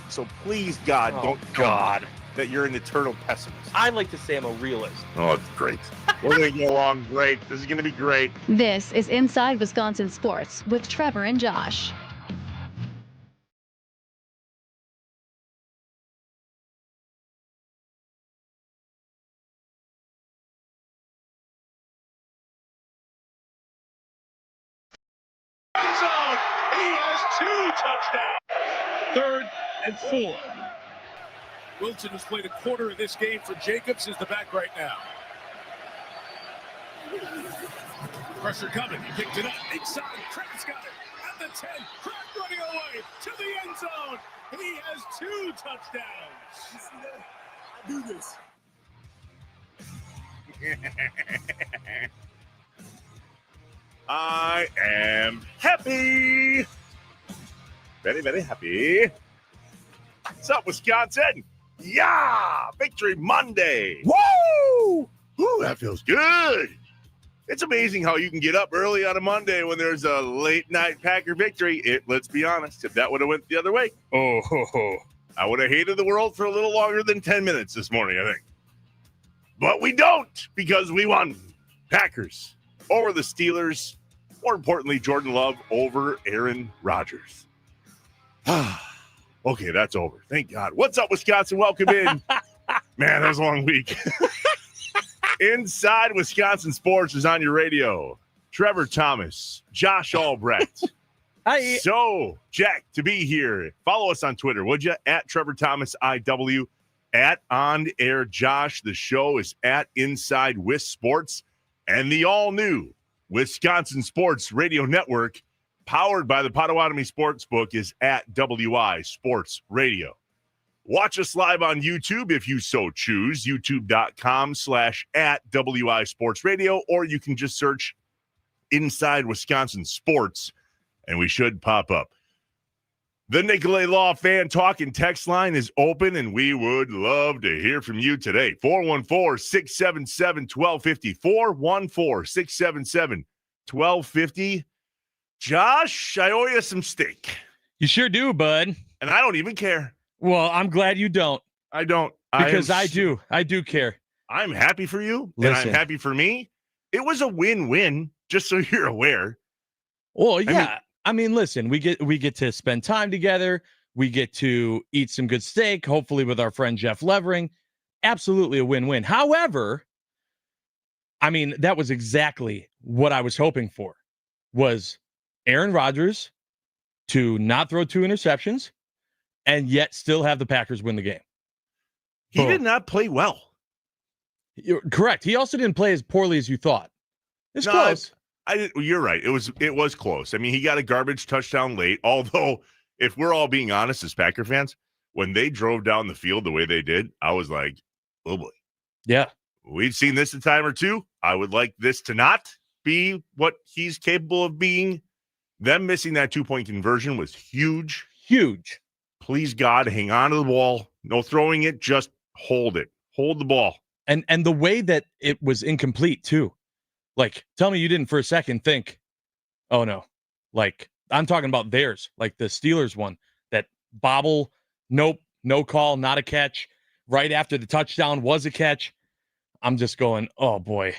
So please, God, don't tell me that you're an eternal pessimist. I like to say I'm a realist. Oh, it's great. We're going to get along great. This is going to be great. This is Inside Wisconsin Sports with Trevor and Josh. Zone. He has 2 touchdowns. 3rd and 4. Wilson has played a quarter of this game for Jacobs as the back right now. Pressure coming. He picked it up. Inside. Kraft's got it. At the 10. Kraft running away to the end zone. He has 2 touchdowns. You see that? I do this. I am happy. Very, very happy. What's up, Wisconsin? Yeah! Victory Monday. Woo! Woo, that feels good. It's amazing how you can get up early on a Monday when there's a late night Packer victory. Let's be honest, if that would have went the other way, I would have hated the world for a little longer than 10 minutes this morning, I think. But we don't, because we won. Packers over the Steelers. More importantly, Jordan Love over Aaron Rodgers. Okay, that's over. Thank God. What's up, Wisconsin? Welcome in. Man, that was a long week. Inside Wisconsin Sports is on your radio. Trevor Thomas, Josh Albrecht. Hi. So, Jack, to be here, follow us on Twitter, would you? At Trevor Thomas IW, at On Air Josh. The show is at Inside Wis Sports, and the all-new Wisconsin Sports Radio Network, powered by the Potawatomi Sportsbook, is at WI Sports Radio. Watch us live on YouTube if you so choose, youtube.com/at WI Sports Radio, or you can just search Inside Wisconsin Sports, and we should pop up. The Nicolay Law Fan Talk and Text line is open, and we would love to hear from you today. 414-677-1250. 414-677-1250. Josh, I owe you some steak. You sure do, bud. And I don't even care. Well, I'm glad you don't. I don't. Because I do. I do care. I'm happy for you, Listen. and I'm happy for me. It was a win-win, just so you're aware. Well, yeah. I mean, listen, we get to spend time together. We get to eat some good steak, hopefully with our friend Jeff Levering. Absolutely a win-win. However, I mean, that was exactly what I was hoping for, was Aaron Rodgers to not throw 2 interceptions and yet still have the Packers win the game. He did not play well. You're correct. He also didn't play as poorly as you thought. It's close. You're right. It was close. I mean, he got a garbage touchdown late. Although, if we're all being honest as Packer fans, when they drove down the field the way they did, I was like, oh boy. Yeah. We've seen this a time or two. I would like this to not be what he's capable of being. Them missing that 2-point conversion was huge. Huge. Please, God, hang on to the ball. No throwing it. Just hold it. Hold the ball. And the way that it was incomplete, too. Like, tell me you didn't for a second think, oh, no. Like, I'm talking about theirs, like the Steelers one. That bobble, nope, no call, not a catch. Right after the touchdown was a catch. I'm just going, oh, boy.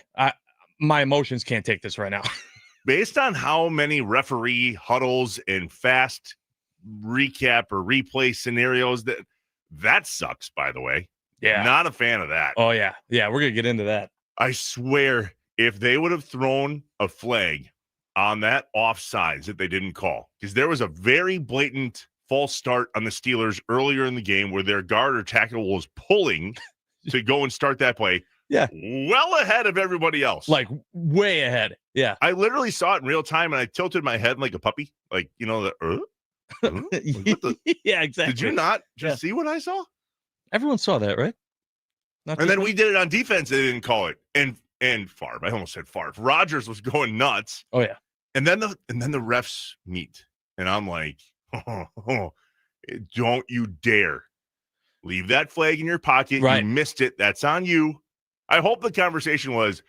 My emotions can't take this right now. Based on how many referee huddles and fast recap or replay scenarios, that sucks, by the way. Yeah. Not a fan of that. Oh, yeah. Yeah, we're going to get into that. I swear, if they would have thrown a flag on that offsides that they didn't call, because there was a very blatant false start on the Steelers earlier in the game where their guard or tackle was pulling to go and start that play. Yeah. Well ahead of everybody else. Like, way ahead. Yeah. I literally saw it in real time, and I tilted my head like a puppy. Like, you know, Yeah, exactly. Did you not just see what I saw? Everyone saw that, right? And then we did it on defense. They didn't call it. And Favre, I almost said Favre. Rodgers was going nuts. Oh yeah. And then the refs meet, and I'm like, don't you dare leave that flag in your pocket. Right. You missed it. That's on you. I hope the conversation was,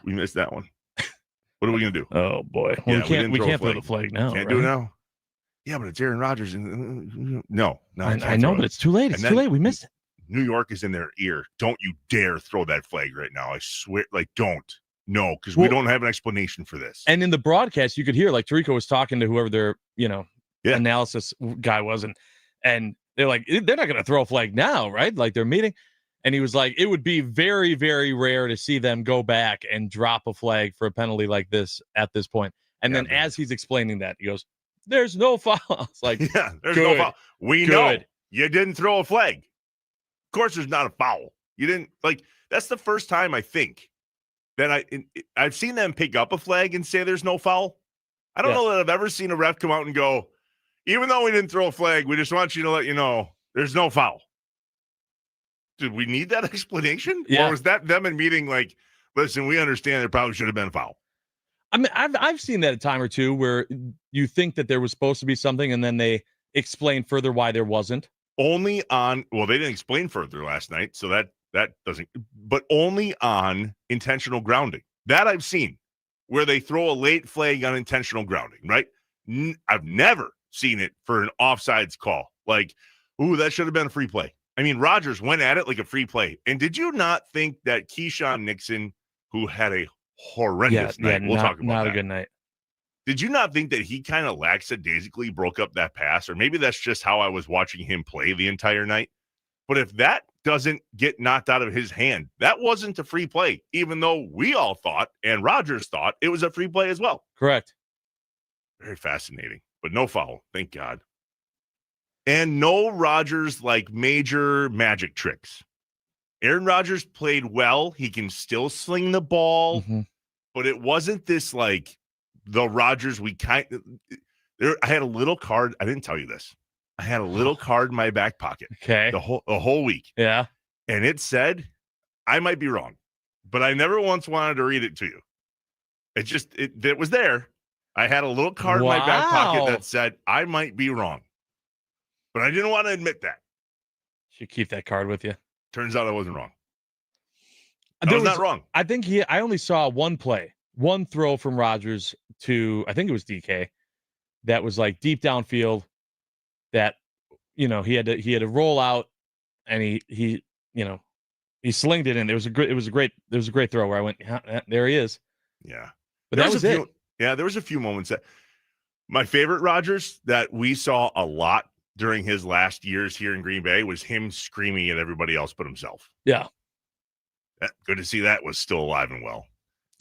we missed that one. What are we gonna do? Oh boy. Well, we can't throw the flag now. Can't do it now. Yeah, but it's Aaron Rodgers. No, I know, but it's too late. It's too late. We missed it. New York is in their ear. Don't you dare throw that flag right now. I swear, don't. No, because we don't have an explanation for this. And in the broadcast, you could hear like Tirico was talking to whoever their, analysis guy was, and they're like, they're not going to throw a flag now, right? Like they're meeting. And he was like, it would be very, very rare to see them go back and drop a flag for a penalty like this at this point. And then as he's explaining that, he goes, there's no foul. It's like, there's no foul. We know you didn't throw a flag. Of course, there's not a foul. You didn't that's the first time I think that I've seen them pick up a flag and say there's no foul. I don't know that I've ever seen a ref come out and go, even though we didn't throw a flag, we just want you to let you know there's no foul. Did we need that explanation? Yeah. Or was that them in meeting like, listen, we understand there probably should have been a foul? I mean, I've seen that a time or two where you think that there was supposed to be something and then they explain further why there wasn't. Only on, they didn't explain further last night, so that doesn't, but only on intentional grounding. That I've seen, where they throw a late flag on intentional grounding, right? I've never seen it for an offsides call. Like, ooh, that should have been a free play. I mean, Rodgers went at it like a free play. And did you not think that Keyshawn Nixon, who had a horrendous night, we'll talk about not that. A good night. Did you not think that he kind of lackadaisically broke up that pass? Or maybe that's just how I was watching him play the entire night. But if that doesn't get knocked out of his hand, that wasn't a free play, even though we all thought, and Rodgers thought, it was a free play as well. Correct. Very fascinating, but no foul. Thank God. And no Rodgers major magic tricks. Aaron Rodgers played well. He can still sling the ball, but it wasn't this the Rodgers I had a little card. I didn't tell you this. I had a little card in my back pocket. Okay. The whole week. Yeah. And it said, I might be wrong, but I never once wanted to read it to you. It was there. I had a little card in my back pocket that said, I might be wrong. But I didn't want to admit that. Should keep that card with you. Turns out I wasn't wrong. I was not wrong. I think I only saw one throw from Rodgers to, I think it was DK, that was deep downfield that, he had to roll out and he slinged it in. It was a great throw where I went, there he is. Yeah. But that was it. Yeah, there was a few moments that my favorite Rodgers that we saw a lot during his last years here in Green Bay was him screaming at everybody else but himself. Yeah. Good to see that was still alive and well.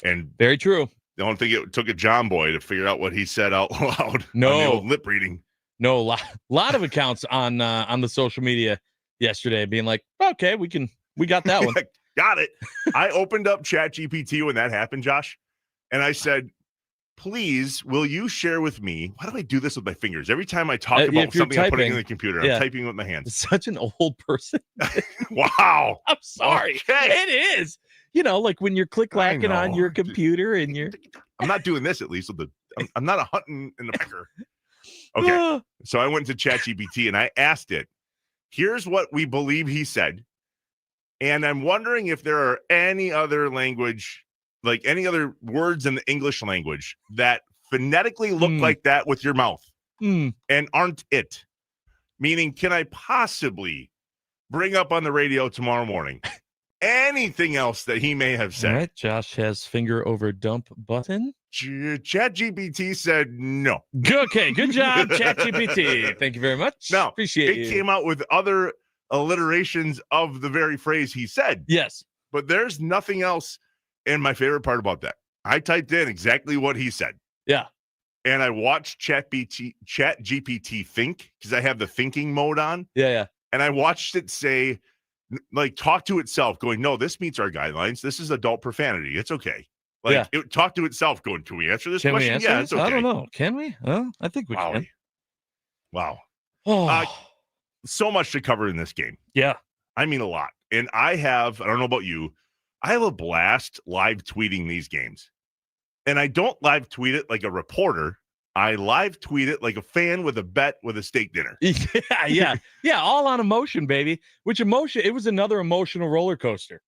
And very true. I don't think it took a John boy to figure out what he said out loud. No. On the old lip reading. No, lot of accounts on the social media yesterday being like, okay, we got that one. Got it. I opened up ChatGPT when that happened, Josh, and I said, please, will you share with me? Why do I do this with my fingers? Every time I talk about something I'm putting in the computer, I'm typing with my hands. Such an old person. Wow. I'm sorry. Okay. It is. When you're click-clacking on your computer and you're... I'm not doing this, at least. I'm not a hunting in the pecker. Okay. So I went to ChatGPT and I asked it, here's what we believe he said. And I'm wondering if there are any other language, any other words in the English language that phonetically look like that with your mouth and aren't it. Meaning, can I possibly bring up on the radio tomorrow morning anything else that he may have said? All right. Josh has finger over dump button. ChatGPT said no. Okay, good job, ChatGPT. Thank you very much. No, appreciate it. It came out with other alliterations of the very phrase he said. Yes. But there's nothing else. And my favorite part about that, I typed in exactly what he said. Yeah. And I watched ChatGPT think, because I have the thinking mode on. Yeah. And I watched it say, talk to itself, going, no, this meets our guidelines. This is adult profanity. It's okay. It talked to itself, going, can we answer this question? Yeah, it's okay. I don't know. Can we? Well, I think we can. Wow. Oh. So much to cover in this game. Yeah. I mean, a lot. And I don't know about you, I have a blast live tweeting these games. And I don't live tweet it like a reporter. I live tweet it like a fan with a bet with a steak dinner. Yeah. All on emotion, baby. It was another emotional roller coaster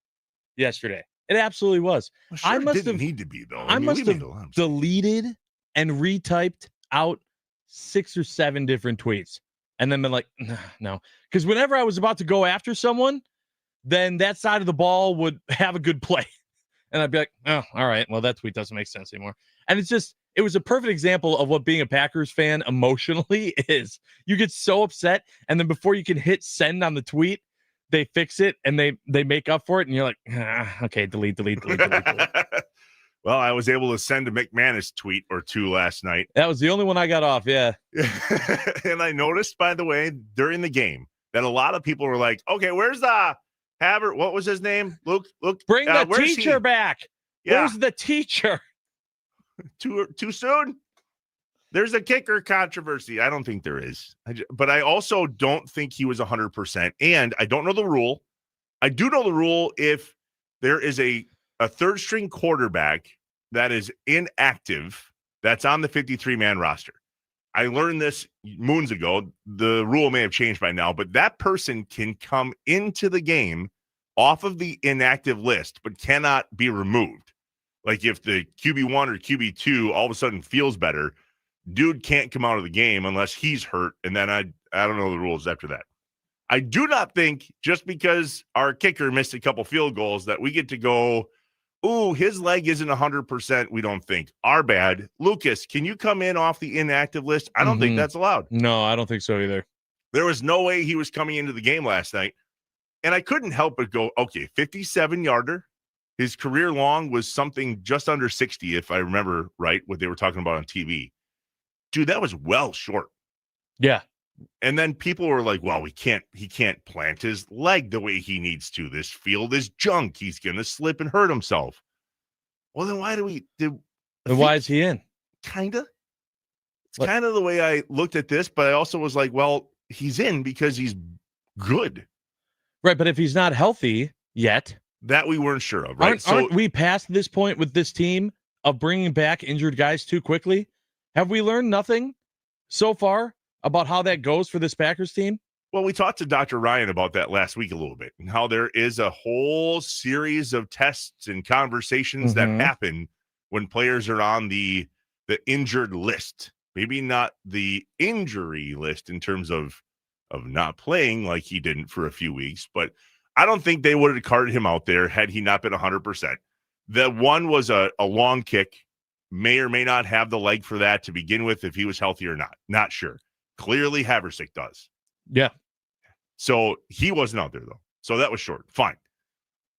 yesterday. It absolutely was. Well, sure, it didn't need to be, though. I must have deleted and retyped out 6 or 7 different tweets and then been like, no. Because whenever I was about to go after someone, then that side of the ball would have a good play. And I'd be like, oh, all right, well, that tweet doesn't make sense anymore. And it was a perfect example of what being a Packers fan emotionally is. You get so upset, and then before you can hit send on the tweet, they fix it and they make up for it, and you're like, okay, delete. Well, I was able to send a McManus tweet or two last night. That was the only one I got off, yeah. And I noticed, by the way, during the game, that a lot of people were like, okay, where's the Havert? What was his name? Luke, bring the teacher back. Yeah. Where's the teacher? Too soon? There's a kicker controversy. I don't think there is. But I also don't think he was 100%. And I don't know the rule. I do know the rule if there is a third string quarterback that is inactive that's on the 53-man roster. I learned this moons ago. The rule may have changed by now, but that person can come into the game off of the inactive list, but cannot be removed. Like if the QB1 or QB2 all of a sudden feels better, dude can't come out of the game unless he's hurt, and then I don't know the rules after that. I do not think just because our kicker missed a couple field goals that we get to go, ooh, his leg isn't 100%. We don't think. Our bad. Lucas, can you come in off the inactive list? I don't think that's allowed. No, I don't think so either. There was no way he was coming into the game last night. And I couldn't help but go, okay, 57-yarder. His career long was something just under 60, if I remember right, what they were talking about on TV. Dude, that was well short. Yeah. And then people were like, well, he can't plant his leg the way he needs to. This field is junk. He's going to slip and hurt himself. Well, then why why is he in? Kind of. It's kind of the way I looked at this, but I also was like, well, he's in because he's good. Right, but if he's not healthy yet. That we weren't sure of, right? Aren't we past this point with this team of bringing back injured guys too quickly? Have we learned nothing so far about how that goes for this Packers team? Well, we talked to Dr. Ryan about that last week a little bit, and how there is a whole series of tests and conversations that happen when players are on the injured list. Maybe not the injury list in terms of not playing like he didn't for a few weeks, but I don't think they would have carted him out there had he not been 100%. The one was a long kick, may or may not have the leg for that to begin with if he was healthy or not. Not sure. Clearly, Haversick does. Yeah. So he wasn't out there, though. So that was short. Fine.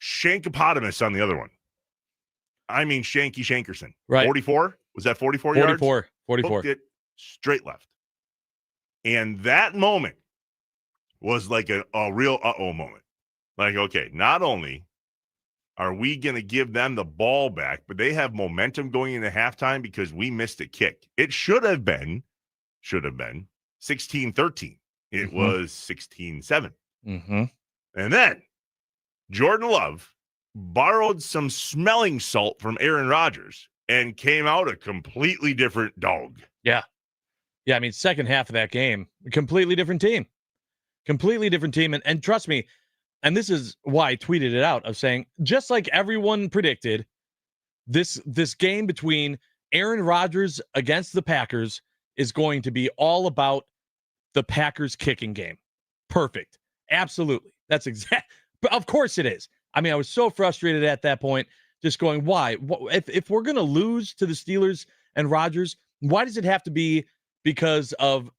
Shankopotamus on the other one. I mean, Shanky Shankerson. Right. 44? Was that 44 yards? 44. Hooked it straight left. And that moment was like a real uh-oh moment. Like, okay, not only are we going to give them the ball back, but they have momentum going into halftime because we missed a kick. It should have been 16-13. It was 16-7. Mm-hmm. And then Jordan Love borrowed some smelling salt from Aaron Rodgers and came out a completely different dog. Yeah. Yeah, I mean, second half of that game, completely different team. And trust me, and this is why I tweeted it out of saying, just like everyone predicted, this game between Aaron Rodgers against the Packers is going to be all about the Packers kicking game. Perfect. Absolutely. That's exact. But of course it is. I mean, I was so frustrated at that point, just going, why? If we're going to lose to the Steelers and Rodgers, why does it have to be because of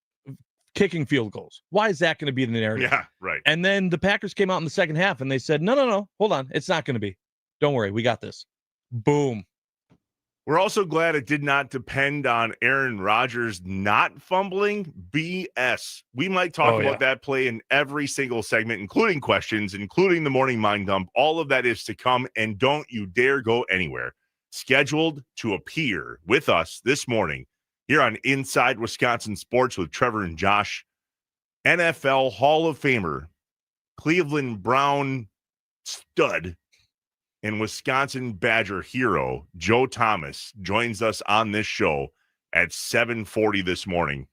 kicking field goals? Why is that going to be the narrative? Yeah, right. And then the Packers came out in the second half and they said, no, hold on. It's not going to be. Don't worry. We got this. Boom. We're also glad it did not depend on Aaron Rodgers not fumbling. BS. We might talk about that play in every single segment, including questions, including the morning mind dump. All of that is to come, and don't you dare go anywhere. Scheduled to appear with us this morning here on Inside Wisconsin Sports with Trevor and Josh, NFL Hall of Famer, Cleveland Brown stud, and Wisconsin Badger hero, Joe Thomas, joins us on this show at 7:40 this morning.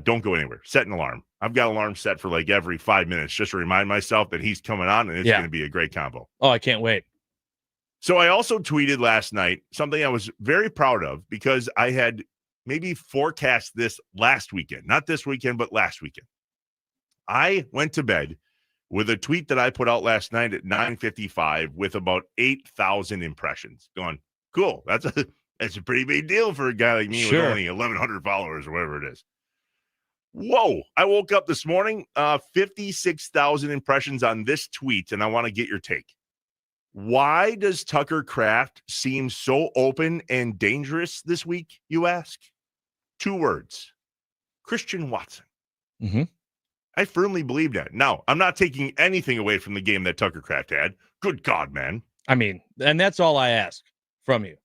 Don't go anywhere. Set an alarm. I've got alarm set for like every 5 minutes just to remind myself that he's coming on, and it's going to be a great combo. Oh, I can't wait. So I also tweeted last night something I was very proud of because I had maybe forecast this last weekend, not this weekend, but last weekend. I went to bed with a tweet that I put out last night at 9:55 with about 8,000 impressions. Going, cool. That's a pretty big deal for a guy like me with only 1,100 followers or whatever it is. Whoa. I woke up this morning, 56,000 impressions on this tweet, and I want to get your take. Why does Tucker Kraft seem so open and dangerous this week, you ask? 2 words. Christian Watson. Mm-hmm. I firmly believe that. Now, I'm not taking anything away from the game that Tucker Kraft had. Good God, man. I mean, and that's all I ask from you.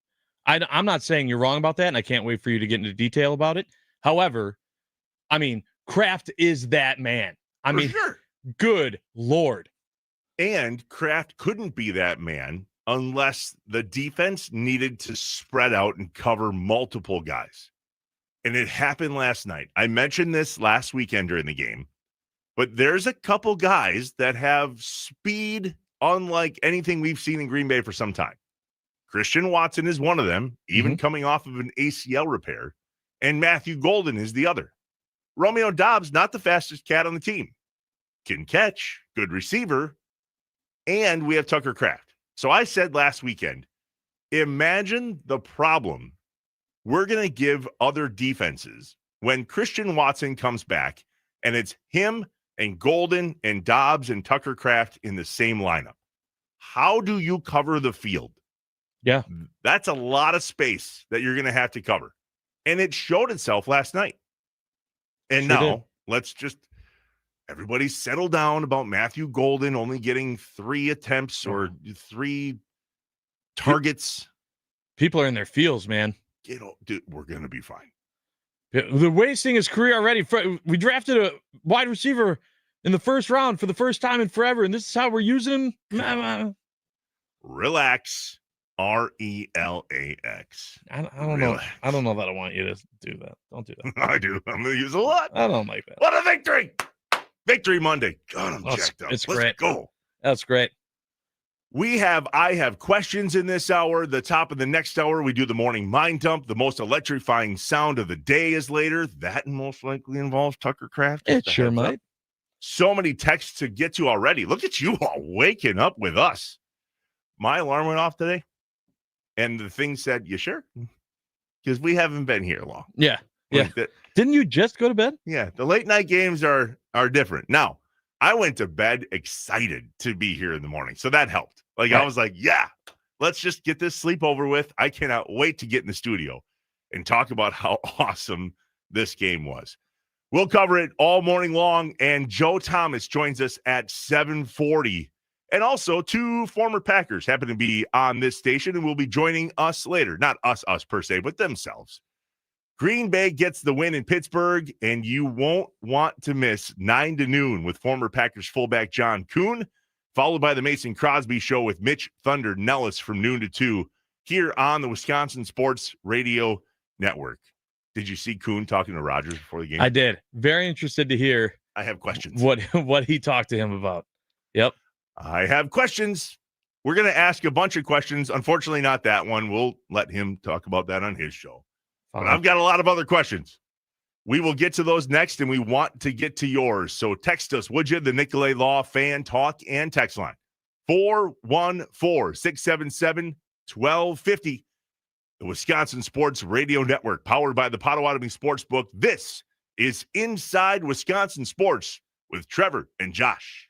I'm not saying you're wrong about that, and I can't wait for you to get into detail about it. However, I mean, Kraft is that man. I mean, sure. Good Lord. And Kraft couldn't be that man unless the defense needed to spread out and cover multiple guys. And it happened last night. I mentioned this last weekend during the game, but there's a couple guys that have speed unlike anything we've seen in Green Bay for some time. Christian Watson is one of them, even coming off of an ACL repair, and Matthew Golden is the other. Romeo Doubs, not the fastest cat on the team. Can catch, good receiver, and we have Tucker Kraft. So I said last weekend, imagine the problem we're going to give other defenses when Christian Watson comes back and it's him and Golden and Doubs and Tucker Kraft in the same lineup. How do you cover the field? Yeah. That's a lot of space that you're going to have to cover. And it showed itself last night. And now let's just everybody settle down about Matthew Golden only getting 3 attempts or 3 targets. People are in their feels, man. Dude, we're going to be fine. They're wasting his career already. We drafted a wide receiver in the first round for the first time in forever, and this is how we're using him. Relax. RELAX. I don't know. I don't know that I want you to do that. Don't do that. I do. I'm going to use a lot. I don't like that. What a victory. Victory Monday. God, I'm jacked up. It's Let's great. Go. That's great. I have questions in this hour. The top of the next hour, we do the morning mind dump. The most electrifying sound of the day is later. That most likely involves Tucker Kraft. It sure might. So many texts to get to already. Look at you all waking up with us. My alarm went off today, and the thing said, "You sure?" Because we haven't been here long. Yeah. Yeah. Didn't you just go to bed? Yeah. The late night games are different. Now, I went to bed excited to be here in the morning, so that helped. Right. I was like, yeah, let's just get this sleep over with. I cannot wait to get in the studio and talk about how awesome this game was. We'll cover it all morning long, and Joe Thomas joins us at 7:40. And also, 2 former Packers happen to be on this station and will be joining us later. Not us per se, but themselves. Green Bay gets the win in Pittsburgh, and you won't want to miss 9 to noon with former Packers fullback John Kuhn, followed by the Mason Crosby Show with Mitch Thunder Nellis from noon to 2 here on the Wisconsin Sports Radio Network. Did you see Kuhn talking to Rodgers before the game? I did. Very interested to hear. I have questions. What he talked to him about. Yep. I have questions. We're going to ask a bunch of questions. Unfortunately, not that one. We'll let him talk about that on his show. But I've got a lot of other questions. We will get to those next, and we want to get to yours. So text us, would you? The Nicolay Law Fan Talk and Text Line. 414-677-1250. The Wisconsin Sports Radio Network, powered by the Potawatomi Sportsbook. This is Inside Wisconsin Sports with Trevor and Josh.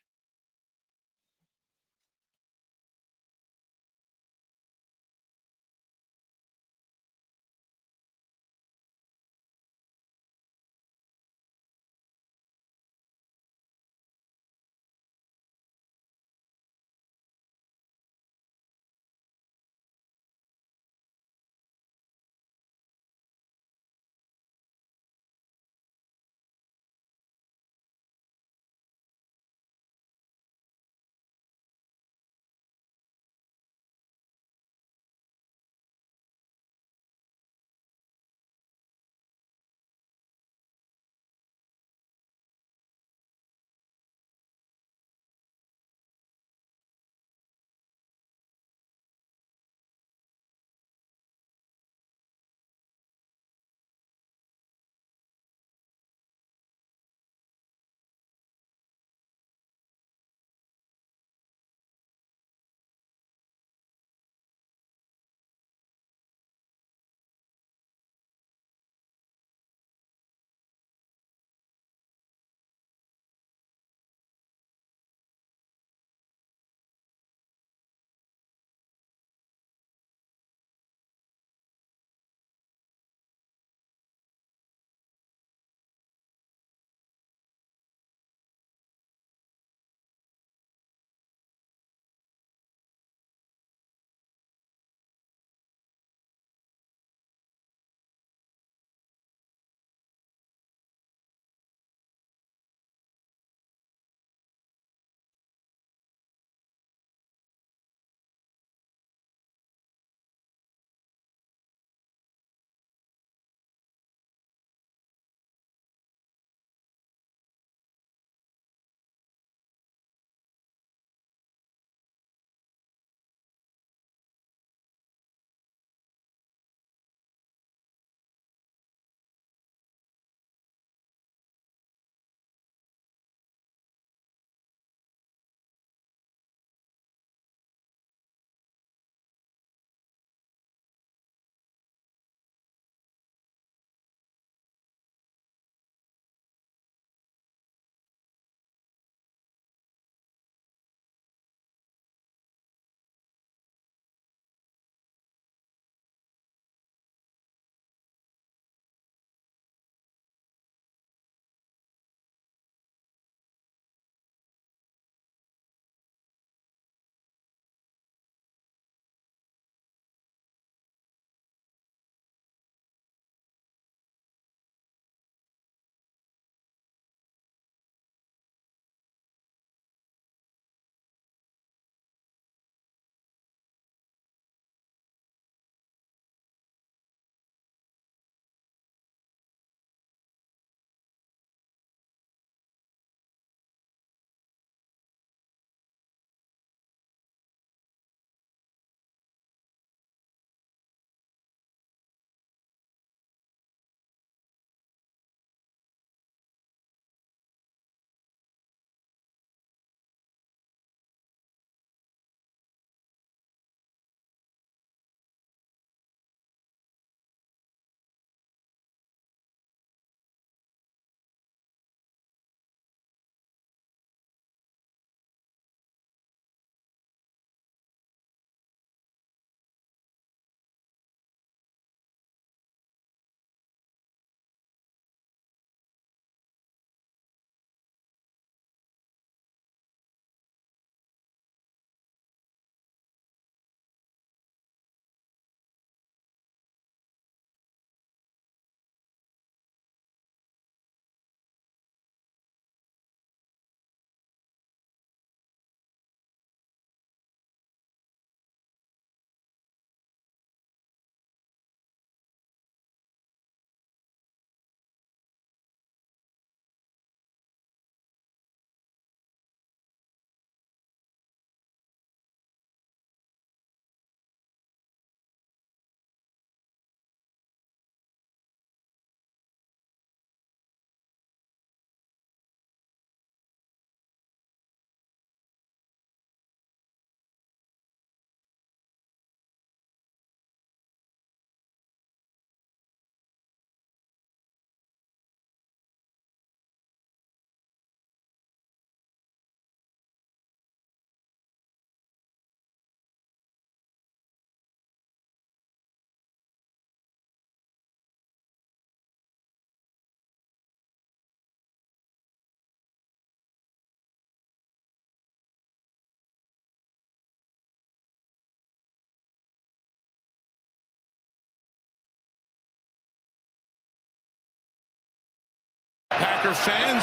Packer fans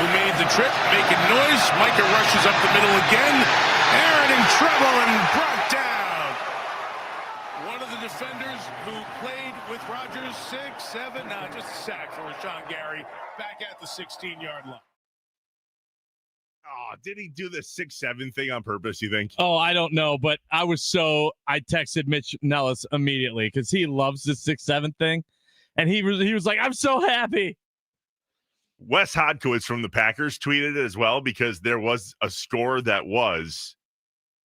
who made the trip making noise. Micah rushes up the middle again. Aaron and Trevor and brought down. One of the defenders who played with Rodgers, 6-7, just a sack for Rashawn Gary back at the 16-yard line. Oh, did he do the 6-7 thing on purpose, you think? Oh, I don't know, but I texted Mitch Nellis immediately because he loves the 6-7 thing. And he was like, I'm so happy. Wes Hodkowitz from the Packers tweeted it as well because there was a score that was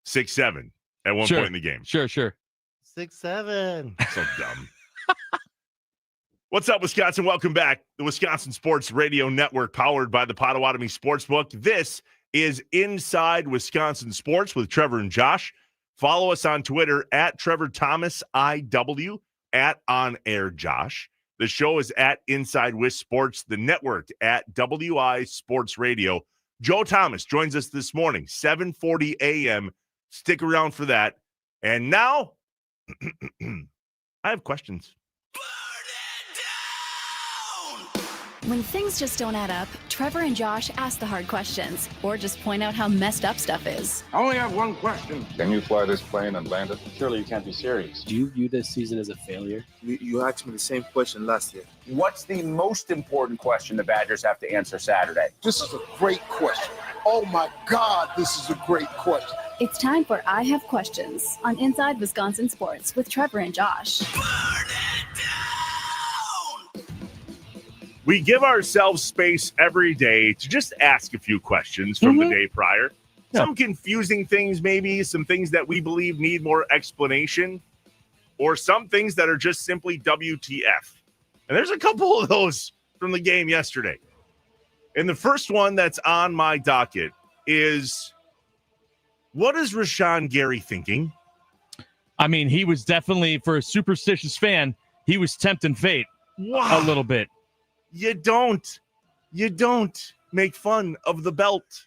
6-7 at one point in the game. Sure. 6-7. So dumb. What's up, Wisconsin? Welcome back. The Wisconsin Sports Radio Network, powered by the Potawatomi Sportsbook. This is Inside Wisconsin Sports with Trevor and Josh. Follow us on Twitter at Trevor Thomas IW, at On Air Josh. The show is at Inside Wis Sports, the network at WI Sports Radio. Joe Thomas joins us this morning, 7:40 a.m. Stick around for that. And now, I have questions. When things just don't add up, Trevor and Josh ask the hard questions or just point out how messed up stuff is. I only have one question. Can you fly this plane and land it? Surely you can't be serious. Do you view this season as a failure? You asked me the same question last year. What's the most important question the Badgers have to answer Saturday? This is a great question. Oh my God, this is a great question. It's time for I Have Questions on Inside Wisconsin Sports with Trevor and Josh. We give ourselves space every day to just ask a few questions from the day prior. Yeah. Some confusing things, maybe some things that we believe need more explanation, or some things that are just simply WTF. And there's a couple of those from the game yesterday. And the first one that's on my docket is, what is Rashawn Gary thinking? I mean, he was definitely, for a superstitious fan, he was tempting fate a little bit. You don't make fun of the belt.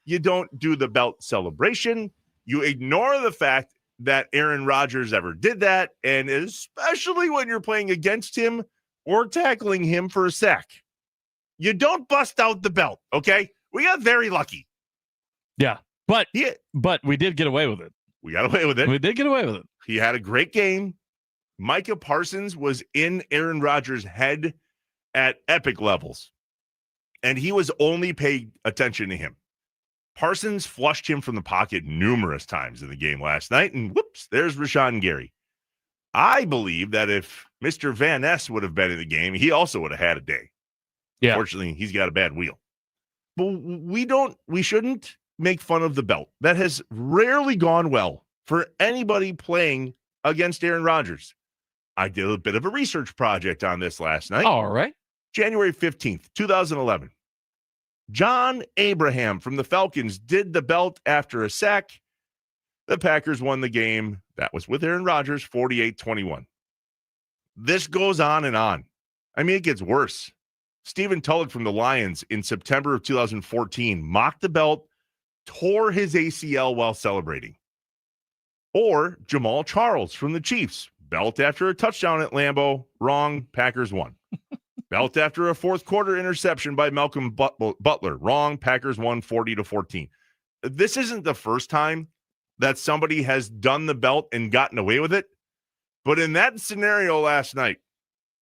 You don't do the belt celebration. You ignore the fact that Aaron Rodgers ever did that, and especially when you're playing against him or tackling him for a sack. You don't bust out the belt, okay? We got very lucky. Yeah, but we did get away with it. We got away with it. We did get away with it. He had a great game. Micah Parsons was in Aaron Rodgers' head at epic levels, and he was only paying attention to him. Parsons flushed him from the pocket numerous times in the game last night, and whoops, there's Rashawn Gary. I believe that if Mr. Van Ness would have been in the game, he also would have had a day. Yeah. Fortunately, he's got a bad wheel. But we shouldn't make fun of the belt. That has rarely gone well for anybody playing against Aaron Rodgers. I did a bit of a research project on this last night. All right. January 15th, 2011. John Abraham from the Falcons did the belt after a sack. The Packers won the game. That was with Aaron Rodgers, 48-21. This goes on and on. I mean, it gets worse. Stephen Tulloch from the Lions in September of 2014 mocked the belt, tore his ACL while celebrating. Or Jamal Charles from the Chiefs, belt after a touchdown at Lambeau, wrong, Packers won. Belt after a fourth quarter interception by Malcolm Butler, wrong, Packers won 40-14. This isn't the first time that somebody has done the belt and gotten away with it. But in that scenario last night,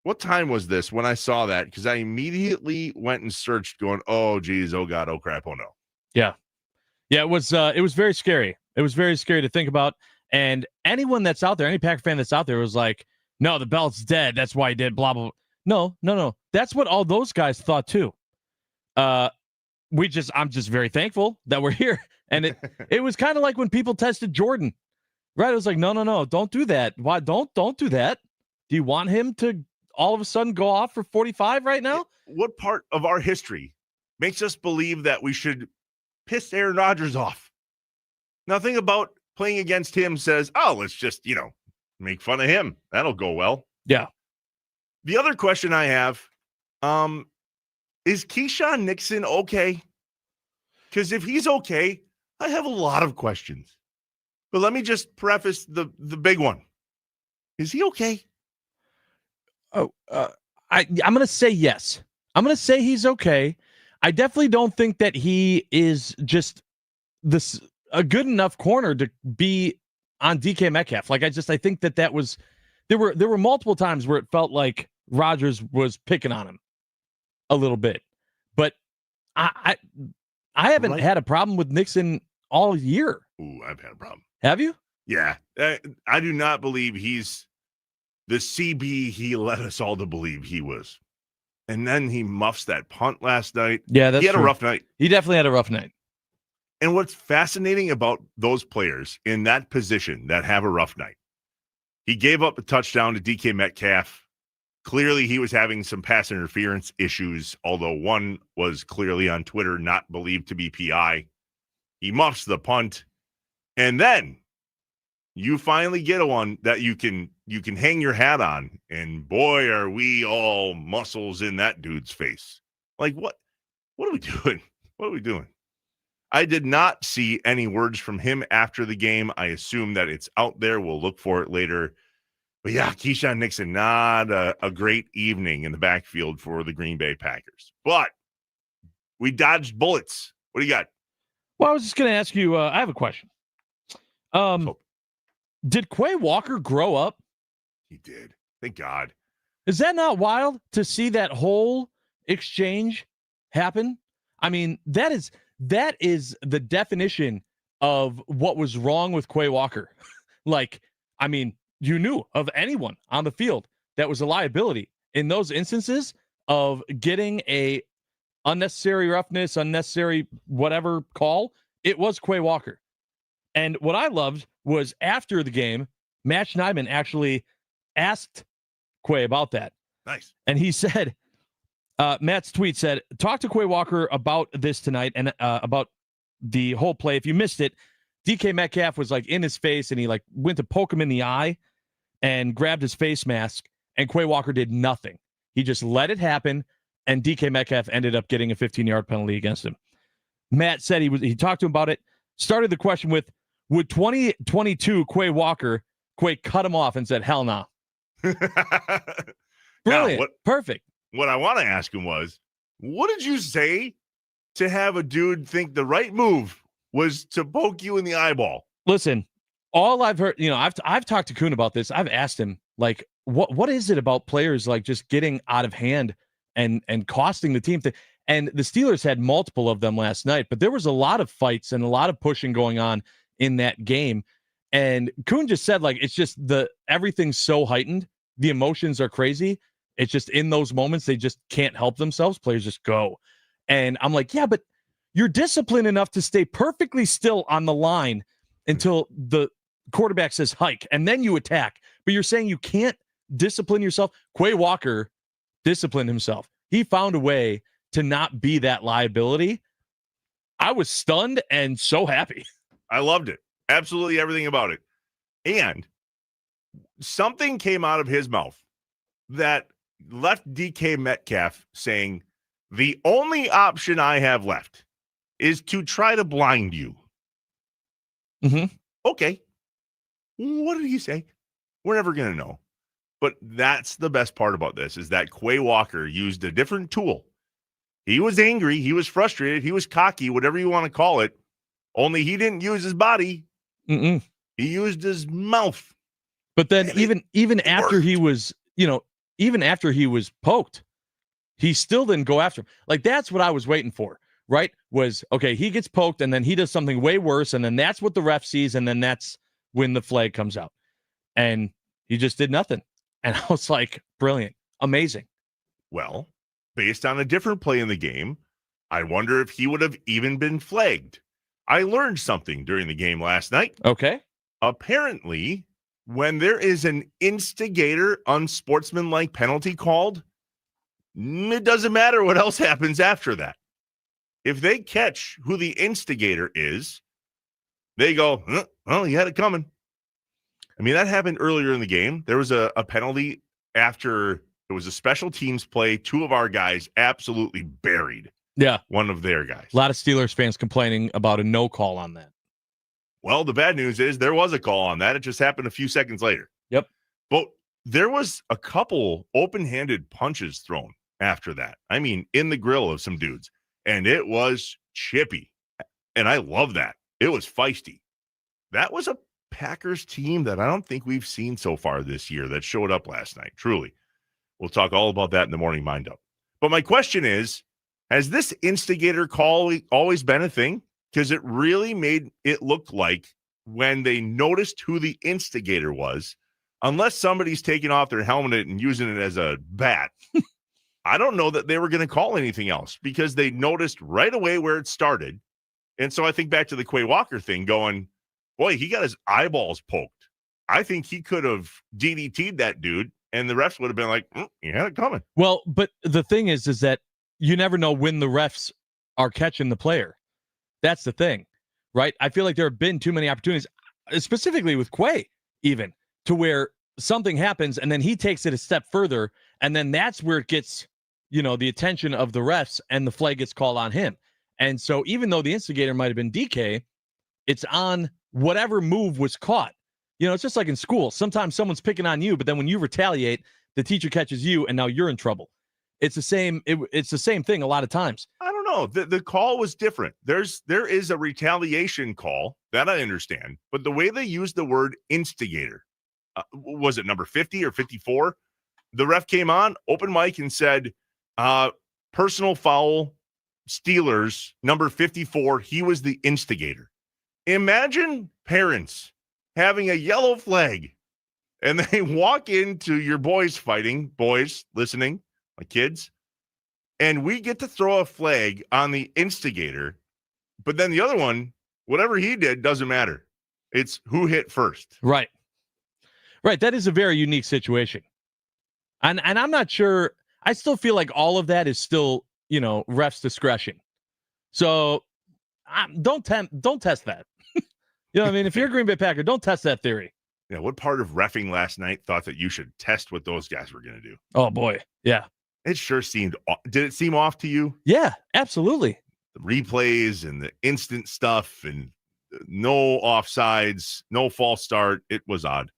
what time was this when I saw that? Because I immediately went and searched going, oh, geez, oh, God, oh, crap, oh, no. Yeah. Yeah, it was very scary. It was very scary to think about. And anyone that's out there, any Packer fan that's out there was like, no, the belt's dead. That's why he did blah, blah, blah. No. That's what all those guys thought too. I'm just very thankful that we're here. And it was kind of like when people tested Jordan, right? It was like, no, don't do that. Why? Don't do that. Do you want him to all of a sudden go off for 45 right now? What part of our history makes us believe that we should piss Aaron Rodgers off? Nothing about playing against him says, oh, let's just, make fun of him. That'll go well. Yeah. The other question I have, is Keyshawn Nixon okay? Because if he's okay, I have a lot of questions. But let me just preface the big one. Is he okay? I'm going to say yes. I'm going to say he's okay. I definitely don't think that he is just a good enough corner to be on DK Metcalf. Like I think that was there were multiple times where it felt like Rodgers was picking on him a little bit. But I haven't had a problem with Nixon all year. Ooh, I've had a problem. Have you? Yeah. I do not believe he's the CB he led us all to believe he was. And then he muffs that punt last night. Yeah, he had true. a rough night. He definitely had a rough night. And what's fascinating about those players in that position that have a rough night, he gave up a touchdown to DK Metcalf. Clearly, he was having some pass interference issues, although one was clearly on Twitter not believed to be PI. He muffs the punt. And then you finally get one that you can hang your hat on. And boy, are we all muscles in that dude's face. Like, what are we doing? What are we doing? I did not see any words from him after the game. I assume that it's out there. We'll look for it later. But yeah, Keyshawn Nixon, not a great evening in the backfield for the Green Bay Packers. But we dodged bullets. What do you got? Well, I was just going to ask you, I have a question. Did Quay Walker grow up? He did. Thank God. Is that not wild to see that whole exchange happen? I mean, that is the definition of what was wrong with Quay Walker. Like, I mean, you knew of anyone on the field that was a liability in those instances of getting a unnecessary roughness, unnecessary whatever call. It was Quay Walker. And what I loved was after the game, Matt Schneidman actually asked Quay about that. Nice. And he said, Matt's tweet said, talk to Quay Walker about this tonight and about the whole play. If you missed it, DK Metcalf was like in his face and he like went to poke him in the eye and grabbed his face mask, and Quay Walker did nothing. He just let it happen, and DK Metcalf ended up getting a 15-yard penalty against him. Matt said he talked to him about it, started the question with, would 2022 Quay Walker, Quay cut him off and said, hell no. Brilliant. Now, Perfect. What I want to ask him was, what did you say to have a dude think the right move was to poke you in the eyeball? Listen, all I've heard, I've talked to Kuhn about this. I've asked him, like, what is it about players like just getting out of hand and costing the team? And the Steelers had multiple of them last night, but there was a lot of fights and a lot of pushing going on in that game. And Kuhn just said, like, it's just everything's so heightened. The emotions are crazy. It's just in those moments, they just can't help themselves. Players just go. And I'm like, yeah, but you're disciplined enough to stay perfectly still on the line until the quarterback says hike, and then you attack. But you're saying you can't discipline yourself. Quay Walker disciplined himself. He found a way to not be that liability. I was stunned and so happy. I loved it. Absolutely everything about it. And something came out of his mouth that left DK Metcalf saying, the only option I have left is to try to blind you. Mm-hmm. Okay. What did he say? We're never going to know. But that's the best part about this, is that Quay Walker used a different tool. He was angry. He was frustrated. He was cocky, whatever you want to call it. Only he didn't use his body. Mm-mm. He used his mouth. But then even after worked. he was, even after he was poked, he still didn't go after him. Like, that's what I was waiting for, right? Was, okay, he gets poked and then he does something way worse. And then that's what the ref sees. And then that's when the flag comes out. And he just did nothing. And I was like, brilliant, amazing. Well, based on a different play in the game, I wonder if he would have even been flagged. I learned something during the game last night. Okay. Apparently, when there is an instigator, unsportsmanlike penalty called, it doesn't matter what else happens after that. If they catch who the instigator is, they go, well, he had it coming. I mean, that happened earlier in the game. There was a penalty after it was a special teams play. Two of our guys absolutely buried one of their guys. A lot of Steelers fans complaining about a no call on that. Well, the bad news is there was a call on that. It just happened a few seconds later. Yep. But there was a couple open-handed punches thrown after that. I mean, in the grill of some dudes. And it was chippy. And I love that. It was feisty. That was a Packers team that I don't think we've seen so far this year that showed up last night. Truly. We'll talk all about that in the morning mind up. But my question is, has this instigator call always been a thing? Because it really made it look like when they noticed who the instigator was, unless somebody's taking off their helmet and using it as a bat, I don't know that they were going to call anything else because they noticed right away where it started. And so I think back to the Quay Walker thing going, boy, he got his eyeballs poked. I think he could have DDT'd that dude, and the refs would have been like, you had it coming. Well, but the thing is that you never know when the refs are catching the player. That's the thing, right? I feel like there have been too many opportunities, specifically with Quay, even, to where something happens, and then he takes it a step further, and then that's where it gets, the attention of the refs, and the flag gets called on him. And so even though the instigator might have been DK, it's on whatever move was caught. It's just like in school. Sometimes someone's picking on you, but then when you retaliate, the teacher catches you, and now you're in trouble. It's the same. It's the same thing a lot of times. I don't know. The call was different. There is a retaliation call that I understand, but the way they used the word instigator, was it number 50 or 54? The ref came on open mic and said, personal foul, Steelers, number 54. He was the instigator. Imagine parents having a yellow flag and they walk into your boys listening, my kids, and we get to throw a flag on the instigator, but then the other one, whatever he did, doesn't matter. It's who hit first. Right. That is a very unique situation. And I'm not sure. I still feel like all of that is still, ref's discretion. So don't test that. What I mean? If you're a Green Bay Packer, don't test that theory. Yeah. What part of reffing last night thought that you should test what those guys were going to do? Oh, boy. Yeah. It sure seemed. Did it seem off to you? Yeah, absolutely. The replays and the instant stuff and no offsides, no false start. It was odd.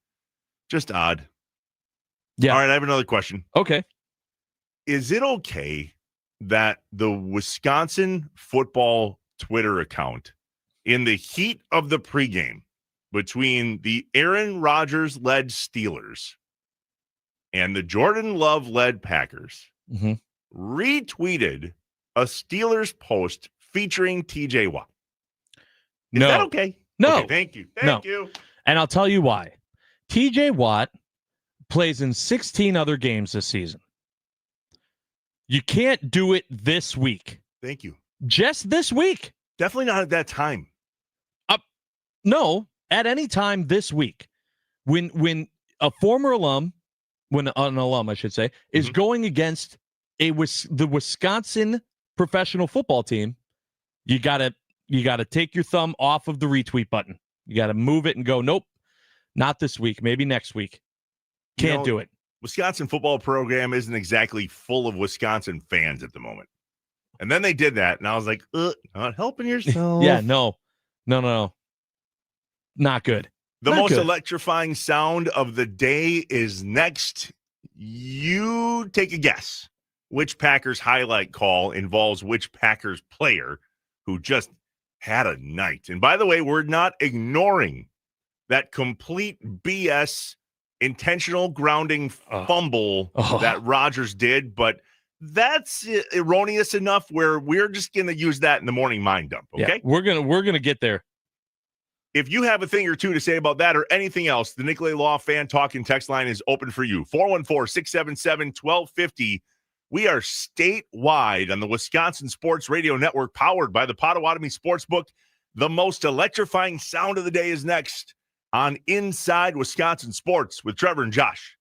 Just odd. Yeah. All right. I have another question. Okay. Is it okay that the Wisconsin football Twitter account, in the heat of the pregame between the Aaron Rodgers-led Steelers and the Jordan Love-led Packers, retweeted a Steelers post featuring TJ Watt? Is that okay? No. Okay, thank you. Thank you. And I'll tell you why. TJ Watt plays in 16 other games this season. You can't do it this week. Thank you. Just this week. Definitely not at that time. No, at any time this week. When a former alum, an alum, I should say, is going against the Wisconsin professional football team, you gotta take your thumb off of the retweet button. You gotta move it and go, nope, not this week, maybe next week. Can't do it. Wisconsin football program isn't exactly full of Wisconsin fans at the moment. And then they did that, and I was like, not helping yourself. Yeah, no. Not good. The most electrifying sound of the day is next. You take a guess. Which Packers highlight call involves which Packers player who just had a night? And by the way, we're not ignoring that complete BS intentional grounding fumble that Rodgers did, but that's erroneous enough where we're just going to use that in the morning mind dump. Okay. Yeah, we're going to get there. If you have a thing or two to say about that or anything else, the Nicolay Law Fan Talk and Text line is open for you. 414-677-1250. We are statewide on the Wisconsin Sports Radio Network, powered by the Potawatomi Sportsbook. The most electrifying sound of the day is next on Inside Wisconsin Sports with Trevor and Josh.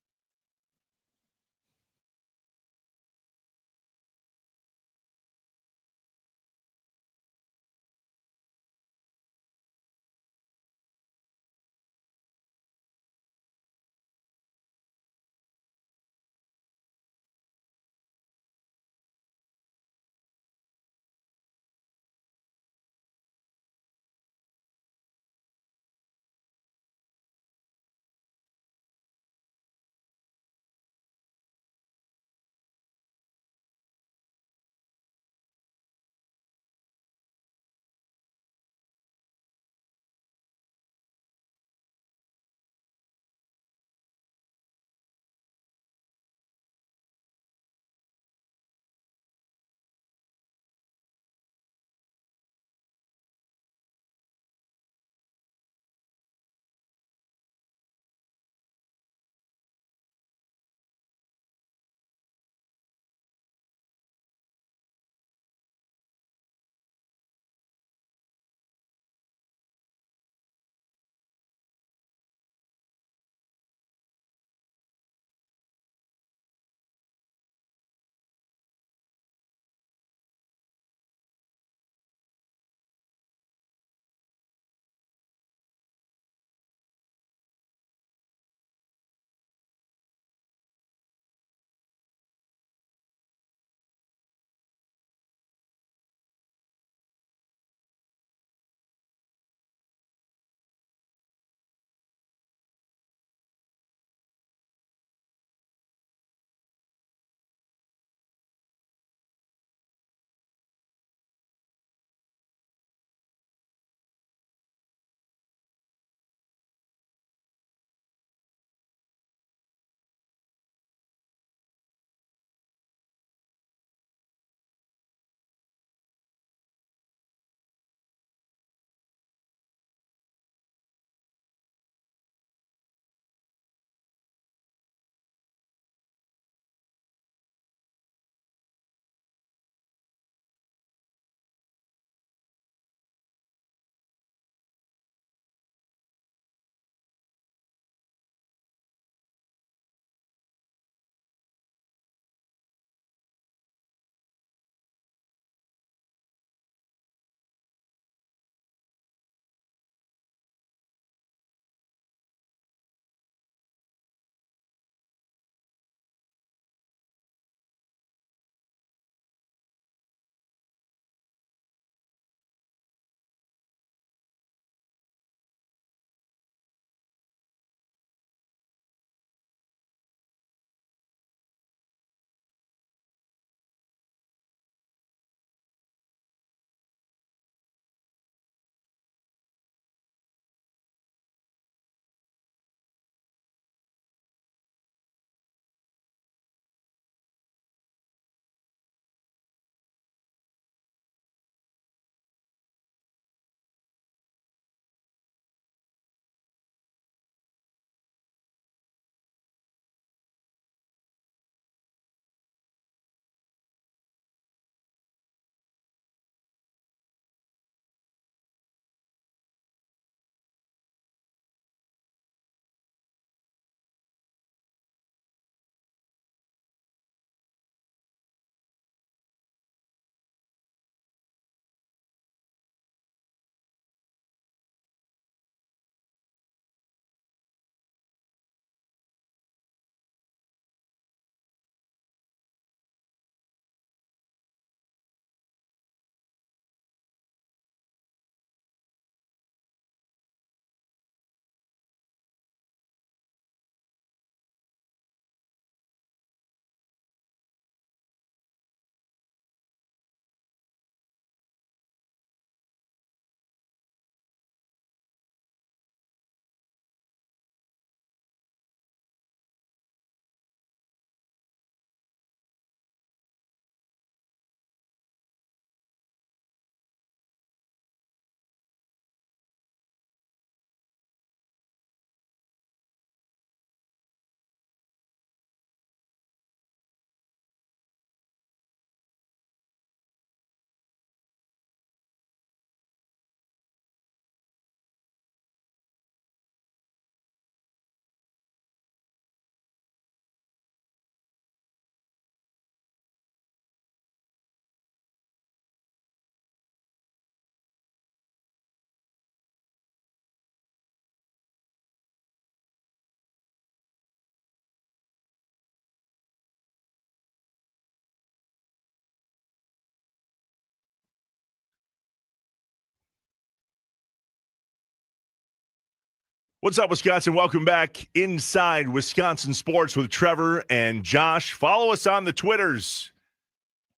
What's up, Wisconsin? Welcome back inside Wisconsin Sports with Trevor and Josh. Follow us on the Twitters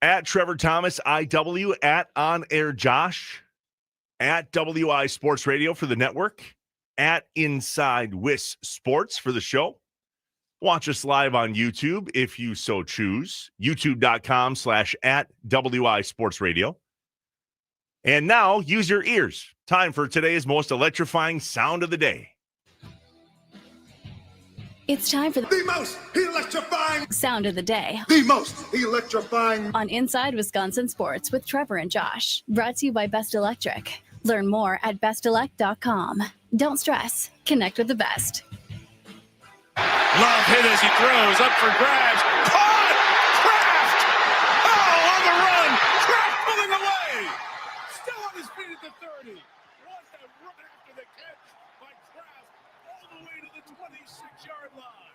at Trevor Thomas IW, at On Air Josh, at WI Sports Radio for the network, at Inside Wis Sports for the show. Watch us live on YouTube if you so choose. YouTube.com/at WI Sports Radio. And now use your ears. Time for today's most electrifying sound of the day. It's time for The most electrifying sound of the day The most electrifying on Inside Wisconsin Sports with Trevor and Josh. Brought to you by Best Electric. Learn more at bestelect.com. Don't stress. Connect with the best. Love hit as he throws up for grabs. Caught! Kraft! Oh, on the run! Kraft pulling away! Still on his feet at the 30. What a run after the catch by Kraft all the way to the 26-yard line.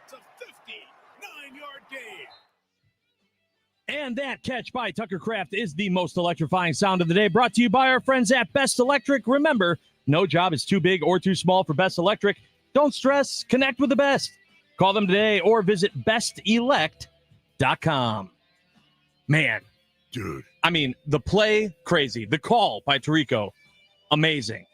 It's a 59-yard gain. And that catch by Tucker Kraft is the most electrifying sound of the day, brought to you by our friends at Best Electric. Remember, no job is too big or too small for Best Electric. Don't stress. Connect with the best. Call them today or visit bestelect.com. Man. Dude. I mean, the play, crazy. The call by Tirico, amazing.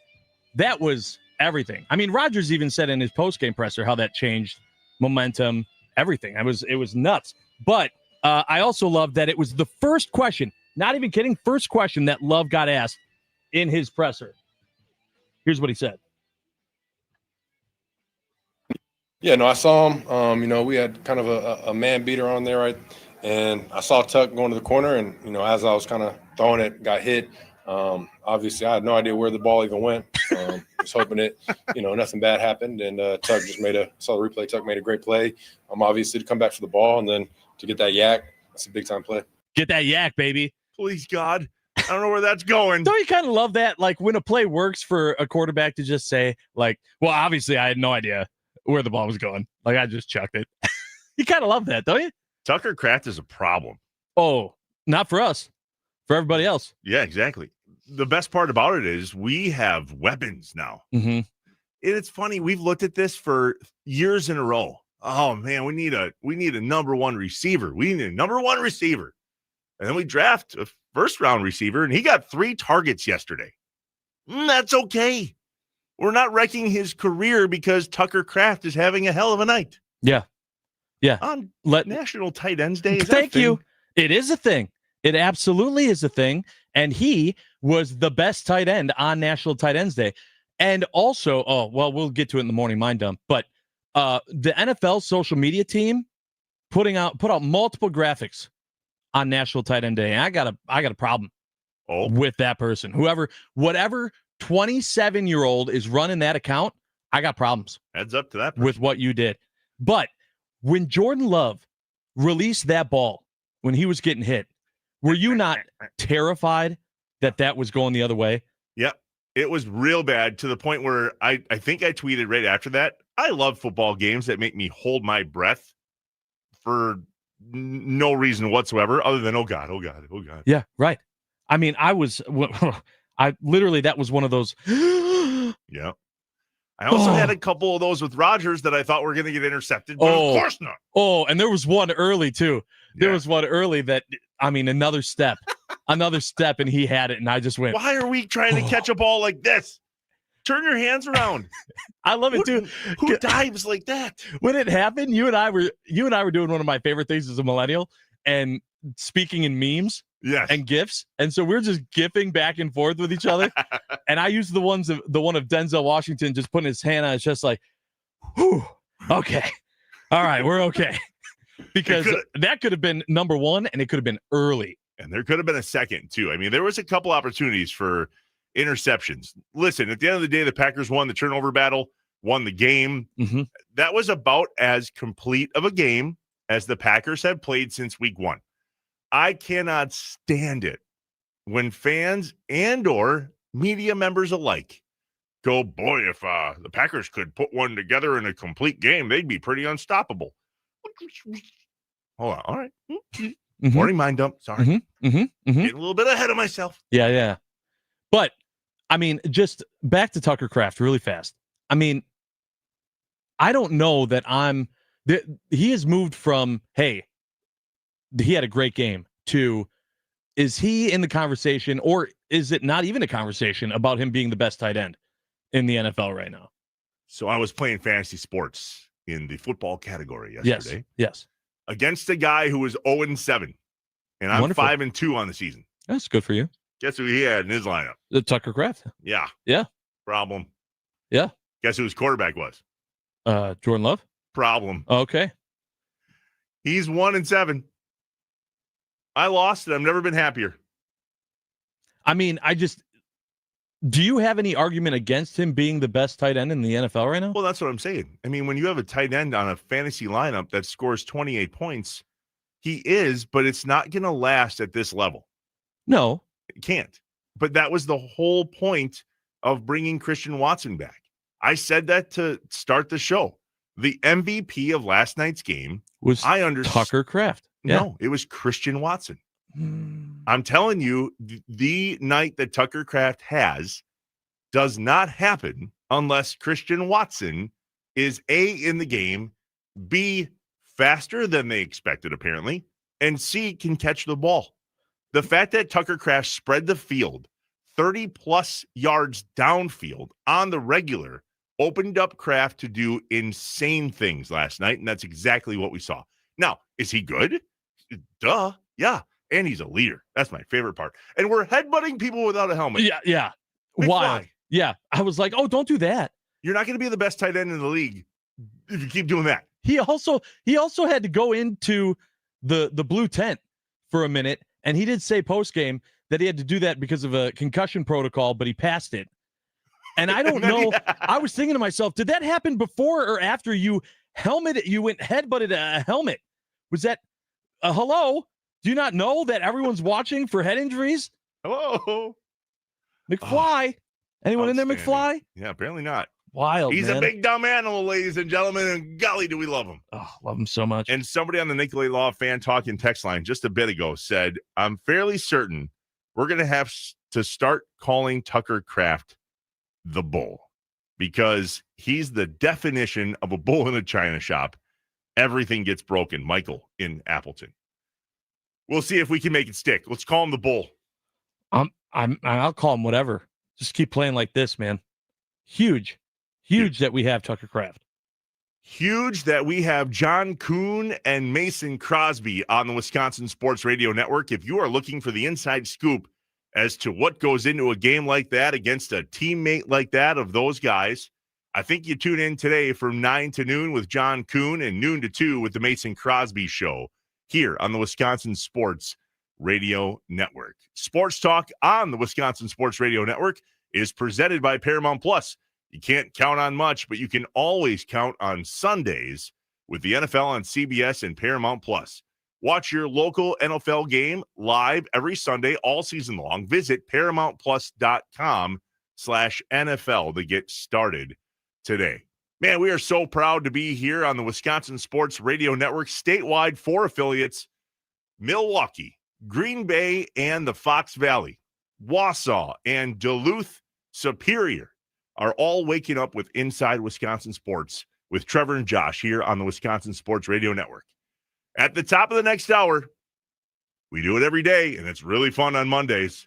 That was everything. I mean, Rodgers even said in his postgame presser how that changed momentum, everything. It was nuts. But I also love that it was the first question, not even kidding, first question that Love got asked in his presser. Here's what he said. Yeah, no, I saw him. We had kind of a man beater on there, right? And I saw Tuck going to the corner, and, as I was kind of throwing it, got hit. Obviously, I had no idea where the ball even went. Was hoping it, nothing bad happened. And Tuck just saw the replay. Tuck made a great play. Obviously, to come back for the ball and then to get that yak, that's a big-time play. Get that yak, baby. Please, God. I don't know where that's going. Don't you kind of love that? Like, when a play works for a quarterback to just say, like, well, obviously, I had no idea where the ball was going. Like, I just chucked it. You kind of love that, don't you? Tucker Kraft is a problem. Oh, not for us. For everybody else. Yeah, exactly. The best part about it is we have weapons now. Mm-hmm. And it's funny. We've looked at this for years in a row. Oh, man, we need a number one receiver. We need a number one receiver. And then we draft a first-round receiver, and he got 3 targets yesterday. That's okay. We're not wrecking his career because Tucker Kraft is having a hell of a night. Yeah. Yeah. On National Tight Ends Day. Thank you. It is a thing. It absolutely is a thing. And he was the best tight end on National Tight Ends Day. And also, we'll get to it in the morning mind dump, but the NFL social media team put out multiple graphics on National Tight End Day. And I got a problem with that person. Whatever 27-year-old is running that account, I got problems. Heads up to that person. With what you did. But when Jordan Love released that ball when he was getting hit, were you not terrified that was going the other way? Yep. It was real bad to the point where I think I tweeted right after that. I love football games that make me hold my breath for no reason whatsoever other than, oh God, oh God, oh God. Yeah, right. I mean, that was one of those. Yeah. I also had a couple of those with Rodgers that I thought were going to get intercepted, but of course not. Oh, and there was one early too. There was one early that, another step, and he had it, and I just went. Why are we trying to catch a ball like this? Turn your hands around. I love it too. Who dives like that? When it happened, you and I were doing one of my favorite things as a millennial, and speaking in memes. Yes. And GIFs. And so we're just GIFing back and forth with each other. And I used the one of Denzel Washington just putting his hand on his chest like, whew, okay. All right, we're okay. Because that could have been number one, and it could have been early. And there could have been a second, too. I mean, there was a couple opportunities for interceptions. Listen, at the end of the day, the Packers won the turnover battle, won the game. Mm-hmm. That was about as complete of a game as the Packers have played since week 1. I cannot stand it when fans and or media members alike go, boy, if the Packers could put one together in a complete game, they'd be pretty unstoppable. Hold on. All right. Mm-hmm. Morning mind dump. Sorry. Mm-hmm. Mm-hmm. Mm-hmm. Getting a little bit ahead of myself. Yeah. But, just back to Tucker Kraft really fast. I don't know that he has moved from, hey, he had a great game, to, is he in the conversation, or is it not even a conversation about him being the best tight end in the NFL right now? So I was playing fantasy sports in the football category yesterday. Yes. Against a guy who was 0-7, and I'm Wonderful. 5-2 on the season. That's good for you. Guess who he had in his lineup? The Tucker Kraft. Yeah. Problem. Yeah. Guess who his quarterback was? Jordan Love. Problem. Okay. He's 1-7. I lost it. I've never been happier. I mean, do you have any argument against him being the best tight end in the NFL right now? Well, that's what I'm saying. I mean, when you have a tight end on a fantasy lineup that scores 28 points, he is, but it's not going to last at this level. No. It can't. But that was the whole point of bringing Christian Watson back. I said that to start the show. The MVP of last night's game was Tucker Kraft. Yeah. No, it was Christian Watson. I'm telling you, the night that Tucker Kraft has does not happen unless Christian Watson is A, in the game, B, faster than they expected, apparently, and C, can catch the ball. The fact that Tucker Kraft spread the field 30-plus yards downfield on the regular opened up Kraft to do insane things last night, and that's exactly what we saw. Now, is he good? Duh, yeah. And he's a leader. That's my favorite part. And we're headbutting people without a helmet. Yeah. Wild. Yeah. I was like, oh, don't do that. You're not going to be the best tight end in the league if you keep doing that. He also had to go into the blue tent for a minute, and he did say post-game that he had to do that because of a concussion protocol, but he passed it. And I don't know. I was thinking to myself, did that happen before or after you went headbutted a helmet? Was that hello? Do you not know that everyone's watching for head injuries? Hello. McFly. Anyone in there, McFly? Yeah, apparently not. Wild, He's man. a big dumb animal, ladies and gentlemen, and golly, do we love him. Oh, love him so much. And somebody on the Nicolay Law fan talking text line just a bit ago said, I'm fairly certain we're going to have to start calling Tucker Kraft the bull, because he's the definition of a bull in a china shop. Everything gets broken. Michael in Appleton. We'll see if we can make it stick. Let's call him the bull. I'll call him whatever. Just keep playing like this, man. Huge that we have Tucker Kraft. Huge that we have John Kuhn and Mason Crosby on the Wisconsin Sports Radio Network. If you are looking for the inside scoop as to what goes into a game like that against a teammate like that of those guys, I think you tune in today from 9 to noon with John Kuhn and noon to 2 with the Mason Crosby Show here on the Wisconsin Sports Radio Network. Sports Talk on the Wisconsin Sports Radio Network is presented by Paramount Plus. You can't count on much, but you can always count on Sundays with the NFL on CBS and Paramount Plus. Watch your local NFL game live every Sunday all season long. Visit ParamountPlus.com/NFL to get started today. Man, we are so proud to be here on the Wisconsin Sports Radio Network, statewide, 4 affiliates: Milwaukee, Green Bay, and the Fox Valley. Wausau and Duluth, Superior are all waking up with Inside Wisconsin Sports with Trevor and Josh here on the Wisconsin Sports Radio Network. At the top of the next hour, we do it every day, and it's really fun on Mondays.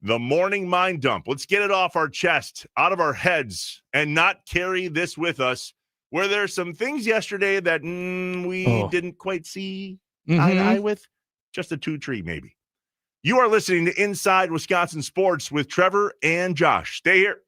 The morning mind dump. Let's get it off our chest, out of our heads, and not carry this with us, where there's some things yesterday that we didn't quite see eye to eye with. Just a 2-tree, maybe. You are listening to Inside Wisconsin Sports with Trevor and Josh. Stay here.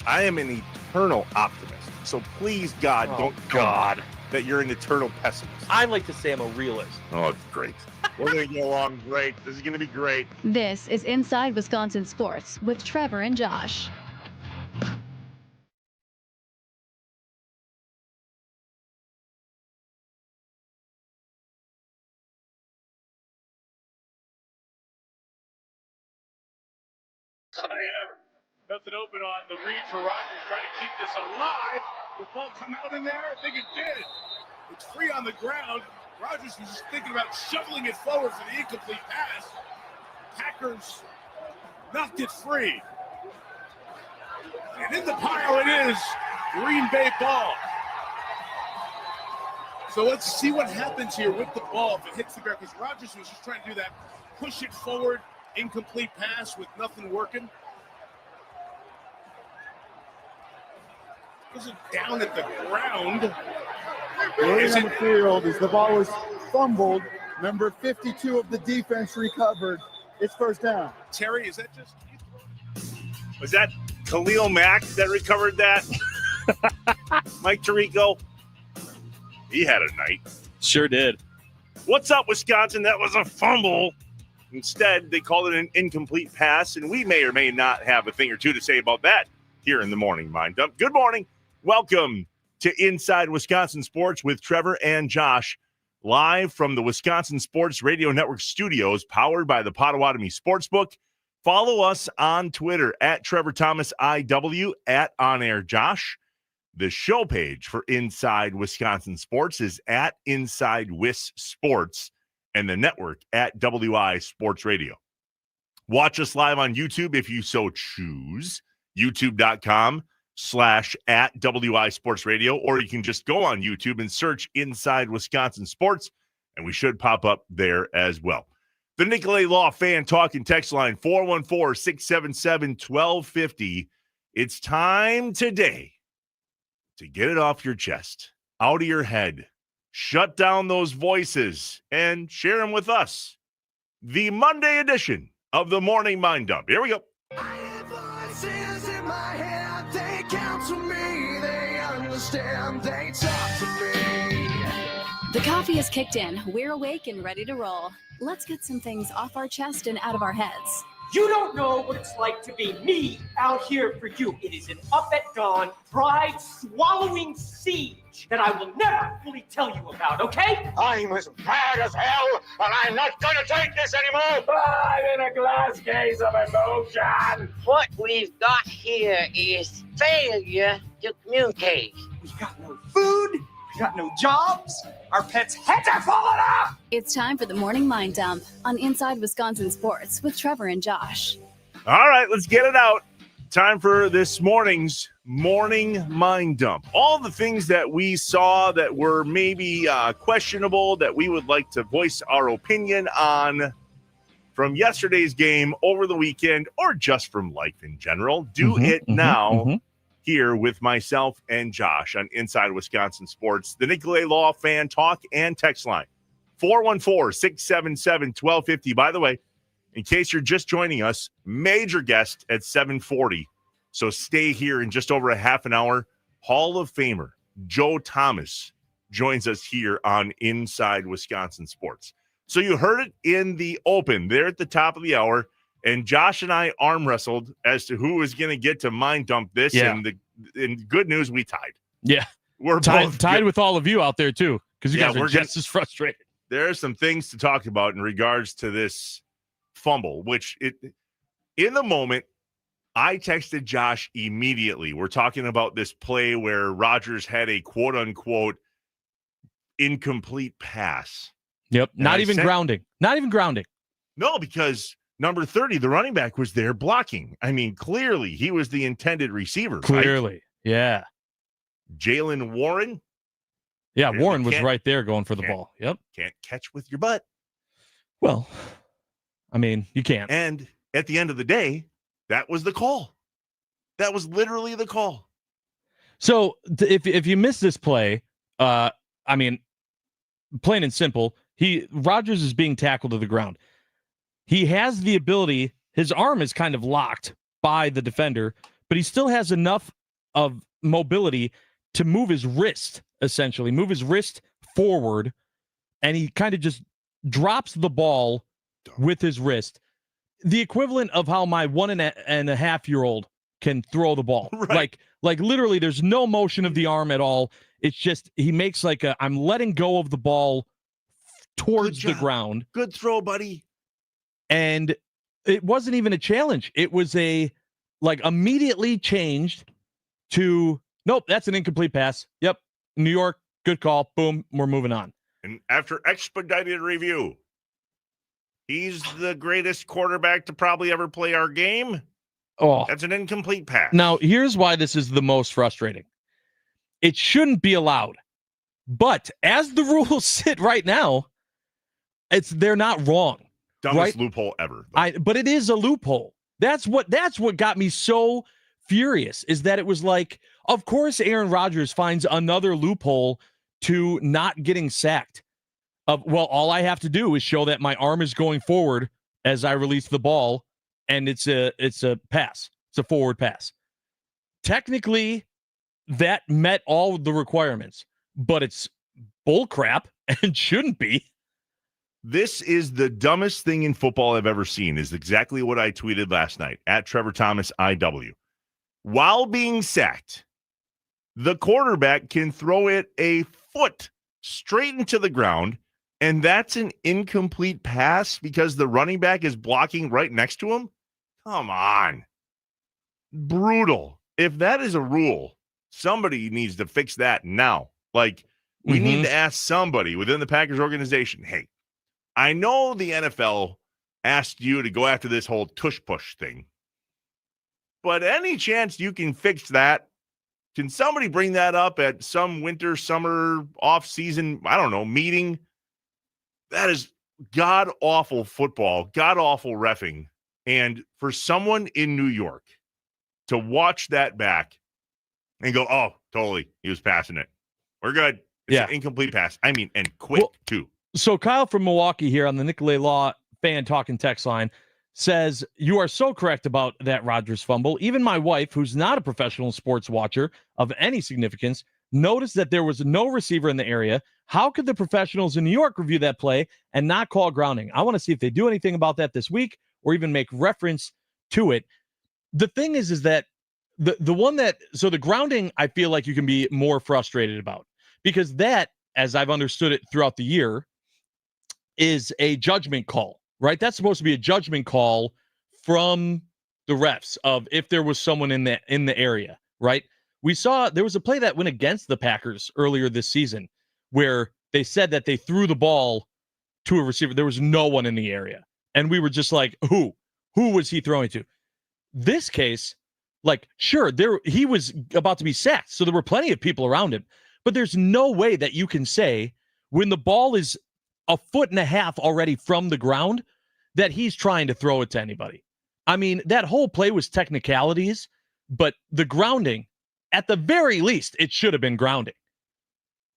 I am an eternal optimist. So please, God, don't tell me that you're an eternal pessimist. I like to say I'm a realist. Oh, great. We're going to get along great. This is going to be great. This is Inside Wisconsin Sports with Trevor and Josh. Nothing open on the read for Rodgers, trying to keep this alive. The ball come out in there? I think it did. It's free on the ground. Rodgers was just thinking about shoveling it forward for the incomplete pass. Packers knocked it free. And in the pile it is. Green Bay ball. So let's see what happens here with the ball if it hits the ground. Because Rodgers was just trying to do that. Push it forward, incomplete pass with nothing working. Goes down at the ground. Going on the field as the ball was fumbled. Number 52 of the defense recovered. It's first down. Terry, is that just... Was that Khalil Mack that recovered that? Mike Tirico? He had a night. Sure did. What's up, Wisconsin? That was a fumble. Instead, they called it an incomplete pass, and we may or may not have a thing or two to say about that here in the Morning Mind Dump. Good morning. Welcome to Inside Wisconsin Sports with Trevor and Josh, live from the Wisconsin Sports Radio Network studios, powered by the Potawatomi Sportsbook. Follow us on Twitter at Trevor Thomas IW, at On Air Josh. The show page for Inside Wisconsin Sports is at Inside Wis Sports, and the network at WI Sports Radio. Watch us live on YouTube if you so choose, youtube.com/@WI Sports Radio, or you can just go on YouTube and search Inside Wisconsin Sports, and we should pop up there as well. The Nicolay Law Fan Talk and Text Line, 414-677-1250. It's time today to get it off your chest, out of your head, shut down those voices, and share them with us. The Monday edition of the Morning Mind Dump. Here we go. Voices in my head, they counsel me, they understand, they talk to me. The coffee is kicked in. We're awake and ready to roll. Let's get some things off our chest and out of our heads. You don't know what it's like to be me out here for you. It is an up at dawn, pride-swallowing siege that I will never fully tell you about, okay? I'm as mad as hell, and I'm not going to take this anymore. I'm in a glass case of emotion. What we've got here is failure to communicate. We've got no food. We've got no jobs. Our pets' heads are falling off. It's time for the Morning Mind Dump on Inside Wisconsin Sports with Trevor and Josh. All right, let's get it out. Time for this morning's Morning Mind Dump. All the things that we saw that were maybe questionable, that we would like to voice our opinion on from yesterday's game, over the weekend, or just from life in general. Do it now. Here with myself and Josh on Inside Wisconsin Sports, the Nicolay Law Fan Talk and Text Line, 414-677-1250. By the way, in case you're just joining us, major guest at 7:40. So stay here in just over a half an hour. Hall of Famer Joe Thomas joins us here on Inside Wisconsin Sports. So you heard it in the open there at the top of the hour. And Josh and I arm wrestled as to who was going to get to mind dump this. Yeah. And good news, we tied. Yeah. We're tied with all of you out there, too, because you guys are just as frustrated. There are some things to talk about in regards to this fumble, which in the moment, I texted Josh immediately. We're talking about this play where Rodgers had a quote-unquote incomplete pass. Yep. Not even grounding. No, because number 30, the running back, was there blocking. I mean, clearly he was the intended receiver. Clearly, right? Yeah. Jalen Warren. Yeah, Warren was right there going for the ball. Yep. Can't catch with your butt. Well, I mean, you can't. And at the end of the day, that was the call. That was literally the call. So if you miss this play, I mean, plain and simple, Rodgers is being tackled to the ground. He has the ability, his arm is kind of locked by the defender, but he still has enough of mobility to move his wrist, essentially, move his wrist forward, and he kind of just drops the ball with his wrist. The equivalent of how my 1.5-year-old can throw the ball. Right. Like literally there's no motion of the arm at all. It's just he makes like I'm letting go of the ball towards the ground. Good throw, buddy. And it wasn't even a challenge. It was immediately changed to, nope, that's an incomplete pass. Yep. New York, good call. Boom, we're moving on. And after expedited review, he's the greatest quarterback to probably ever play our game. Oh, that's an incomplete pass. Now, here's why this is the most frustrating. It shouldn't be allowed. But as the rules sit right now, they're not wrong. Dumbest loophole ever. But it is a loophole. That's what got me so furious, is that it was like, of course Aaron Rodgers finds another loophole to not getting sacked. All I have to do is show that my arm is going forward as I release the ball, and it's a pass. It's a forward pass. Technically, that met all the requirements, but it's bull crap and shouldn't be. This is the dumbest thing in football I've ever seen, is exactly what I tweeted last night at Trevor Thomas IW. While being sacked, the quarterback can throw it a foot straight into the ground, and that's an incomplete pass because the running back is blocking right next to him? Come on. Brutal. If that is a rule, somebody needs to fix that now. We need to ask somebody within the Packers organization, hey, I know the NFL asked you to go after this whole tush-push thing, but any chance you can fix that? Can somebody bring that up at some winter, summer, off-season, I don't know, meeting? That is god-awful football, god-awful reffing. And for someone in New York to watch that back and go, oh, totally, he was passing it. We're good. It's an incomplete pass. I mean, and quick, too. So Kyle from Milwaukee here on the Nicolay Law fan talking text line says, you are so correct about that Rodgers fumble. Even my wife, who's not a professional sports watcher of any significance, noticed that there was no receiver in the area. How could the professionals in New York review that play and not call grounding? I want to see if they do anything about that this week or even make reference to it. The thing is that the grounding, I feel like you can be more frustrated about, because that, as I've understood it throughout the year, is a judgment call, right? That's supposed to be a judgment call from the refs of if there was someone in the area, right? We saw there was a play that went against the Packers earlier this season where they said that they threw the ball to a receiver. There was no one in the area. And we were just like, who was he throwing to? This case, sure, he was about to be sacked, so there were plenty of people around him. But there's no way that you can say when the ball is 1.5 feet already from the ground that he's trying to throw it to anybody. I mean, that whole play was technicalities, but the grounding, at the very least, it should have been grounding.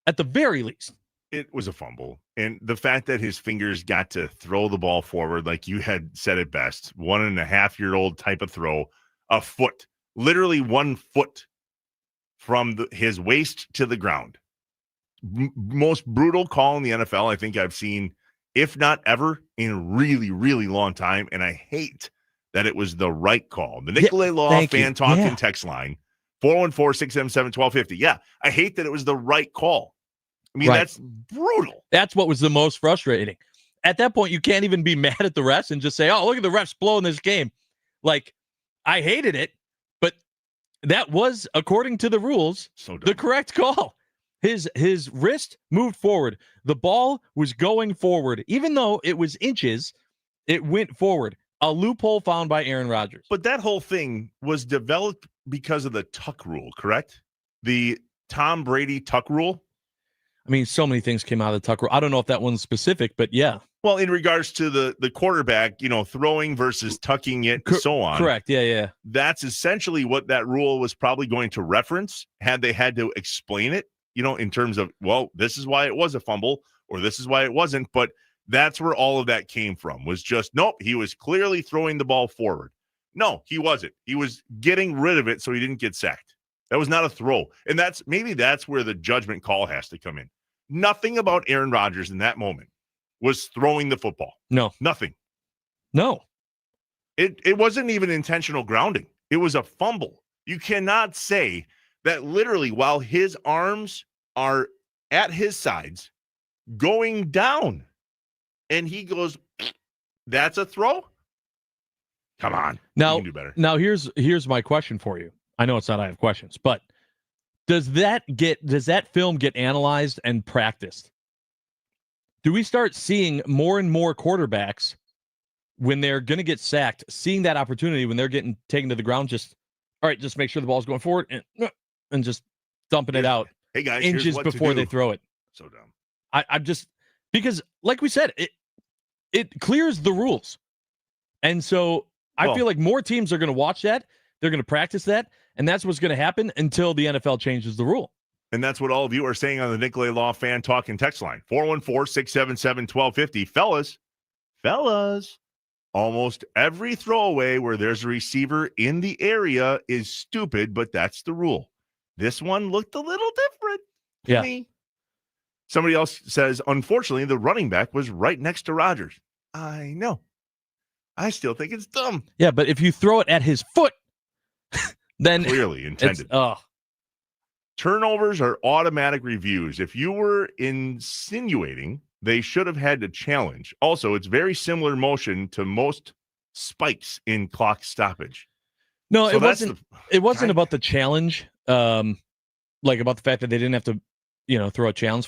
At the very least. It was a fumble. And the fact that his fingers got to throw the ball forward, like you had said it best, 1.5-year-old type of throw, a foot, literally 1 foot from his waist to the ground. Most brutal call in the NFL I think I've seen, if not ever, in a really, really long time. And I hate that it was the right call. The Nicolay Law fan talking text line, 414-677-1250. Yeah, I hate that it was the right call. I mean, that's brutal. That's what was the most frustrating. At that point, you can't even be mad at the refs and just say, oh, look at the refs blowing this game. I hated it, but that was, according to the rules, the correct call. His wrist moved forward. The ball was going forward. Even though it was inches, it went forward. A loophole found by Aaron Rodgers. But that whole thing was developed because of the tuck rule, correct? The Tom Brady tuck rule? I mean, so many things came out of the tuck rule. I don't know if that one's specific, but yeah. Well, in regards to the quarterback, throwing versus tucking it, and so on. Correct, yeah. That's essentially what that rule was probably going to reference had they had to explain it, in terms of, well, this is why it was a fumble or this is why it wasn't. But that's where all of that came from, was just, nope, he was clearly throwing the ball forward. No, he wasn't. He was getting rid of it so he didn't get sacked. That was not a throw. And that's where the judgment call has to come in. Nothing about Aaron Rodgers in that moment was throwing the football. No. Nothing. No. It wasn't even intentional grounding. It was a fumble. You cannot say that literally while his arms are at his sides going down and he goes, that's a throw? Come on. Now, you can do better. Now here's my question for you. I know it's not I have questions, but does that film get analyzed and practiced? Do we start seeing more and more quarterbacks when they're going to get sacked, seeing that opportunity when they're getting taken to the ground, just make sure the ball's going forward and just dumping it out hey guys, inches before they throw it? So dumb. I'm just, because like we said, it clears the rules. And so I feel like more teams are going to watch that. They're going to practice that. And that's what's going to happen until the NFL changes the rule. And that's what all of you are saying on the Nicolay Law Fan Talk and Text line. 414-677-1250. Fellas, almost every throwaway where there's a receiver in the area is stupid, but that's the rule. This one looked a little different to me. Somebody else says, unfortunately, the running back was right next to Rodgers. I know. I still think it's dumb. Yeah, but if you throw it at his foot, then clearly intended. Turnovers are automatic reviews. If you were insinuating they should have had to challenge. Also, it's very similar motion to most spikes in clock stoppage. No, so it wasn't about the challenge, like about the fact that they didn't have to, throw a challenge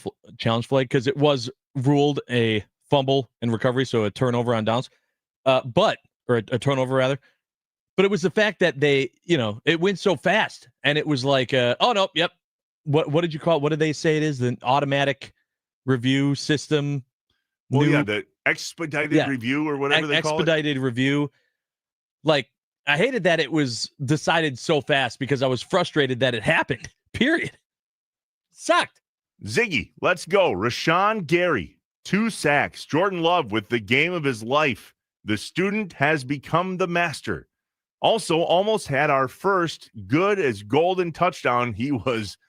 flag, because it was ruled a fumble and recovery, so a turnover on downs. A turnover rather. But it was the fact that they, it went so fast, and it was like, oh no, yep. What did you call it? What did they say it is? The automatic review system. Well, the expedited review or whatever they call it. Expedited review. Like, I hated that it was decided so fast because I was frustrated that it happened. Period. Sucked. Ziggy, let's go. Rashawn Gary, 2 sacks. Jordan Love with the game of his life. The student has become the master. Also, almost had our first good as golden touchdown. He was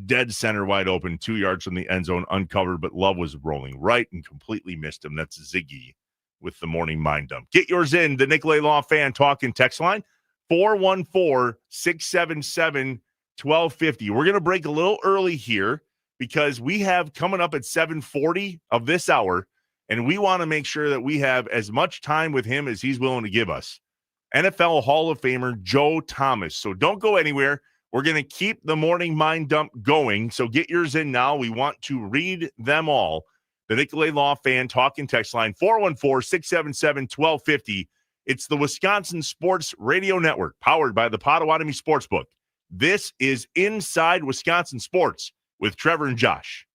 dead center wide open, 2 yards from the end zone, uncovered, but Love was rolling right and completely missed him. That's Ziggy with the morning mind dump. Get yours in the Nicolay Law Fan Talk and Text line, 414-677-1250. We're going to break a little early here because we have coming up at 7:40 of this hour, and we want to make sure that we have as much time with him as he's willing to give us. NFL Hall of Famer Joe Thomas. So don't go anywhere. We're going to keep the morning mind dump going. So get yours in now. We want to read them all. The Nicolay Law Fan Talk and Text line, 414-677-1250. It's the Wisconsin Sports Radio Network, powered by the Potawatomi Sportsbook. This is Inside Wisconsin Sports with Trevor and Josh.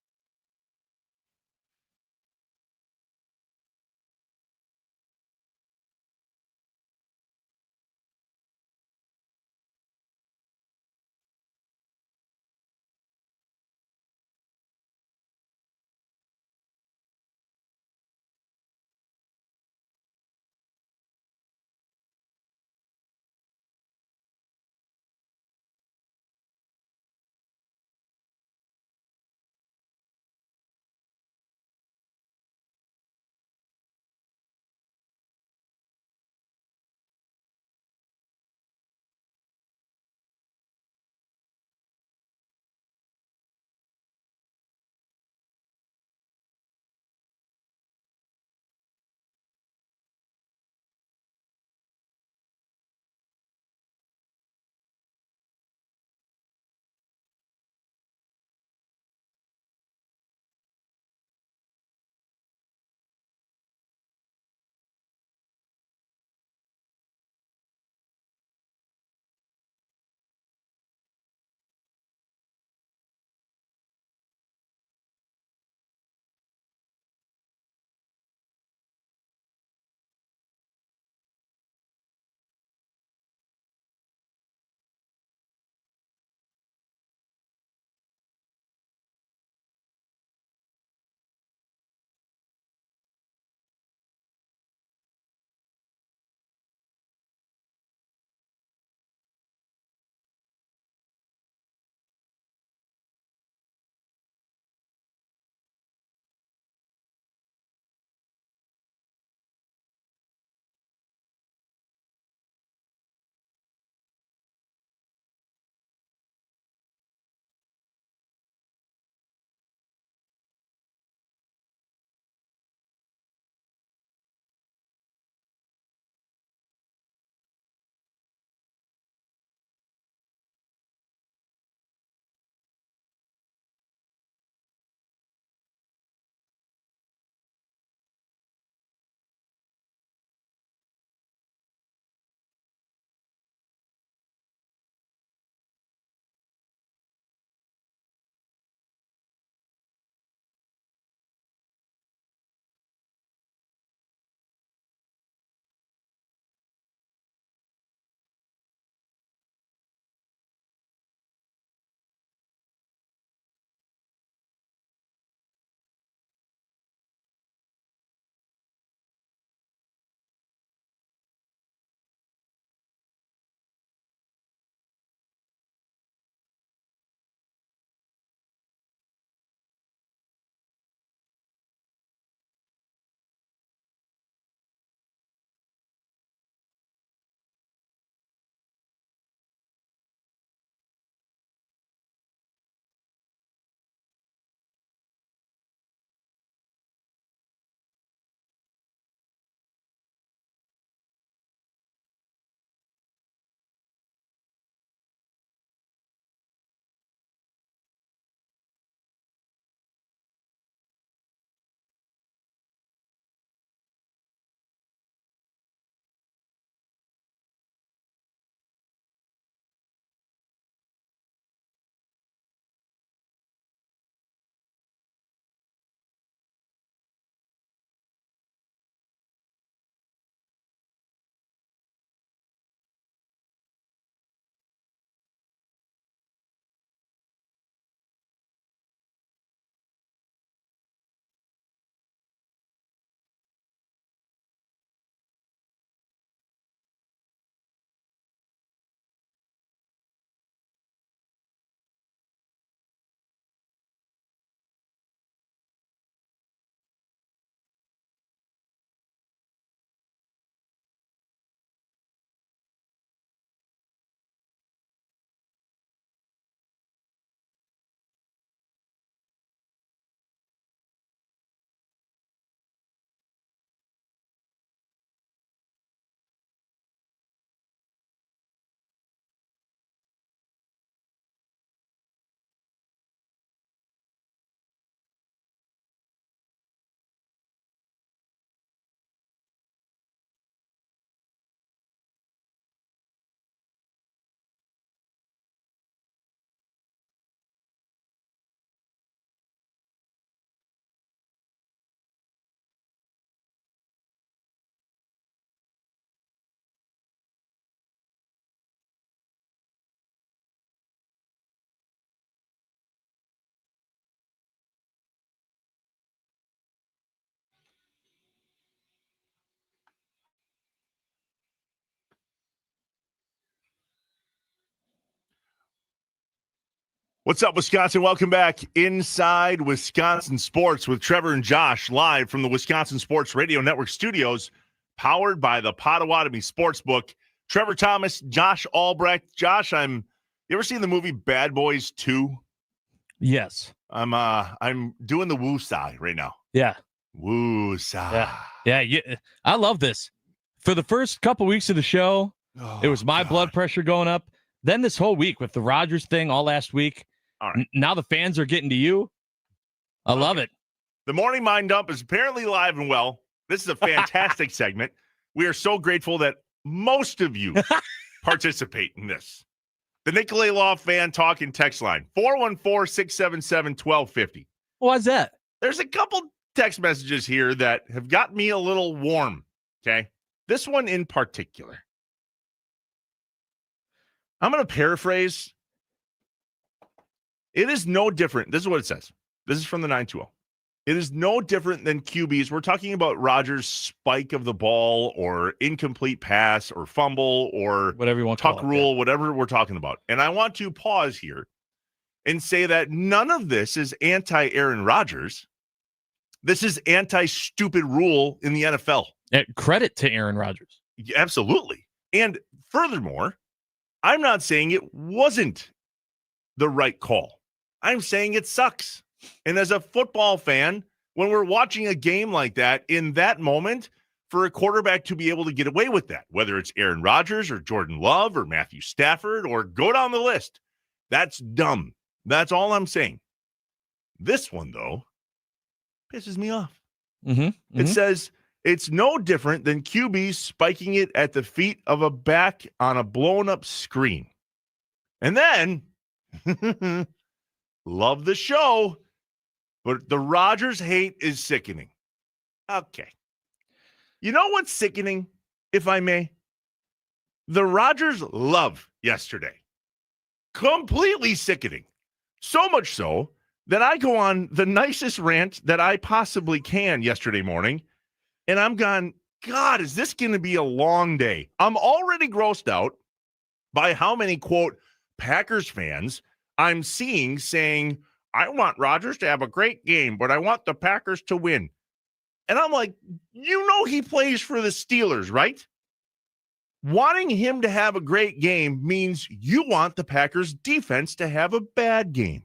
What's up, Wisconsin? Welcome back inside Wisconsin Sports with Trevor and Josh, live from the Wisconsin Sports Radio Network studios, powered by the Potawatomi Sportsbook. Trevor Thomas, Josh Albrecht. Josh, you ever seen the movie Bad Boys 2? Yes. I'm doing the woo-sigh right now. Yeah. Woo-sigh. Yeah. I love this. For the first couple weeks of the show, it was my blood pressure going up. Then this whole week with the Rodgers thing all last week. All right. Now the fans are getting to you. I love it. The Morning Mind Dump is apparently live and well. This is a fantastic segment. We are so grateful that most of you participate in this. The Nicolay Law fan talking text line, 414-677-1250. Why's that? There's a couple text messages here that have got me a little warm, okay? This one in particular. I'm going to paraphrase. It is no different. This is what it says. This is from the 920. It is no different than QBs. We're talking about Rodgers' spike of the ball or incomplete pass or fumble or whatever you want to tuck call it, rule, whatever we're talking about. And I want to pause here and say that none of this is anti-Aaron Rodgers. This is anti-stupid rule in the NFL. Credit to Aaron Rodgers. Absolutely. And furthermore, I'm not saying it wasn't the right call. I'm saying it sucks. And as a football fan, when we're watching a game like that, in that moment, for a quarterback to be able to get away with that, whether it's Aaron Rodgers or Jordan Love or Matthew Stafford or go down the list, that's dumb. That's all I'm saying. This one, though, pisses me off. It says it's no different than QB spiking it at the feet of a back on a blown-up screen. And then, love the show, but the Rodgers hate is sickening. Okay. You know what's sickening, if I may? The Rodgers love yesterday. Completely sickening. So much so that I go on the nicest rant that I possibly can yesterday morning, and I'm gone, God, is this going to be a long day? I'm already grossed out by how many, quote, Packers fans I'm seeing saying, I want Rodgers to have a great game, but I want the Packers to win. And I'm like, you know he plays for the Steelers, right? Wanting him to have a great game means you want the Packers defense to have a bad game.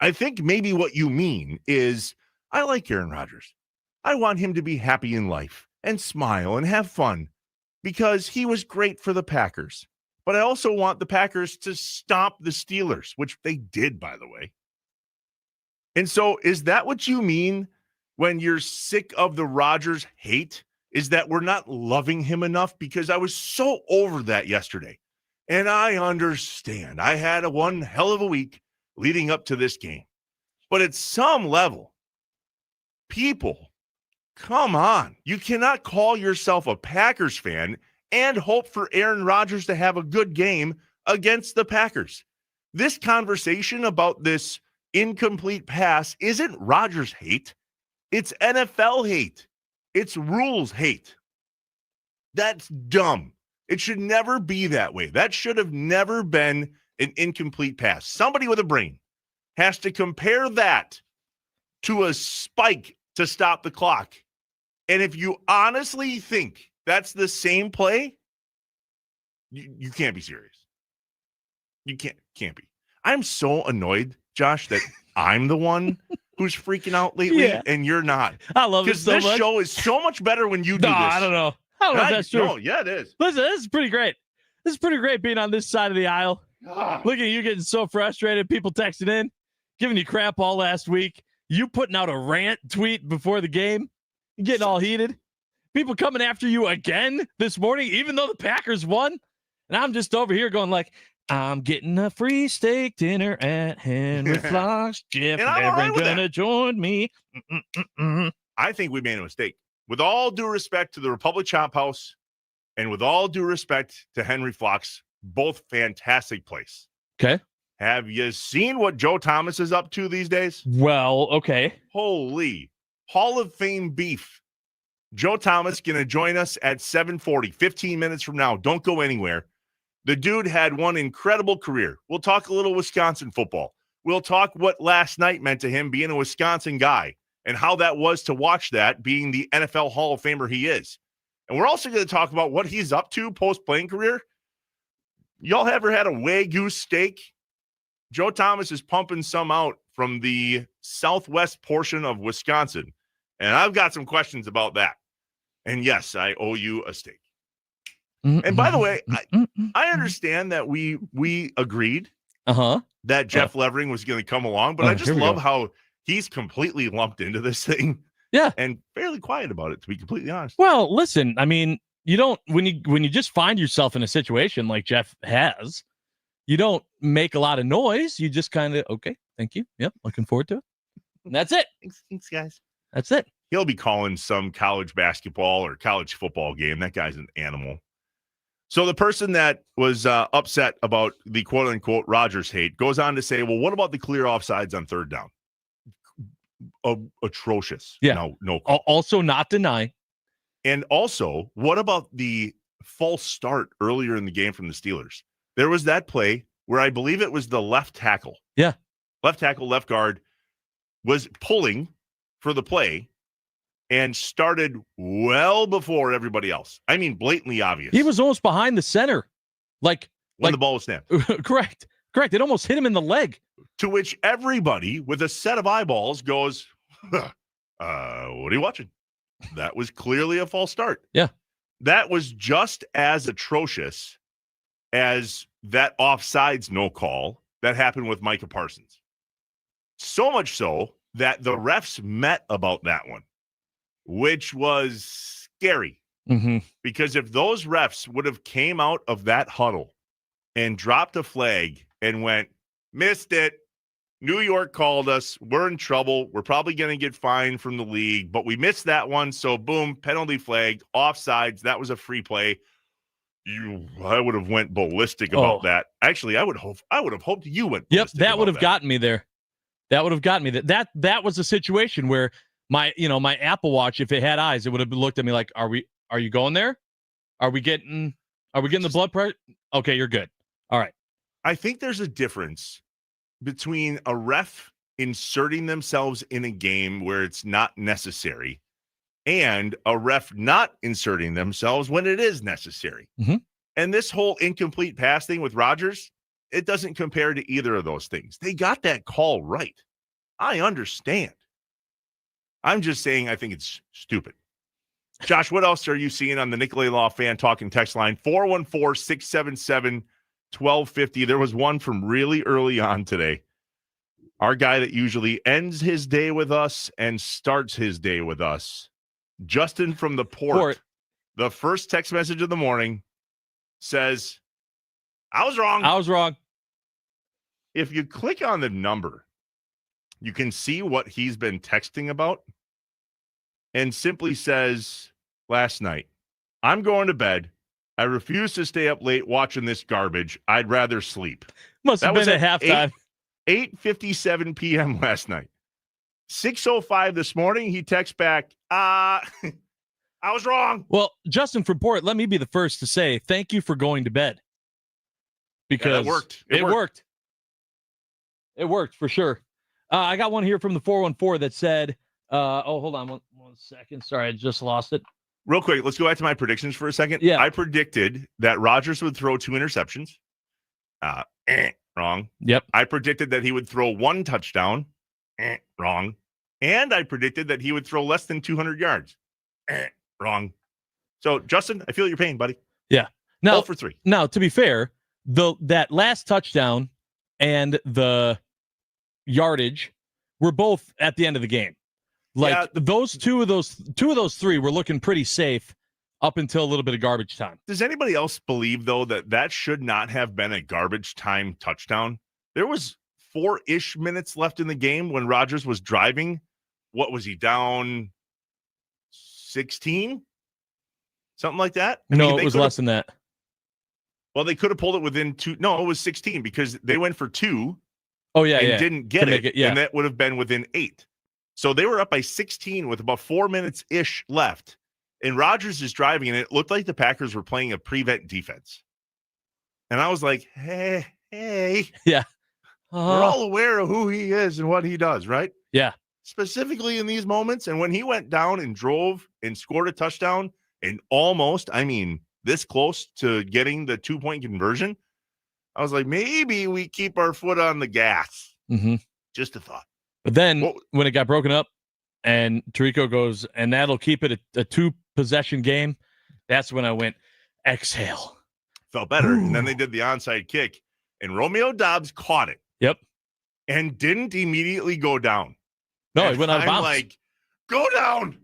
I think maybe what you mean is, I like Aaron Rodgers. I want him to be happy in life and smile and have fun because he was great for the Packers. But I also want the Packers to stop the Steelers, which they did, by the way. And so is that what you mean when you're sick of the Rodgers hate? Is that we're not loving him enough? Because I was so over that yesterday. And I understand. I had one hell of a week leading up to this game. But at some level, people, come on. You cannot call yourself a Packers fan and hope for Aaron Rodgers to have a good game against the Packers. This conversation about this incomplete pass isn't Rodgers hate. It's NFL hate. It's rules hate. That's dumb. It should never be that way. That should have never been an incomplete pass. Somebody with a brain has to compare that to a spike to stop the clock. And if you honestly think that's the same play, you can't be serious. You can't be. I'm so annoyed, Josh, that I'm the one who's freaking out lately and you're not. I love it so much. Because this show is so much better when you do this. I don't know. I don't know if that's true. No, yeah, it is. Listen, this is pretty great. This is pretty great being on this side of the aisle. Look at you getting so frustrated. People texting in, giving you crap all last week. You putting out a rant tweet before the game, getting all heated. People coming after you again this morning, even though the Packers won. And I'm just over here going like, I'm getting a free steak dinner at Henry Flock's. Jeff never gonna join me. I think we made a mistake. With all due respect to the Republic Chop House and with all due respect to Henry Flock's, both fantastic place. Okay. Have you seen what Joe Thomas is up to these days? Well, okay. Holy Hall of Fame beef. Joe Thomas going to join us at 7:40, 15 minutes from now. Don't go anywhere. The dude had one incredible career. We'll talk a little Wisconsin football. we'll talk what last night meant to him being a Wisconsin guy and how that was to watch that being the NFL Hall of Famer he is. And we're also going to talk about what he's up to post-playing career. Y'all ever had a Wagyu steak? Joe Thomas is pumping some out from the southwest portion of Wisconsin. And I've got some questions about that. And yes, I owe you a steak. And by the way, I understand that we agreed that Jeff Levering was going to come along, but I just love how he's completely lumped into this thing. Yeah. And fairly quiet about it, to be completely honest. Well, listen, I mean, you don't when you just find yourself in a situation like Jeff has, you don't make a lot of noise. You just kind of, okay, thank you. Yep, looking forward to it. And that's it. Thanks, guys. That's it. He'll be calling some college basketball or college football game. That guy's an animal. So the person that was upset about the quote-unquote Rodgers hate goes on to say, well, what about the clear offsides on third down? Atrocious. Yeah. No call. Also not deny. And also, what about the false start earlier in the game from the Steelers? There was that play where I believe it was the left tackle. Yeah. Left tackle, left guard was pulling for the play and started well before everybody else. I mean, blatantly obvious. He was almost behind the center. When the ball was snapped. Correct. It almost hit him in the leg. To which everybody with a set of eyeballs goes, what are you watching? That was clearly a false start. Yeah. That was just as atrocious as that offsides no call that happened with Micah Parsons. So much so that the refs met about that one, which was scary. Because if those refs would have came out of that huddle and dropped a flag and went, missed it, New York called us, we're in trouble, we're probably going to get fined from the league, but we missed that one, so boom, penalty flag, offsides, that was a free play. I would have went ballistic about that. Actually, I would have hoped you went ballistic. Yep, that would have gotten me there. That would have gotten me there. That was a situation where my Apple Watch, if it had eyes, it would have looked at me like, are you going there? Are we getting the blood pressure? Okay, you're good. All right. I think there's a difference between a ref inserting themselves in a game where it's not necessary and a ref not inserting themselves when it is necessary. And this whole incomplete pass thing with Rodgers, it doesn't compare to either of those things. They got that call right. I understand. I'm just saying I think it's stupid. Josh, what else are you seeing on the Nicolay Law Fan Talking text line? 414-677-1250. There was one from really early on today. Our guy that usually ends his day with us and starts his day with us. Justin from the port. The first text message of the morning says, I was wrong. If you click on the number, you can see what he's been texting about and simply says, last night, I'm going to bed. I refuse to stay up late watching this garbage. I'd rather sleep. Must have been at halftime. 8:57 p.m. last night. 6:05 this morning, he texts back, I was wrong. Well, Justin from Port, let me be the first to say thank you for going to bed. Because it worked. It worked. It worked for sure. I got one here from the 414 that said, hold on one second. Sorry, I just lost it. Real quick, let's go back to my predictions for a second. Yeah. I predicted that Rodgers would throw 2 interceptions. Wrong. Yep. I predicted that he would throw 1 touchdown. Wrong. And I predicted that he would throw less than 200 yards. Wrong. So, Justin, I feel your pain, buddy. Yeah. Now, 0 for 3. Now, to be fair, that last touchdown and the yardage were both at the end of the game. Those two of those 3 were looking pretty safe up until a little bit of garbage time. Does anybody else believe, though, that should not have been a garbage time touchdown? There was 4-ish minutes left in the game when Rodgers was driving. What was he down? 16? Something like that? It was less than that. Well, they could have pulled it within 2. No, it was 16 because they went for 2. Oh, yeah, and didn't get it. Yeah. And that would have been within 8. So they were up by 16 with about 4 minutes-ish left. And Rodgers is driving, and it looked like the Packers were playing a prevent defense. And I was like, hey. Yeah. We're all aware of who he is and what he does, right? Yeah. Specifically in these moments. And when he went down and drove and scored a touchdown and almost, this close to getting the 2-point conversion, I was like, maybe we keep our foot on the gas. Mm-hmm. Just a thought. But then when it got broken up and Tirico goes, and that'll keep it a 2-possession game, that's when I went, exhale. Felt better. Ooh. And then they did the onside kick, and Romeo Doubs caught it. Yep. And didn't immediately go down. No, and he went out of bounds. I'm like, go down.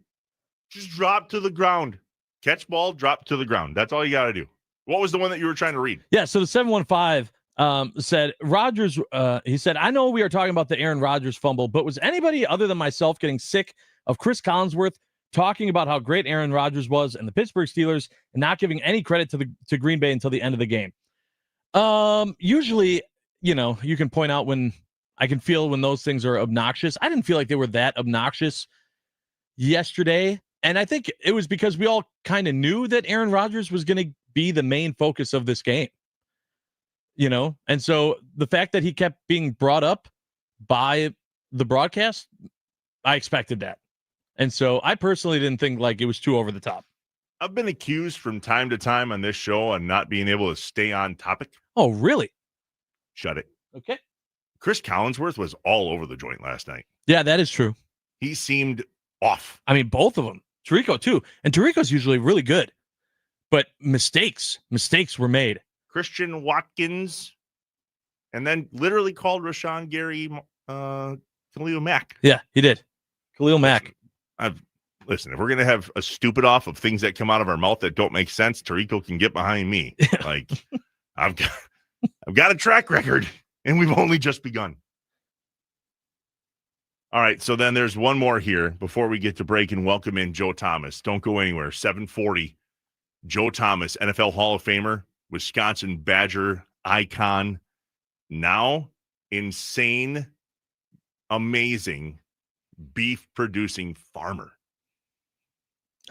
Just drop to the ground. Catch ball, drop to the ground. That's all you got to do. What was the one that you were trying to read? Yeah, so the 715 said, Rodgers, he said, I know we are talking about the Aaron Rodgers fumble, but was anybody other than myself getting sick of Chris Collinsworth talking about how great Aaron Rodgers was and the Pittsburgh Steelers and not giving any credit to Green Bay until the end of the game? Usually, you can point out when I can feel when those things are obnoxious. I didn't feel like they were that obnoxious yesterday. And I think it was because we all kind of knew that Aaron Rodgers was going to be the main focus of this game. And so the fact that he kept being brought up by the broadcast, I expected that. And so I personally didn't think like it was too over the top. I've been accused from time to time on this show on not being able to stay on topic. Oh, really? Shut it. Okay. Chris Collinsworth was all over the joint last night. Yeah, that is true. He seemed off. Both of them. Tirico, too. And Tirico's usually really good. But mistakes were made. Christian Watkins, and then literally called Rashawn Gary Khalil Mack. Yeah, he did. Khalil Mack. Listen, if we're going to have a stupid off of things that come out of our mouth that don't make sense, Tirico can get behind me. Like, I've got a track record, and we've only just begun. All right, so then there's one more here before we get to break and welcome in Joe Thomas. Don't go anywhere. 740. Joe Thomas, NFL Hall of Famer, Wisconsin Badger icon, now insane, amazing beef-producing farmer.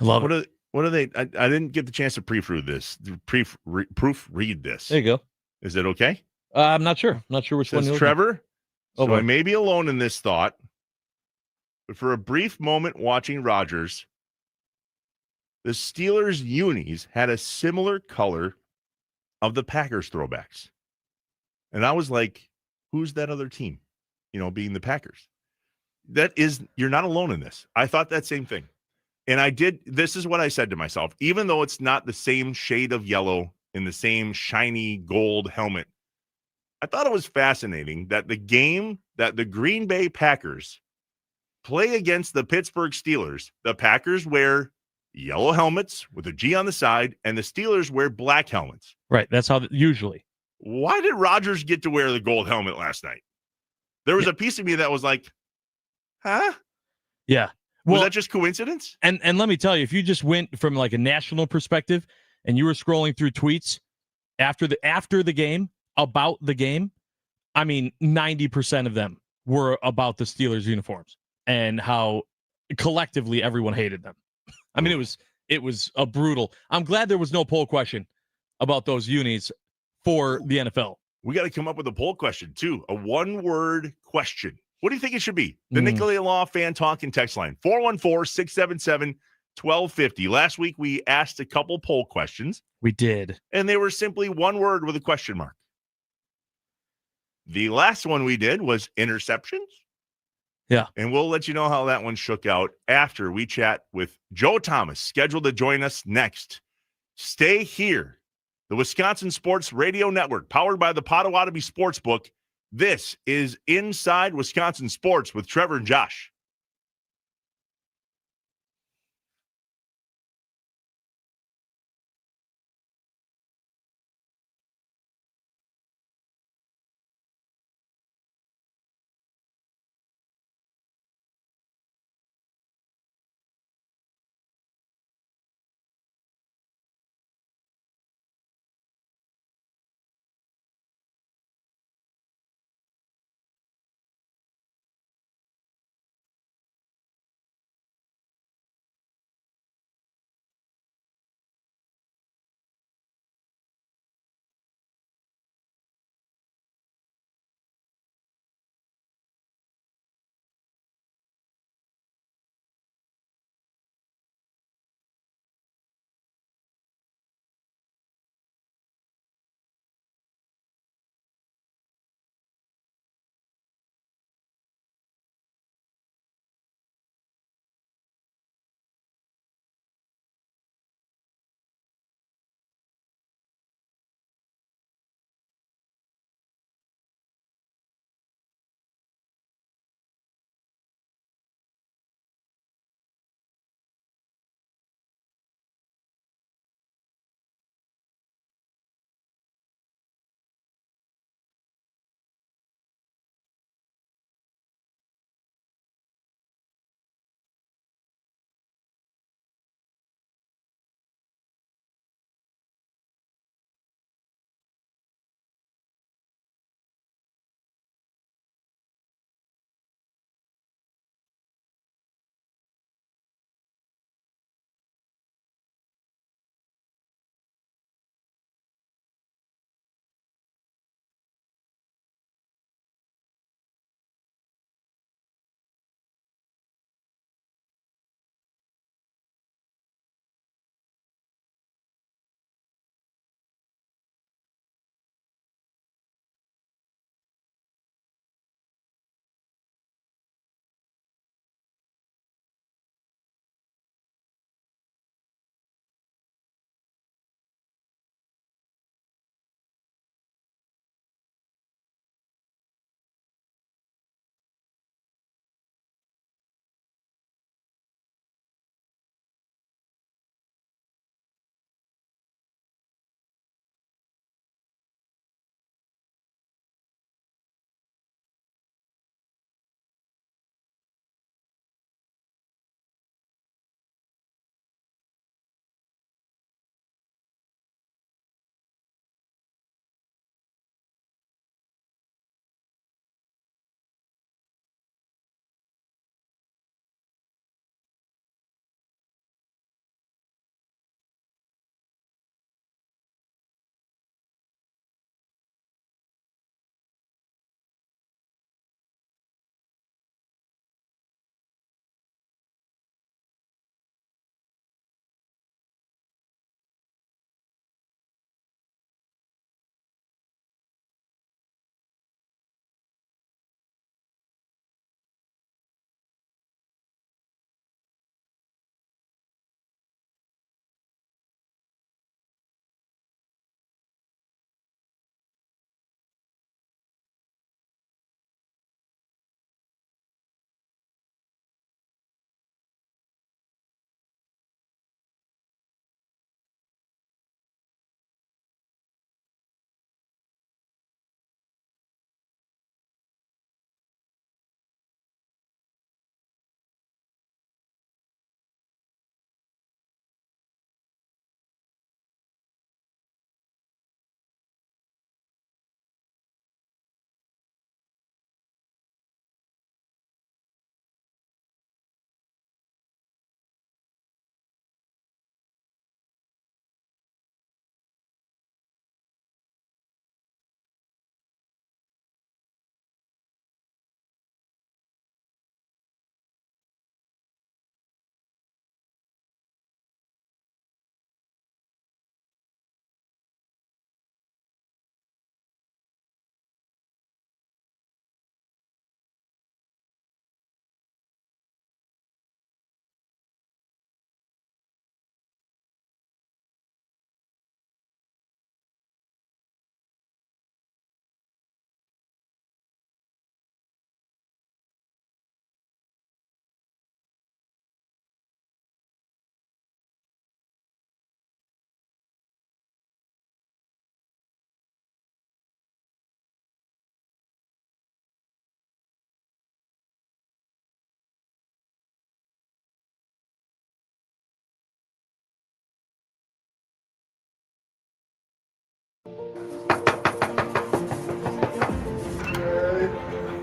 I love it. What are they? I didn't get the chance to proofread this. There you go. Is it okay? I'm not sure. I'm not sure which one. Says Trevor. Oh, So I may be alone in this thought, but for a brief moment watching Rodgers, the Steelers' unis had a similar color of the Packers throwbacks. And I was like, who's that other team? Being the Packers. You're not alone in this. I thought that same thing. And this is what I said to myself, even though it's not the same shade of yellow in the same shiny gold helmet, I thought it was fascinating that the game that the Green Bay Packers play against the Pittsburgh Steelers, the Packers wear yellow helmets with a G on the side, and the Steelers wear black helmets. Right. That's how usually. Why did Rodgers get to wear the gold helmet last night? There was a piece of me that was like, huh? Yeah. Was that just coincidence? And let me tell you, if you just went from like a national perspective and you were scrolling through tweets after the game, about the game, 90% of them were about the Steelers uniforms and how collectively everyone hated them. It was a brutal. I'm glad there was no poll question about those unis for the NFL. We got to come up with a poll question too. A one-word question. What do you think it should be? The Nicolay Law Fan Talk and Text Line, 414-677-1250. Last week, we asked a couple poll questions. We did. And they were simply one word with a question mark. The last one we did was interceptions. Yeah. And we'll let you know how that one shook out after we chat with Joe Thomas, scheduled to join us next. Stay here. The Wisconsin Sports Radio Network, powered by the Potawatomi Sportsbook. This is Inside Wisconsin Sports with Trevor and Josh.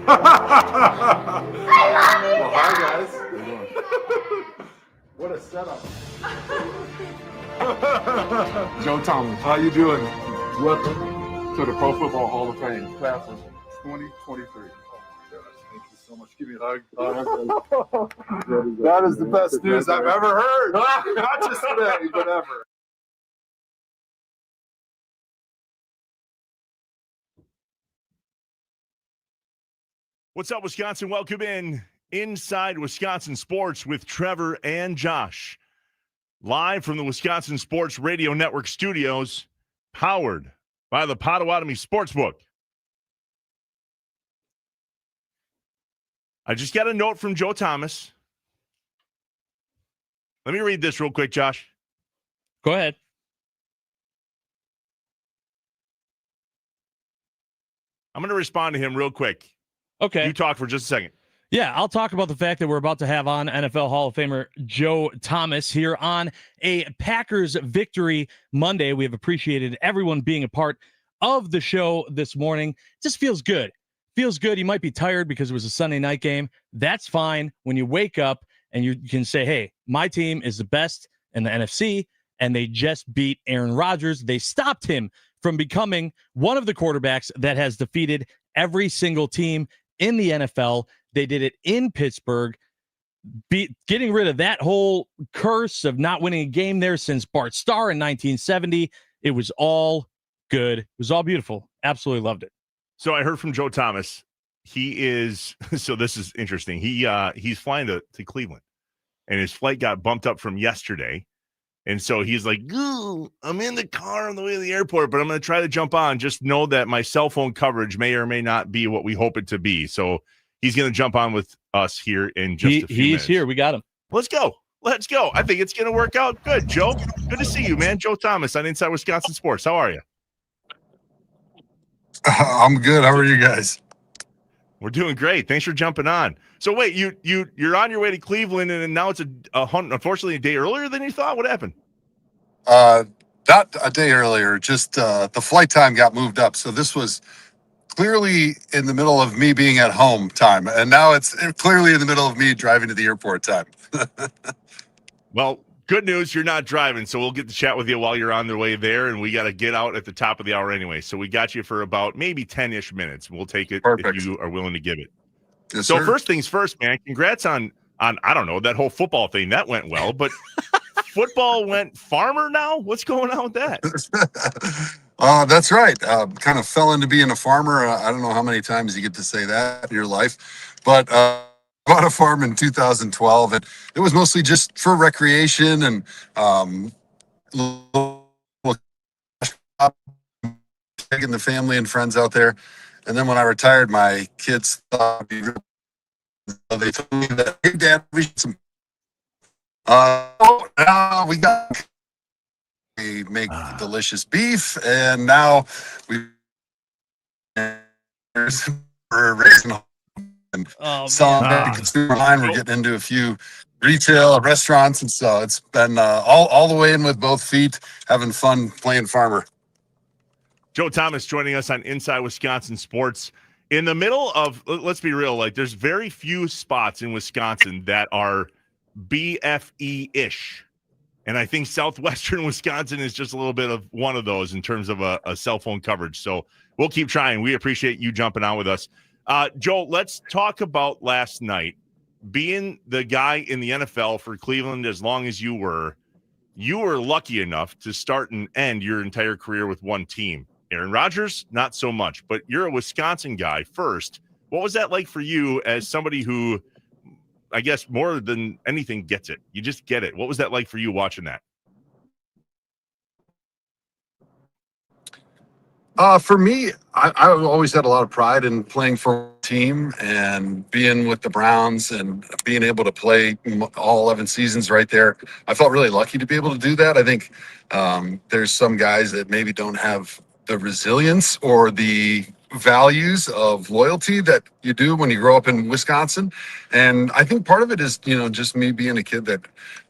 Well, hi, guys. What a setup. Joe Thomas, how you doing? Welcome to the Pro Football Hall of Fame, class of 2023. Thank you so much. Give me a hug. That is the best news I've ever heard. Not just today, but ever. What's up, Wisconsin? Welcome in Inside Wisconsin Sports with Trevor and Josh. Live from the Wisconsin Sports Radio Network studios, powered by the Potawatomi Sportsbook. I just got a note from Joe Thomas. Let me read this real quick, Josh. Go ahead. I'm going to respond to him real quick. Okay. You talk for just a second. Yeah, I'll talk about the fact that we're about to have on NFL Hall of Famer Joe Thomas here on a Packers Victory Monday. We have appreciated everyone being a part of the show this morning. Just feels good. Feels good. You might be tired because it was a Sunday night game. That's fine. When you wake up and you can say, hey, my team is the best in the NFC, and they just beat Aaron Rodgers. They stopped him from becoming one of the quarterbacks that has defeated every single team in the NFL. They did it in Pittsburgh, getting rid of that whole curse of not winning a game there since Bart Starr in 1970. It was all good. It was all beautiful. Absolutely loved it. So I heard from Joe Thomas. He is, so this is interesting. He's flying to Cleveland, and his flight got bumped up from yesterday. And so he's like, I'm in the car on the way to the airport, but I'm going to try to jump on. Just know that my cell phone coverage may or may not be what we hope it to be. So he's going to jump on with us here in just a few minutes. He's here. We got him. Let's go. Let's go. I think it's going to work out good, Joe. Good to see you, man. Joe Thomas on Inside Wisconsin Sports. How are you? I'm good. How are you guys? We're doing great. Thanks for jumping on. So wait, you're on your way to Cleveland, and now it's unfortunately a day earlier than you thought. What happened? Not a day earlier. Just the flight time got moved up. So this was clearly in the middle of me being at home time, and now it's clearly in the middle of me driving to the airport time. Well, good news, you're not driving, so we'll get to chat with you while you're on the way there, and we got to get out at the top of the hour anyway. So we got you for about maybe 10-ish minutes. We'll take it Perfect. if you are willing to give it. Yes, so sir. First things first, man, congrats on I don't know, that whole football thing. That went well, but football went farmer now? What's going on with that? That's right. Kind of fell into being a farmer. I don't know how many times you get to say that in your life, but bought a farm in 2012, and it was mostly just for recreation and taking the family and friends out there. And then when I retired, my kids thought it'd be real. They told me that, hey, Dad, we should some. We make delicious beef, and now we're raising and selling the consumer line. We're getting into a few retail restaurants, and so it's been all the way in with both feet, having fun playing farmer. Joe Thomas joining us on Inside Wisconsin Sports. In the middle of, let's be real, like there's very few spots in Wisconsin that are BFE-ish. And I think southwestern Wisconsin is just a little bit of one of those in terms of a cell phone coverage. So we'll keep trying. We appreciate you jumping on with us. Joe, let's talk about last night. Being the guy in the NFL for Cleveland as long as you were lucky enough to start and end your entire career with one team. Aaron Rodgers, not so much, but you're a Wisconsin guy first. What was that like for you as somebody who, I guess more than anything, gets it? You just get it. What was that like for you watching that? For me, I've always had a lot of pride in playing for a team and being with the Browns and being able to play all 11 seasons right there. I felt really lucky to be able to do that. I think there's some guys that maybe don't have the resilience or the values of loyalty that you do when you grow up in Wisconsin. And I think part of it is, just me being a kid that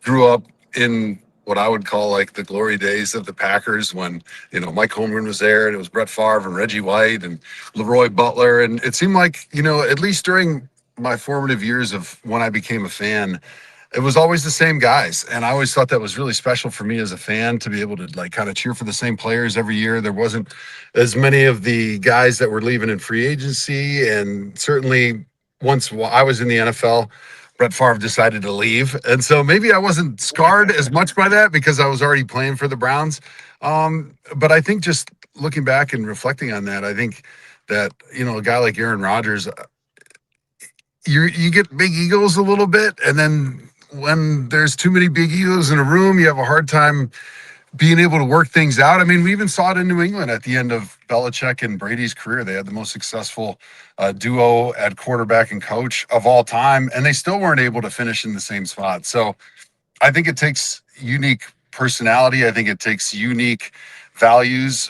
grew up in what I would call like the glory days of the Packers when, Mike Holmgren was there and it was Brett Favre and Reggie White and Leroy Butler. And it seemed like, at least during my formative years of when I became a fan, it was always the same guys. And I always thought that was really special for me as a fan to be able to like kind of cheer for the same players every year. There wasn't as many of the guys that were leaving in free agency. And certainly once I was in the NFL, Brett Favre decided to leave. And so maybe I wasn't scarred as much by that because I was already playing for the Browns. But I think just looking back and reflecting on that, I think that, a guy like Aaron Rodgers, you get big egos a little bit. And then when there's too many big egos in a room, you have a hard time being able to work things out. I mean, we even saw it in New England at the end of Belichick and Brady's career. They had the most successful duo at quarterback and coach of all time, and they still weren't able to finish in the same spot. So I think it takes unique personality. I think it takes unique values,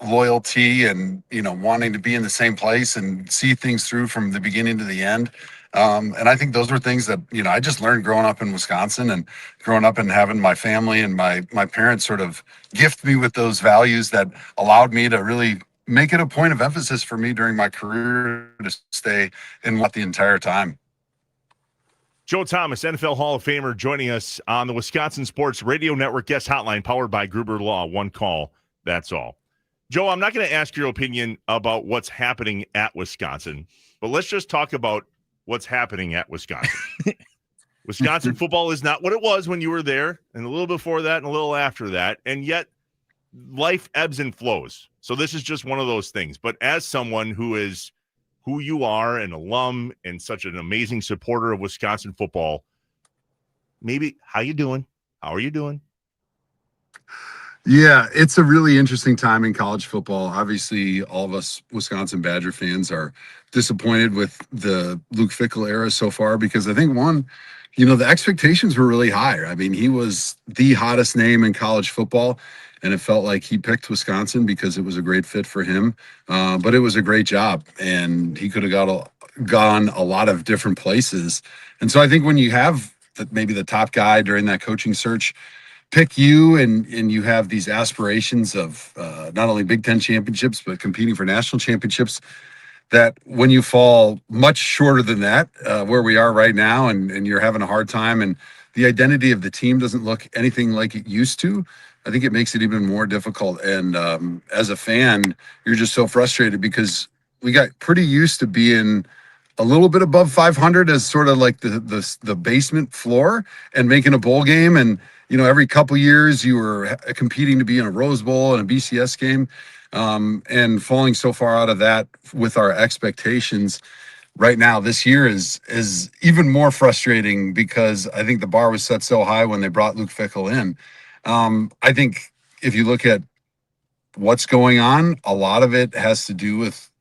loyalty, and, wanting to be in the same place and see things through from the beginning to the end. And I think those were things that, I just learned growing up in Wisconsin and growing up and having my family and my parents sort of gift me with those values that allowed me to really make it a point of emphasis for me during my career to stay in what the entire time. Joe Thomas, NFL Hall of Famer, joining us on the Wisconsin Sports Radio Network guest hotline powered by Gruber Law. One call, that's all. Joe, I'm not going to ask your opinion about what's happening at Wisconsin, but let's just talk about what's happening at Wisconsin. Wisconsin football is not what it was when you were there, and a little before that and a little after that, and yet life ebbs and flows. So this is just one of those things. But as someone who is who you are, an alum and such an amazing supporter of Wisconsin football, maybe how you doing? How are you doing? Yeah, it's a really interesting time in college football. Obviously, all of us Wisconsin Badger fans are disappointed with the Luke Fickell era so far because I think the expectations were really high. I mean, he was the hottest name in college football, and it felt like he picked Wisconsin because it was a great fit for him. But it was a great job, and he could have gone a lot of different places. And so I think when you have maybe the top guy during that coaching search pick you and you have these aspirations of not only Big Ten championships, but competing for national championships, that when you fall much shorter than that, where we are right now, and you're having a hard time and the identity of the team doesn't look anything like it used to, I think it makes it even more difficult. And as a fan, you're just so frustrated because we got pretty used to being a little bit above 500 as sort of like the basement floor and making a bowl game. And, every couple years you were competing to be in a Rose Bowl and a BCS game, and falling so far out of that with our expectations right now this year is even more frustrating because I think the bar was set so high when they brought Luke Fickell in. I think if you look at what's going on, a lot of it has to do with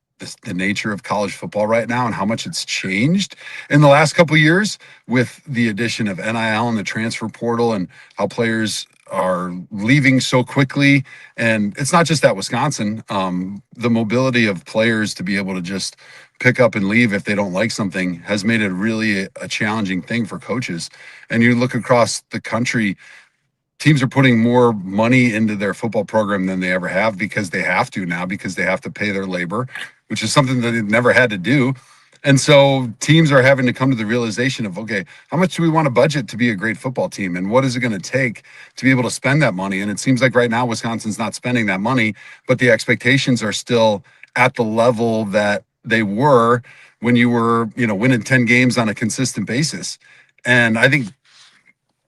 the nature of college football right now and how much it's changed in the last couple of years with the addition of NIL and the transfer portal and how players are leaving so quickly. And it's not just at Wisconsin. The mobility of players to be able to just pick up and leave if they don't like something has made it really a challenging thing for coaches. And you look across the country, teams are putting more money into their football program than they ever have because they have to now, because they have to pay their labor, which is something that they've never had to do. And so teams are having to come to the realization of, okay, how much do we want to budget to be a great football team? And what is it going to take to be able to spend that money? And it seems like right now Wisconsin's not spending that money, but the expectations are still at the level that they were when you were, winning 10 games on a consistent basis. And I think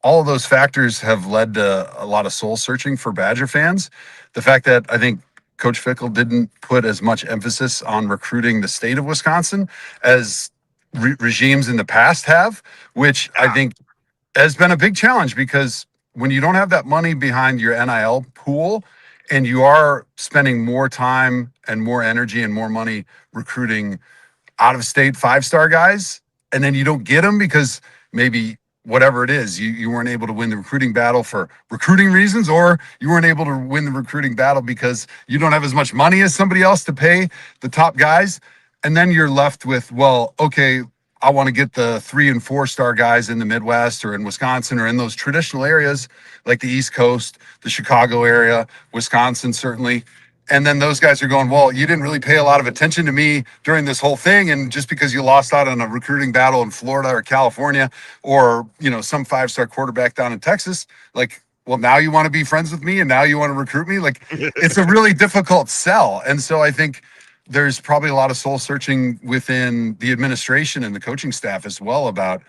all of those factors have led to a lot of soul searching for Badger fans. The fact that I think Coach Fickell didn't put as much emphasis on recruiting the state of Wisconsin as regimes in the past have, which I think has been a big challenge because when you don't have that money behind your NIL pool and you are spending more time and more energy and more money recruiting out-of-state 5-star guys, and then you don't get them because maybe whatever it is, you weren't able to win the recruiting battle for recruiting reasons, or you weren't able to win the recruiting battle because you don't have as much money as somebody else to pay the top guys. And then you're left with, well, okay, I want to get the 3 and 4 star guys in the Midwest or in Wisconsin or in those traditional areas like the East Coast, the Chicago area, Wisconsin, certainly. And then those guys are going, well, you didn't really pay a lot of attention to me during this whole thing. And just because you lost out on a recruiting battle in Florida or California or, some 5-star quarterback down in Texas, like, well, now you want to be friends with me and now you want to recruit me? Like, it's a really difficult sell. And so I think there's probably a lot of soul searching within the administration and the coaching staff as well about,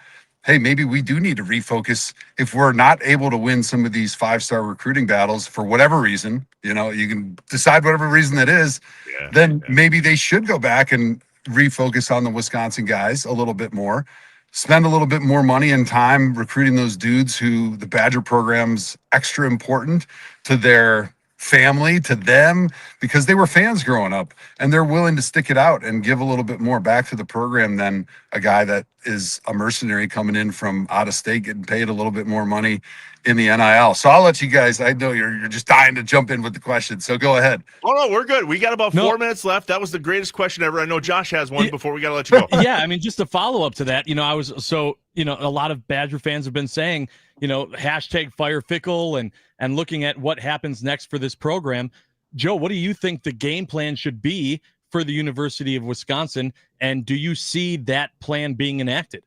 hey, maybe we do need to refocus if we're not able to win some of these 5-star recruiting battles for whatever reason. You can decide whatever reason that is. Then maybe they should go back and refocus on the Wisconsin guys a little bit more, spend a little bit more money and time recruiting those dudes who the Badger program's extra important to their family, to them, because they were fans growing up and they're willing to stick it out and give a little bit more back to the program than a guy that is a mercenary coming in from out of state getting paid a little bit more money in the NIL. So I'll let you guys, I know you're just dying to jump in with the question, so go ahead. Oh no, we're good. We got about 4 minutes left. That was the greatest question ever. I know Josh has one before we got to let you go. Yeah, I mean, just a follow up to that, a lot of Badger fans have been saying, hashtag fire Fickle and looking at what happens next for this program. Joe, what do you think the game plan should be for the University of Wisconsin? And do you see that plan being enacted?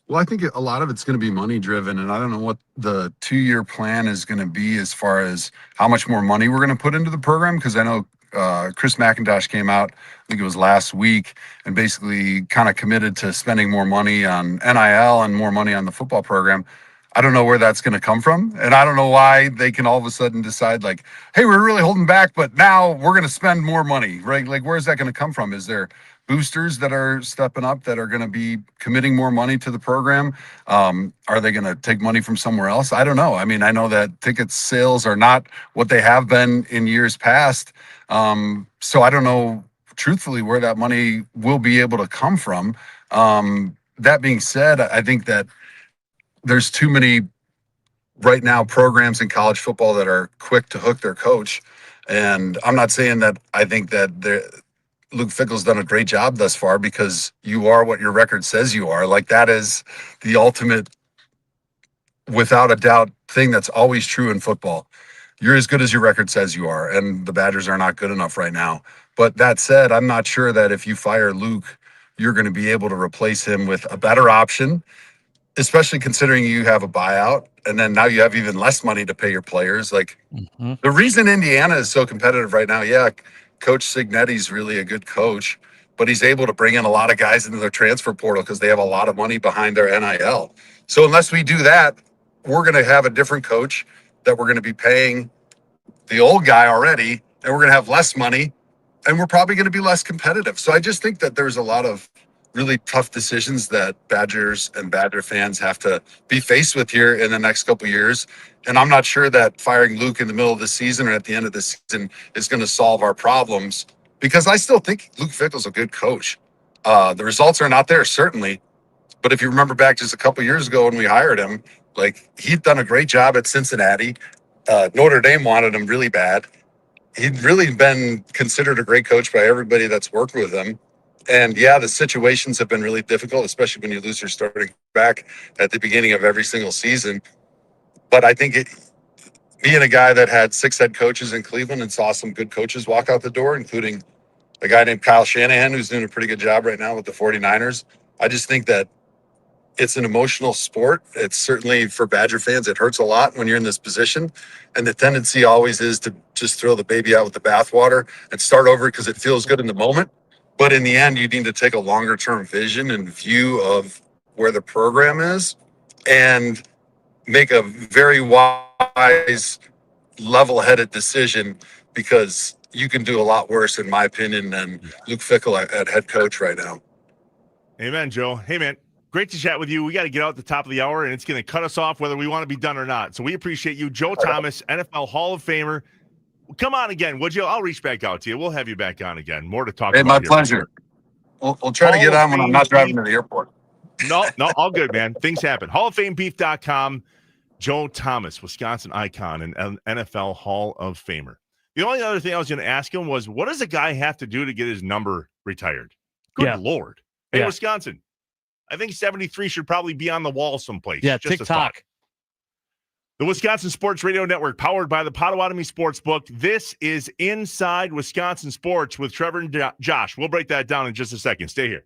Well, I think a lot of it's going to be money driven, and I don't know what the 2-year plan is going to be as far as how much more money we're going to put into the program, because I know Chris McIntosh came out, I think it was last week, and basically kind of committed to spending more money on NIL and more money on the football program. I don't know where that's going to come from, and I don't know why they can all of a sudden decide like, hey, we're really holding back, but now we're going to spend more money, right? Like, where's that going to come from? Is there boosters that are stepping up that are going to be committing more money to the program? Are they going to take money from somewhere else? I don't know. I mean, I know that ticket sales are not what they have been in years past. So I don't know, truthfully, where that money will be able to come from. That being said, I think that there's too many right now programs in college football that are quick to hook their coach. And I'm not saying that I think that Luke Fickell's done a great job thus far, because you are what your record says you are. Like, that is the ultimate, without a doubt, thing that's always true in football. You're as good as your record says you are, and the Badgers are not good enough right now. But that said, I'm not sure that if you fire Luke, you're going to be able to replace him with a better option, especially considering you have a buyout, and then now you have even less money to pay your players. Like, the reason Indiana is so competitive right now, Coach Signetti's really a good coach, but he's able to bring in a lot of guys into their transfer portal because they have a lot of money behind their NIL. So unless we do that, we're going to have a different coach that we're going to be paying the old guy already, and we're going to have less money, and we're probably going to be less competitive. So I just think that there's a lot of really tough decisions that Badgers and Badger fans have to be faced with here in the next couple of years. And I'm not sure that firing Luke in the middle of the season or at the end of the season is going to solve our problems, because I still think Luke Fickell's a good coach. The results are not there, certainly. But if you remember back just a couple of years ago when we hired him, like, he'd done a great job at Cincinnati. Notre Dame wanted him really bad. He'd really been considered a great coach by everybody that's worked with him. And the situations have been really difficult, especially when you lose your starting back at the beginning of every single season. But I think being a guy that had 6 head coaches in Cleveland and saw some good coaches walk out the door, including a guy named Kyle Shanahan, who's doing a pretty good job right now with the 49ers. I just think that it's an emotional sport. It's certainly, for Badger fans, it hurts a lot when you're in this position. And the tendency always is to just throw the baby out with the bathwater and start over because it feels good in the moment. But in the end, you need to take a longer term vision and view of where the program is and make a very wise, level-headed decision, because you can do a lot worse, in my opinion, than Luke Fickell at head coach right now. Amen, Joe. Hey, man, great to chat with you. We got to get out at the top of the hour, and it's going to cut us off whether we want to be done or not. So we appreciate you. Joe Thomas, NFL Hall of Famer. Come on again, would you? I'll reach back out to you. We'll have you back on again. More to talk about. My here. pleasure. We'll try to get on when I'm not driving to the airport. No, all good, man. Things happen. HallOfFameBeef.com. Joe Thomas, Wisconsin icon and NFL Hall of Famer. The only other thing I was going to ask him was, what does a guy have to do to get his number retired? Good Lord. Hey, Wisconsin, I think 73 should probably be on the wall someplace. Yeah, Just a thought. TikTok. The Wisconsin Sports Radio Network, powered by the Potawatomi Sportsbook. This is Inside Wisconsin Sports with Trevor and Josh. We'll break that down in just a second. Stay here.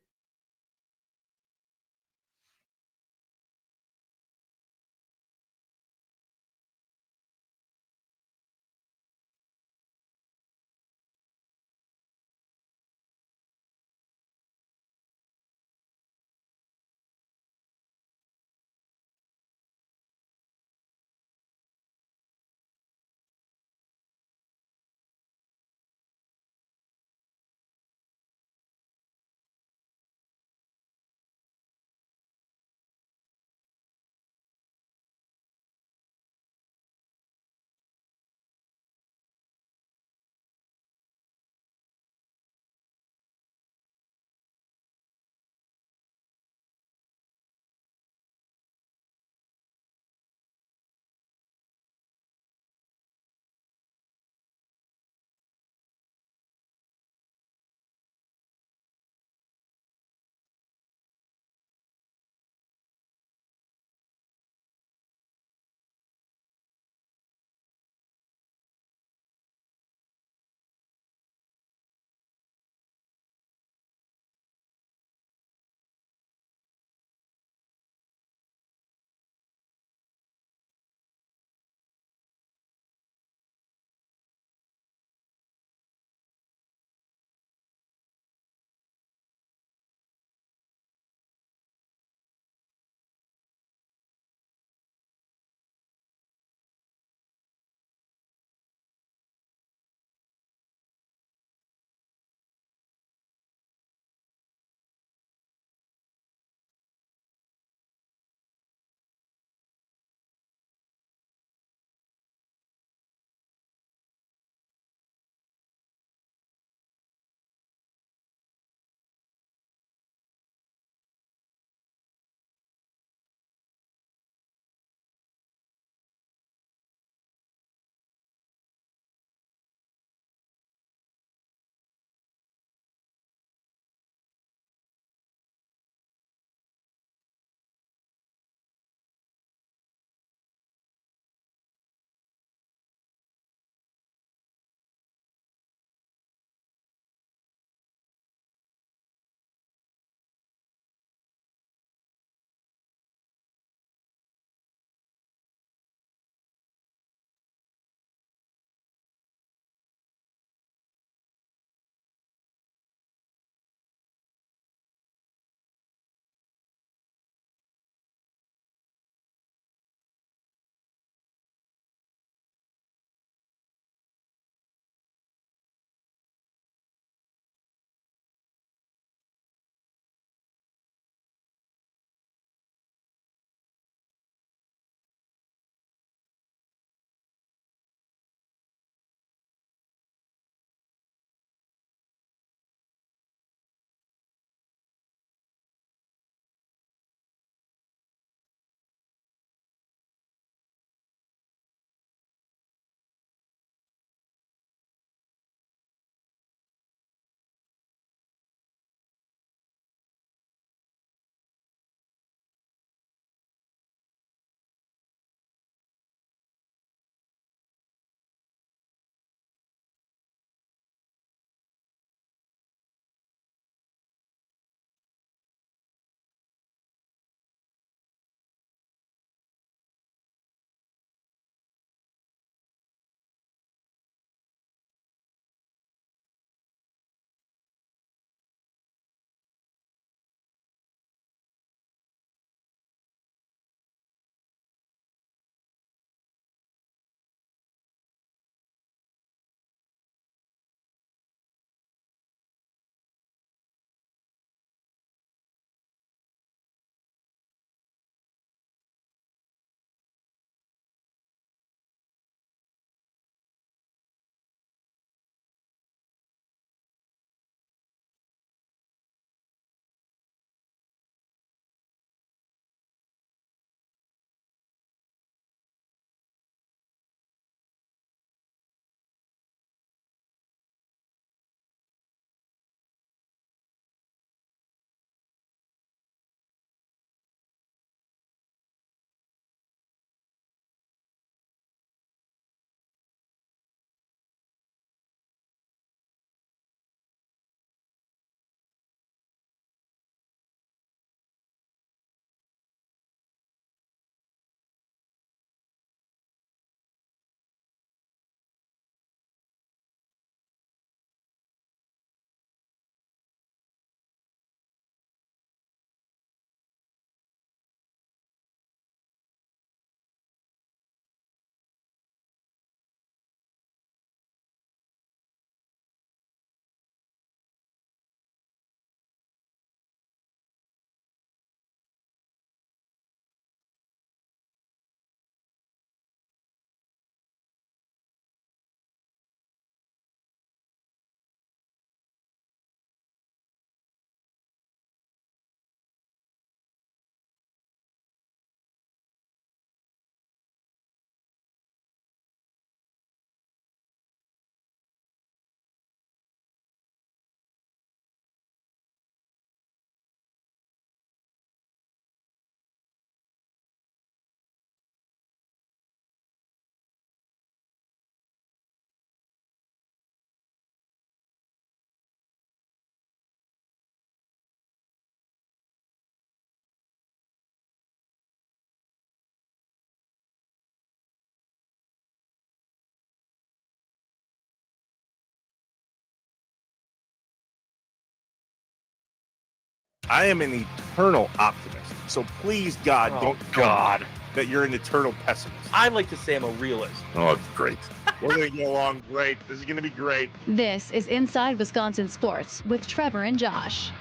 I am an eternal optimist. So please, God, don't tell me that you're an eternal pessimist. I like to say I'm a realist. Oh, great. We're going to get along great. This is going to be great. This is Inside Wisconsin Sports with Trevor and Josh.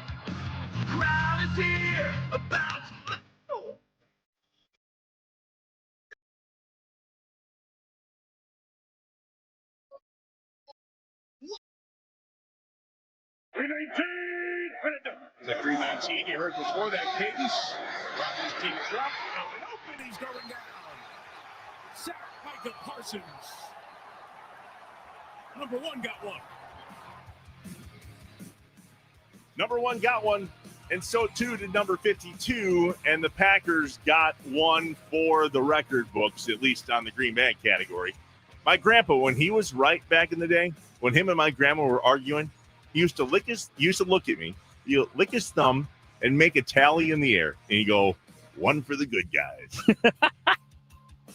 Crowd is here about The 319 you heard before that cadence. Rodgers team drop. Out and open. He's going down. Sack Micah Parsons. Number one got one. Number one got one, and so too did number 52, and the Packers got one for the record books, at least on the Green Bay category. My grandpa, when he was right back in the day, when him and my grandma were arguing, he used to look at me, he'd lick his thumb and make a tally in the air, and he'd go, one for the good guys.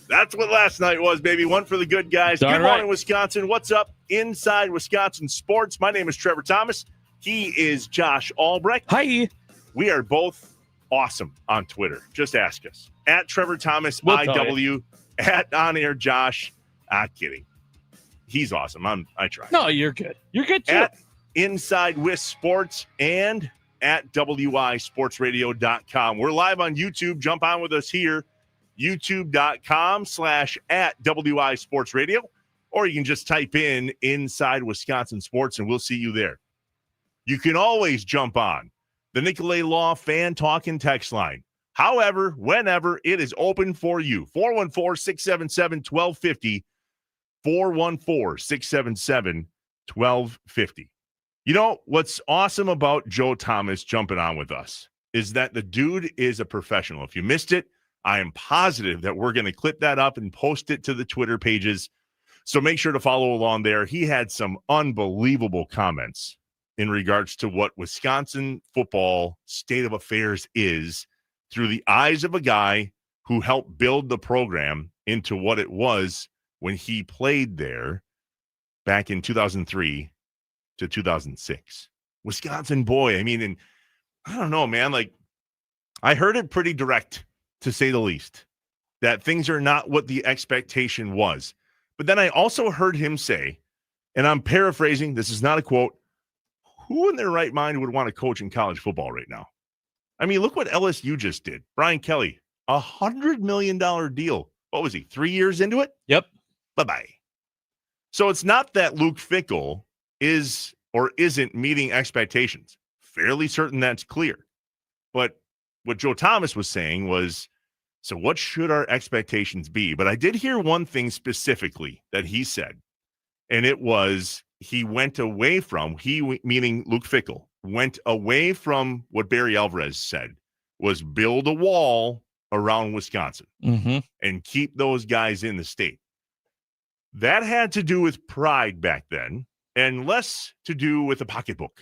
That's what last night was, baby. One for the good guys. Good morning, Wisconsin. What's up inside Wisconsin sports? My name is Trevor Thomas. He is Josh Albrecht. Hi. We are both awesome on Twitter. Just ask us. At Trevor Thomas IW, at On Air Josh. Kidding. He's awesome. I try. No, you're good. You're good too. At Inside with Sports and at wisportsradio.com. We're live on YouTube. Jump on with us here. youtube.com/@WISportsRadio. Or you can just type in Inside Wisconsin Sports and we'll see you there. You can always jump on the Nicolay Law Fan Talk and Text line. However, whenever, it is open for you. 414-677-1250. 414-677-1250. You know, what's awesome about Joe Thomas jumping on with us is that the dude is a professional. If you missed it, I am positive that we're going to clip that up and post it to the Twitter pages. So make sure to follow along there. He had some unbelievable comments in regards to what Wisconsin football state of affairs is through the eyes of a guy who helped build the program into what it was when he played there back in 2003 to 2006. Wisconsin boy. I mean, and I don't know, man, like I heard it pretty direct, to say the least, that things are not what the expectation was. But then I also heard him say, and I'm paraphrasing, this is not a quote, who in their right mind would want to coach in college football right now? I mean, look what LSU just did. Brian Kelly, $100 million deal. What was he, 3 years into it? Yep. Bye-bye. So it's not that Luke Fickell is or isn't meeting expectations. Fairly certain that's clear. But what Joe Thomas was saying was, so what should our expectations be? But I did hear one thing specifically that he said, and it was he went away from, meaning Luke Fickell, went away from what Barry Alvarez said, was build a wall around Wisconsin and keep those guys in the state. That had to do with pride back then and less to do with a pocketbook.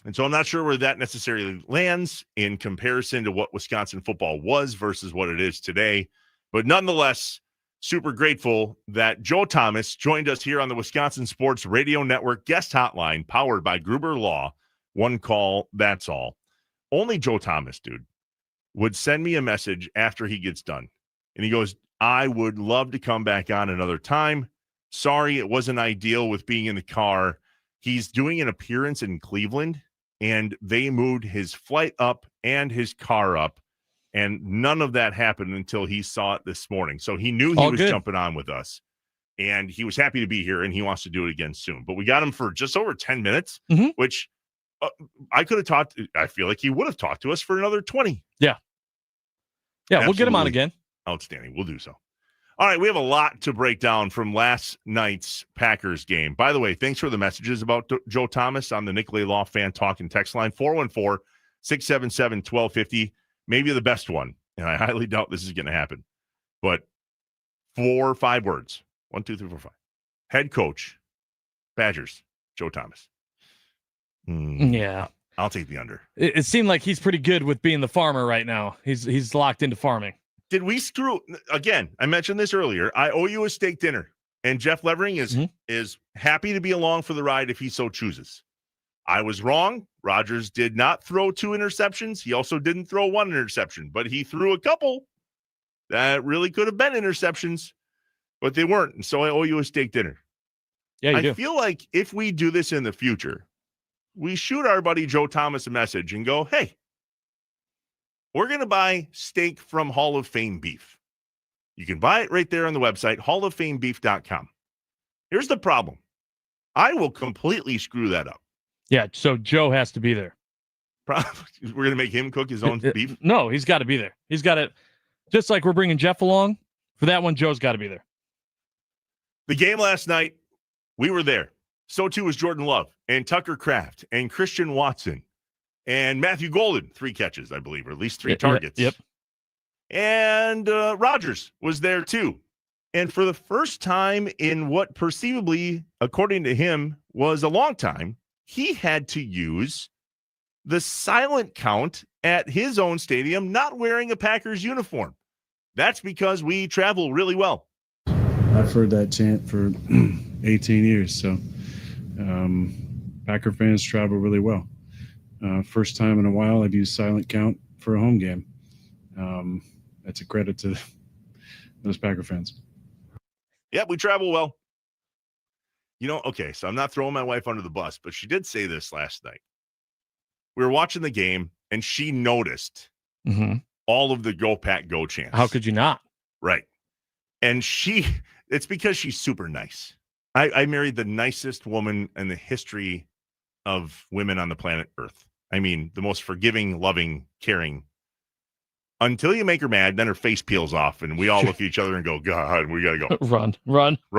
And so I'm not sure where that necessarily lands in comparison to what Wisconsin football was versus what it is today. But nonetheless, super grateful that Joe Thomas joined us here on the Wisconsin Sports Radio Network guest hotline powered by Gruber Law. One call, that's all. Only Joe Thomas, dude, would send me a message after he gets done. And he goes, I would love to come back on another time. Sorry, it wasn't ideal with being in the car. He's doing an appearance in Cleveland, and they moved his flight up and his car up. And none of that happened until he saw it this morning. So he knew he was jumping on with us. And he was happy to be here, and he wants to do it again soon. But we got him for just over 10 minutes, which I could have talked. I feel like he would have talked to us for another 20. Yeah. Yeah, Absolutely. We'll get him on again. Outstanding. We'll do so. All right, we have a lot to break down from last night's Packers game. By the way, thanks for the messages about Joe Thomas on the Nicolay Law Fan Talk and Text line, 414-677-1250. Maybe the best one, and I highly doubt this is going to happen. But 4 or 5 words. 1, 2, 3, 4, 5. Head coach, Badgers, Joe Thomas. Yeah. I'll take the under. It seemed like he's pretty good with being the farmer right now. He's locked into farming. Did we screw again? I mentioned this earlier. I owe you a steak dinner, and Jeff Levering is happy to be along for the ride if he so chooses. I was wrong. Rodgers did not throw 2 interceptions. He also didn't throw 1 interception, but he threw a couple that really could have been interceptions, but they weren't. And so I owe you a steak dinner. Yeah, I feel like if we do this in the future, we shoot our buddy Joe Thomas a message and go, hey, we're going to buy steak from Hall of Fame Beef. You can buy it right there on the website, halloffamebeef.com. Here's the problem. I will completely screw that up. Yeah, so Joe has to be there. We're going to make him cook his own beef? No, he's got to be there. He's got to, just like we're bringing Jeff along, for that one, Joe's got to be there. The game last night, we were there. So too was Jordan Love and Tucker Kraft and Christian Watson and Matthew Golden, 3 catches, I believe, or at least 3 targets. Yep. And Rodgers was there too. And for the first time in what perceivably, according to him, was a long time, he had to use the silent count at his own stadium, not wearing a Packers uniform. That's because we travel really well. I've heard that chant for 18 years, so Packer fans travel really well. First time in a while I've used silent count for a home game. That's a credit to those Packer fans. Yeah, we travel well. Okay, so I'm not throwing my wife under the bus, but she did say this last night. We were watching the game, and she noticed all of the Go Pack Go chants. How could you not? Right. And it's because she's super nice. I married the nicest woman in the history of women on the planet Earth. I mean, the most forgiving, loving, caring. Until you make her mad, then her face peels off, and we all look at each other and go, God, we got to go. Run.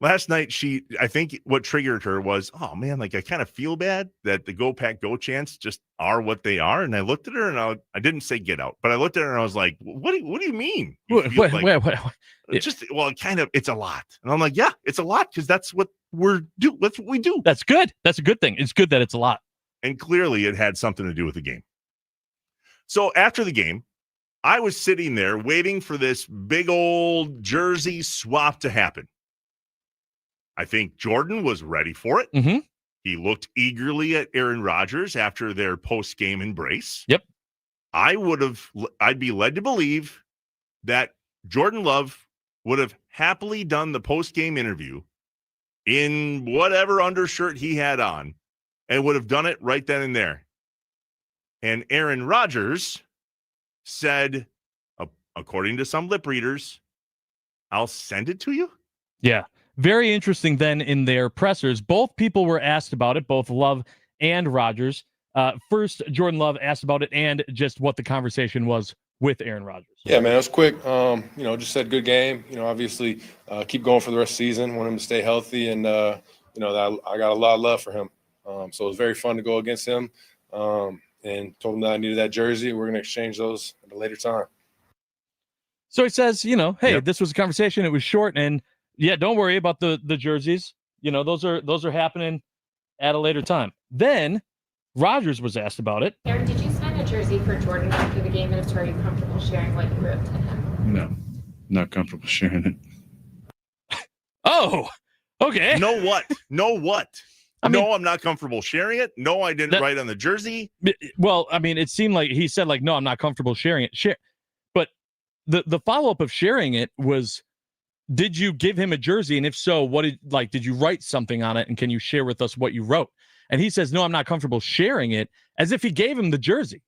Last night, I think what triggered her was, oh, man, like I kind of feel bad that the Go Pack Go chants just are what they are. And I looked at her, and I didn't say get out, but I looked at her, and I was like, what do you mean? It's a lot. And I'm like, yeah, it's a lot because that's what that's what we do. That's good. That's a good thing. It's good that it's a lot. And clearly it had something to do with the game. So after the game, I was sitting there waiting for this big old jersey swap to happen. I think Jordan was ready for it. Mm-hmm. He looked eagerly at Aaron Rodgers after their post-game embrace. Yep. I'd be led to believe that Jordan Love would have happily done the post-game interview in whatever undershirt he had on and would have done it right then and there. And Aaron Rodgers said, according to some lip readers, I'll send it to you. Yeah. Very interesting then in their pressers. Both people were asked about it, both Love and Rodgers. First, Jordan Love asked about it and just what the conversation was with Aaron Rodgers. Yeah, man, it was quick. Just said good game. Obviously keep going for the rest of the season. Want him to stay healthy. And, I got a lot of love for him. So it was very fun to go against him. And told him that I needed that jersey. We're going to exchange those at a later time. So he says, hey, This was a conversation. It was short. And, yeah, don't worry about the jerseys. Those are happening at a later time. Then Rodgers was asked about it. Aaron, did you sign a jersey for Jordan after the game? And if so, are you comfortable sharing what you wrote to him? No, not comfortable sharing it. Oh, okay. Know what? I'm not comfortable sharing it. No, I didn't write on the jersey. Well, I mean, it seemed like he said, like, no, I'm not comfortable sharing it. But the follow-up of sharing it was, did you give him a jersey? And if so, did you write something on it? And can you share with us what you wrote? And he says, no, I'm not comfortable sharing it, as if he gave him the jersey.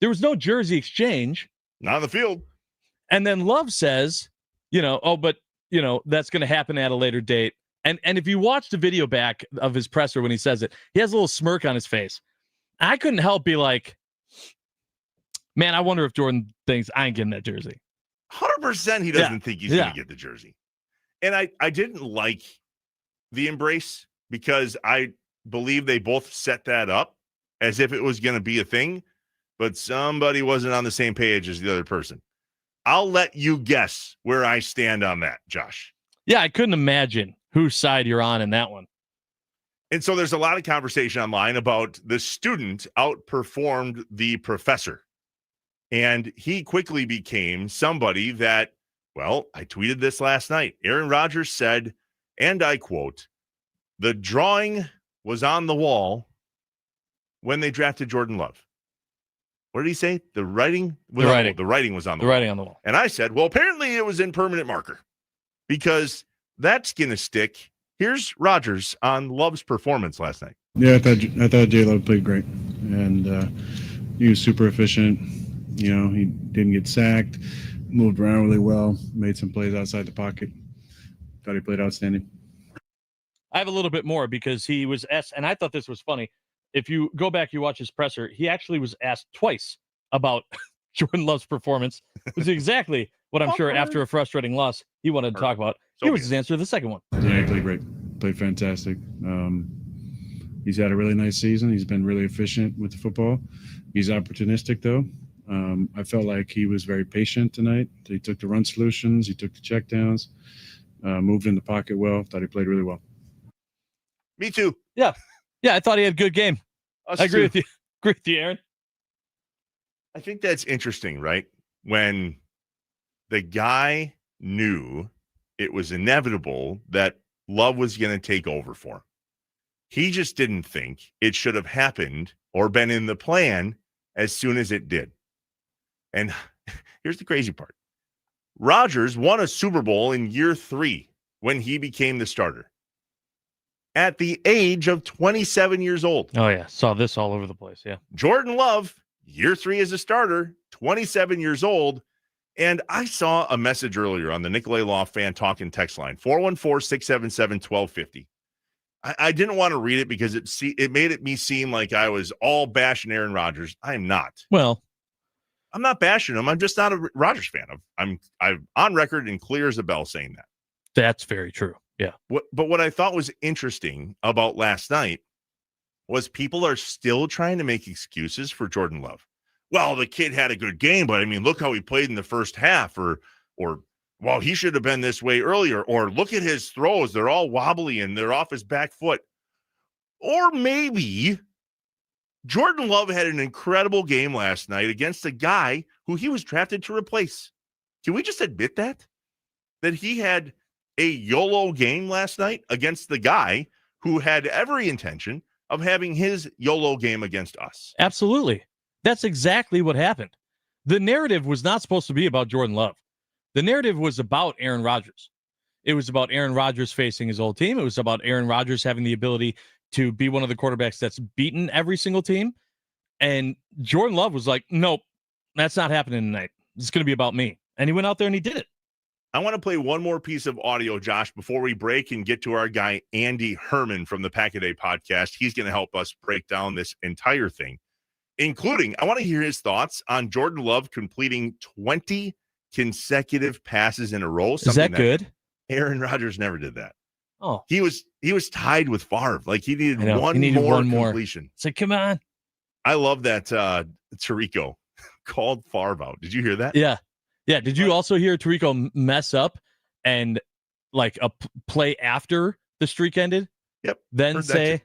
There was no jersey exchange. Not on the field. And then Love says, that's going to happen at a later date. And if you watch the video back of his presser when he says it, he has a little smirk on his face. I couldn't help be like, man, I wonder if Jordan thinks I ain't getting that jersey. 100% he doesn't think he's going to get the jersey. And I didn't like the embrace because I believe they both set that up as if it was going to be a thing, but somebody wasn't on the same page as the other person. I'll let you guess where I stand on that, Josh. Yeah, I couldn't imagine whose side you're on in that one. And so there's a lot of conversation online about the student outperformed the professor. And he quickly became somebody that, I tweeted this last night. Aaron Rodgers said, and I quote, the drawing was on the wall when they drafted Jordan Love. What did he say? The writing was the writing was on the wall. writing on the wall. And I said, well, apparently it was in permanent marker because that's going to stick. Here's Rodgers on Love's performance last night. Yeah, I thought J Love played great, and he was super efficient. You know, he didn't get sacked, moved around really well, made some plays outside the pocket. Thought he played outstanding. I have a little bit more because he was asked, and I thought this was funny. If you go back, you watch his presser, he actually was asked twice about Jordan Love's performance. It was exactly what I'm sure after a frustrating loss he wanted to talk about. Here was his answer to the second one. Yeah, he played great. Played fantastic. He's had a really nice season. He's been really efficient with the football. He's opportunistic, though. I felt like he was very patient tonight. He took the run solutions. He took the checkdowns, moved in the pocket well. Thought he played really well. Me too. Yeah. Yeah, I thought he had a good game. Us I agree too. with you. Agree with you, Aaron. I think that's interesting, right? When the guy knew it was inevitable that Love was going to take over for him. He just didn't think it should have happened or been in the plan as soon as it did. And here's the crazy part. Rodgers won a Super Bowl in year 3 when he became the starter at the age of 27 years old. Oh, yeah. Saw this all over the place. Yeah. Jordan Love, year 3 as a starter, 27 years old. And I saw a message earlier on the Nicolay Law Fan Talking text line, 414-677-1250. I didn't want to read it because it made me seem like I was all bashing Aaron Rodgers. I am not. Well, I'm not bashing him. I'm just not a Rodgers fan. I'm on record and clear as a bell saying that. That's very true. Yeah. But what I thought was interesting about last night was people are still trying to make excuses for Jordan Love. Well, the kid had a good game, but I mean, look how he played in the first half, or well, he should have been this way earlier, or look at his throws. They're all wobbly and they're off his back foot. Or maybe Jordan Love had an incredible game last night against a guy who he was drafted to replace. Can we just admit that he had a YOLO game last night against the guy who had every intention of having his YOLO game against us? Absolutely. That's exactly what happened. The narrative was not supposed to be about Jordan Love. The narrative was about Aaron Rodgers. It was about Aaron Rodgers facing his old team. It was about Aaron Rodgers having the ability to be one of the quarterbacks that's beaten every single team. And Jordan Love was like, nope, that's not happening tonight. It's going to be about me. And he went out there and he did it. I want to play one more piece of audio, Josh, before we break and get to our guy, Andy Herman from the Pack a Day podcast. He's going to help us break down this entire thing, including, I want to hear his thoughts on Jordan Love completing 20 consecutive passes in a row. Is that good? Aaron Rodgers never did that. Oh, he was tied with Favre. Like he needed one more completion. So come on. I love that Tirico called Favre out. Did you hear that? Yeah. Yeah. Did you also hear Tirico mess up and like a play after the streak ended? Yep. Then say,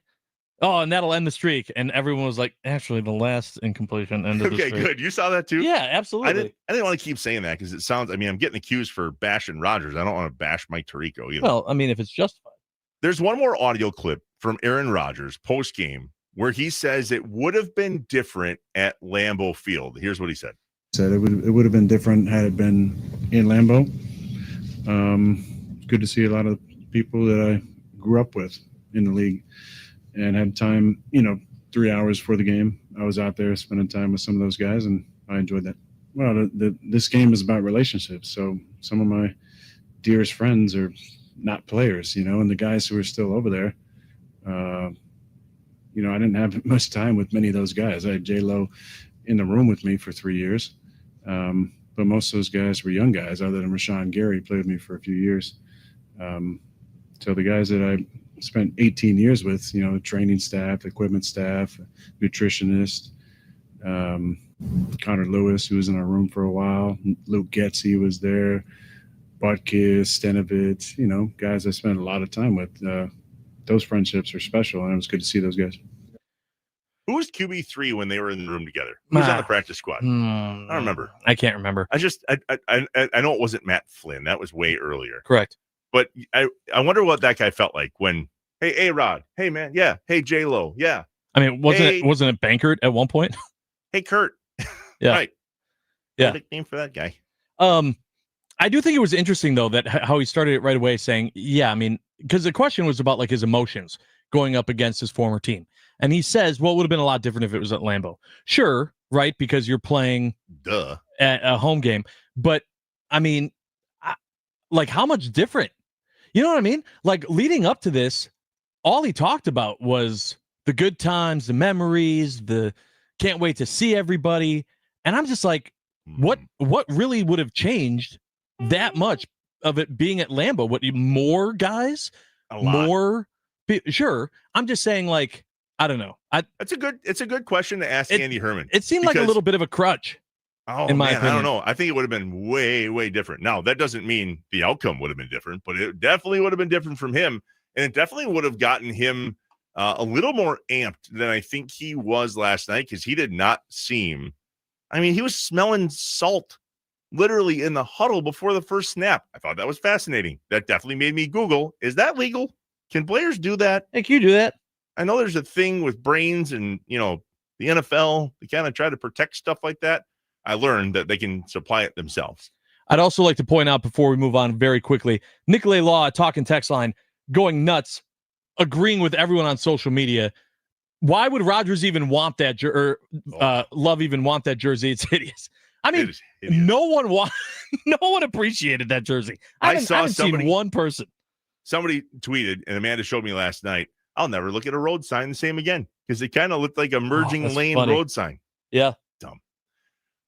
oh, and that'll end the streak. And everyone was like, actually, the last incompletion ended the streak. Okay, good. You saw that too? Yeah, absolutely. I didn't want to keep saying that because it sounds, I mean, I'm getting accused for bashing Rodgers. I don't want to bash Mike Tirico either. Well, I mean, if it's justified. There's one more audio clip from Aaron Rodgers post-game where he says it would have been different at Lambeau Field. Here's what he said. Said it would have been different had it been in Lambeau. It's good to see a lot of people that I grew up with in the league and had time, 3 hours for the game. I was out there spending time with some of those guys, and I enjoyed that. Well, this game is about relationships. So some of my dearest friends are not players, and the guys who are still over there, I didn't have much time with many of those guys. I had J-Lo in the room with me for 3 years. But most of those guys were young guys, other than Rashawn Gary, played with me for a few years. So the guys that I spent 18 years with, training staff, equipment staff, nutritionist, Connor Lewis, who was in our room for a while, Luke Getzey was there, Butkus, Stenovitz, guys I spent a lot of time with. Those friendships are special, and it was good to see those guys. Who was QB3 when they were in the room together? Who was on the practice squad? I don't remember. I can't remember. I know it wasn't Matt Flynn. That was way earlier. Correct. But I wonder what that guy felt like when Hey, A-Rod. Hey, man. Yeah. Hey, J-Lo. Yeah. I mean, wasn't it Bankert at one point? Hey, Kurt. Yeah. Right. Yeah. Perfect name for that guy. I do think it was interesting though that how he started it right away, saying, "Yeah, I mean," because the question was about like his emotions going up against his former team, and he says, "Well, it would have been a lot different if it was at Lambeau." Sure, right? Because you're playing at a home game, but I mean, like how much different? You know what I mean? Like leading up to this, all he talked about was the good times, the memories, the can't wait to see everybody, and I'm just like, what really would have changed that much of it being at Lambeau? What, more guys? A lot. More? Sure. I'm just saying, like, I don't know. It's a good question to ask Andy Herman. It seemed like a little bit of a crutch. Oh, in my man, opinion. I don't know. I think it would have been way, way different. Now, that doesn't mean the outcome would have been different, but it definitely would have been different from him. And it definitely would have gotten him a little more amped than I think he was last night, because he did not seem, I mean, he was smelling salt literally in the huddle before the first snap. I thought that was fascinating. That definitely made me Google, is that legal? Can players do that? Hey, can you do that? I know there's a thing with brains and, the NFL, they kind of try to protect stuff like that. I learned that they can supply it themselves. I'd also like to point out before we move on very quickly, Nicolay Law, talking text line, going nuts, agreeing with everyone on social media. Why would Rodgers even want that Love even want that jersey? It's hideous. I mean, no one appreciated that jersey. I haven't seen one person. Somebody tweeted, and Amanda showed me last night, I'll never look at a road sign the same again, because it kind of looked like a merging lane road sign. Yeah. Dumb.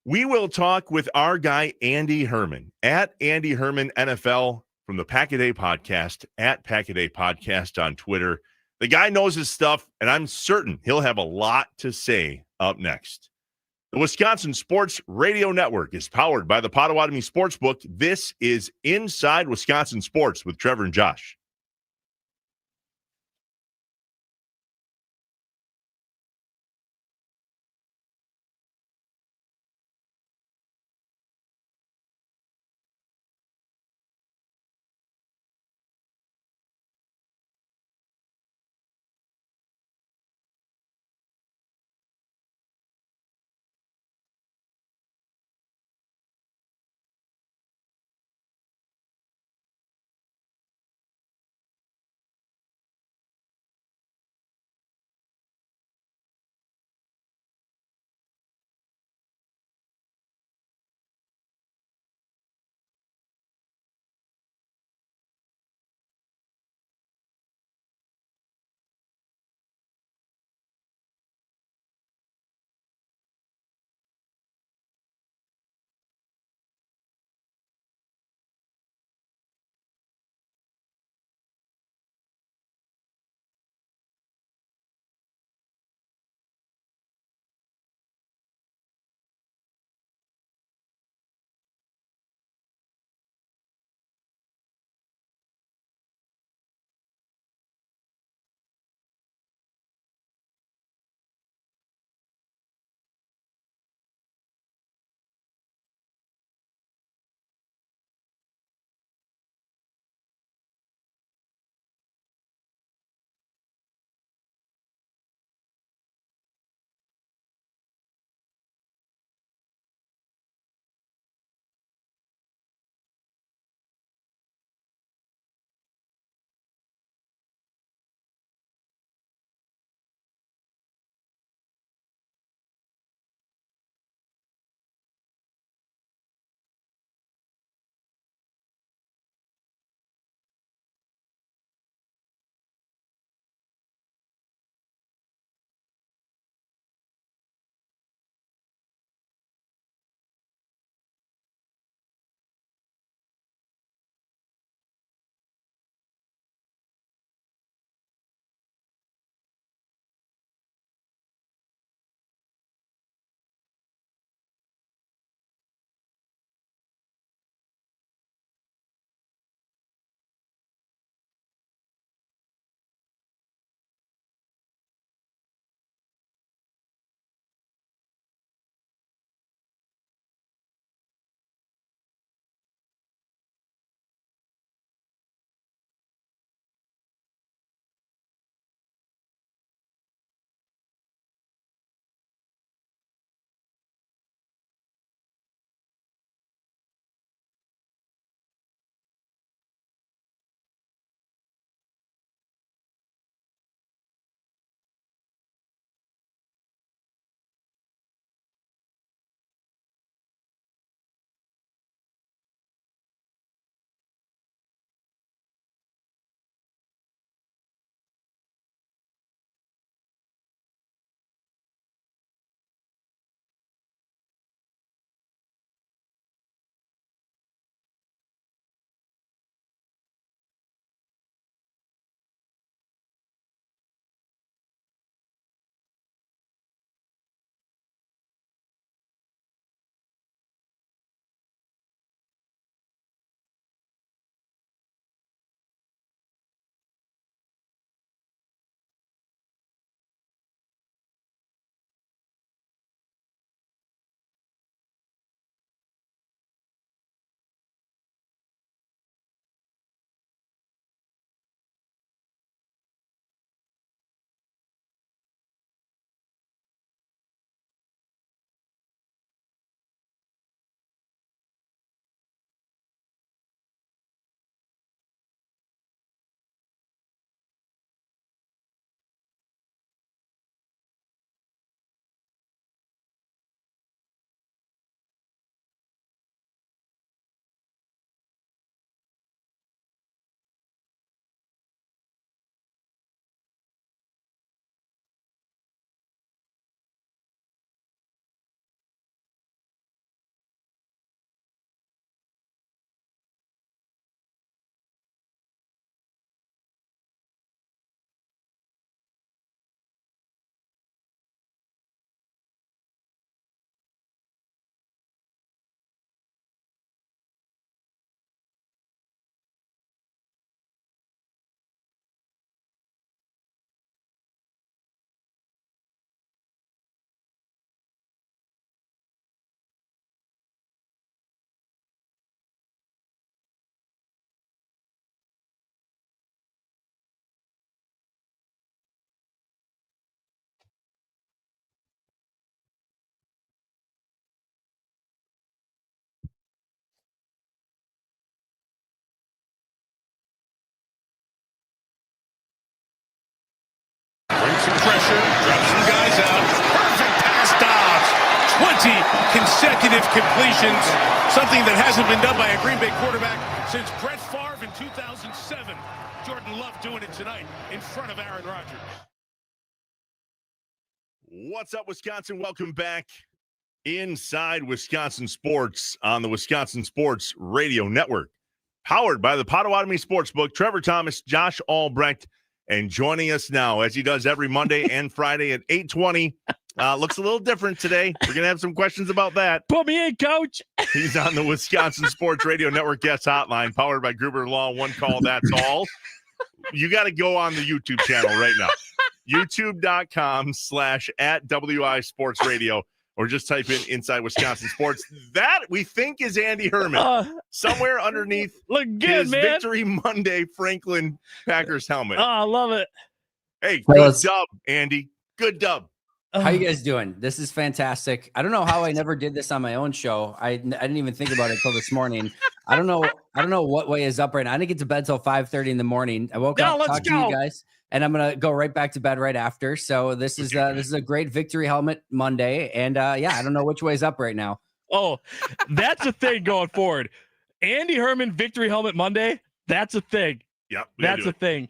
We will talk with our guy, Andy Herman, at Andy Herman NFL from the Pack-A-Day Podcast, at Pack-A-Day Podcast on Twitter. The guy knows his stuff, and I'm certain he'll have a lot to say up next. The Wisconsin Sports Radio Network is powered by the Potawatomi Sportsbook. This is Inside Wisconsin Sports with Trevor and Josh. crazy consecutive completions, something that hasn't been done by a Green Bay quarterback since Brett Favre in 2007. Jordan Love doing it tonight in front of Aaron Rodgers. What's up, Wisconsin? Welcome back inside Wisconsin Sports on the Wisconsin Sports Radio Network. Powered by the Potawatomi Sportsbook. Trevor Thomas, Josh Albrecht, and joining us now, as he does every Monday and Friday at 8:20. Looks a little different today. We're going to have some questions about that. Put me in, coach. He's on the Wisconsin Sports Radio Network guest hotline, powered by Gruber Law. One call, that's all. You got to go on the YouTube channel right now. YouTube.com/@WI Sports Radio, or just type in Inside Wisconsin Sports. That we think is Andy Herman somewhere underneath his Victory Monday Franklin Packers helmet. Oh, I love it. Hey, good dub, Andy. Good dub. How you guys doing? This is fantastic. I don't know how I never did this on my own show. I didn't even think about it until this morning. I don't know what way is up right now. I didn't get to bed till 5:30 in the morning. I woke up, talked to you guys, and I'm gonna go right back to bed right after. So this is a great Victory Helmet Monday, and I don't know which way is up right now. Oh, that's a thing going forward. Andy Herman Victory Helmet Monday. That's a thing. Yep, that's a thing.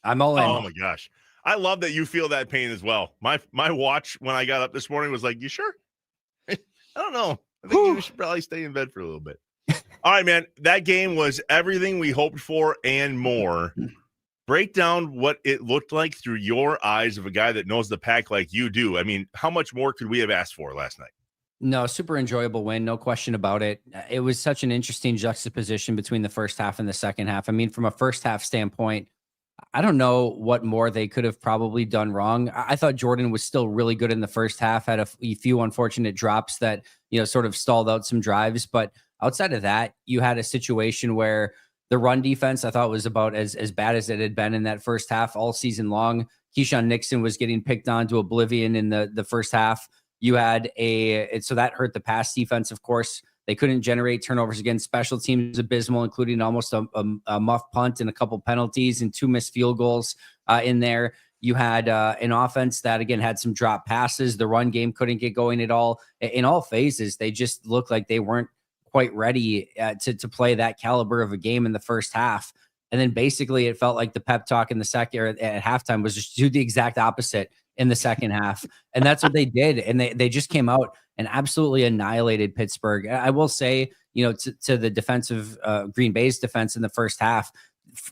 I'm all in. Oh my gosh. I love that you feel that pain as well. My watch when I got up this morning was like, you sure? I don't know. I think you should probably stay in bed for a little bit. All right, man. That game was everything we hoped for and more. Break down what it looked like through your eyes of a guy that knows the pack like you do. I mean, how much more could we have asked for last night? No, super enjoyable win. No question about it. It was such an interesting juxtaposition between the first half and the second half. I mean, from a first half standpoint, I don't know what more they could have probably done wrong. I thought Jordan was still really good in the first half, had a few unfortunate drops that, sort of stalled out some drives. But outside of that, you had a situation where the run defense, I thought, was about as bad as it had been in that first half all season long. Keyshawn Nixon was getting picked on to oblivion in the first half. You had so that hurt the pass defense, of course. They couldn't generate turnovers again. Special teams abysmal, including almost a muff punt and a couple penalties and 2 missed field goals in there. You had an offense that, again, had some drop passes. The run game couldn't get going at all. In all phases, they just looked like they weren't quite ready to play that caliber of a game in the first half. And then basically it felt like the pep talk in the second or at halftime was just do the exact opposite in the second half. And that's what they did. And they just came out and absolutely annihilated Pittsburgh. I will say, to the defensive Green Bay's defense in the first half,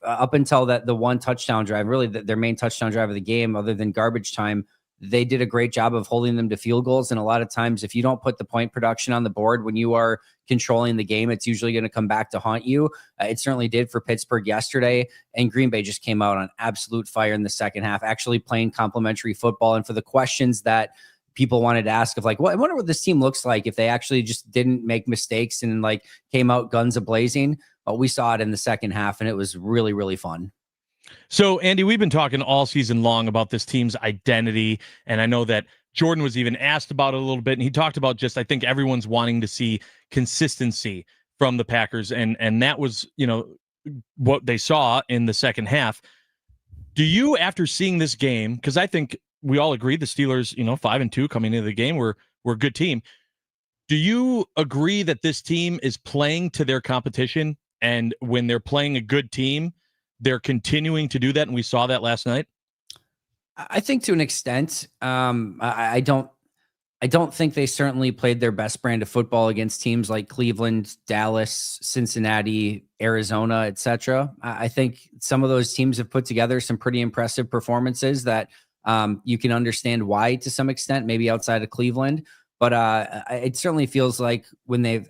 up until the one touchdown drive, really their main touchdown drive of the game, other than garbage time, they did a great job of holding them to field goals. And a lot of times, if you don't put the point production on the board when you are controlling the game, it's usually going to come back to haunt you. It certainly did for Pittsburgh yesterday. And Green Bay just came out on absolute fire in the second half, actually playing complimentary football. And for the questions that people wanted to ask of I wonder what this team looks like if they actually just didn't make mistakes and came out guns a-blazing. But we saw it in the second half, and it was really, really fun. So, Andy, we've been talking all season long about this team's identity, and I know that Jordan was even asked about it a little bit, and he talked about just, I think everyone's wanting to see consistency from the Packers, and that was, what they saw in the second half. Do you, after seeing this game, because I think we all agree the Steelers, 5-2 coming into the game, were a good team. Do you agree that this team is playing to their competition, and when they're playing a good team, they're continuing to do that, and we saw that last night? I think to an extent. I don't think they certainly played their best brand of football against teams like Cleveland, Dallas, Cincinnati, Arizona, etc. I think some of those teams have put together some pretty impressive performances that you can understand why to some extent, maybe outside of Cleveland. But it certainly feels like when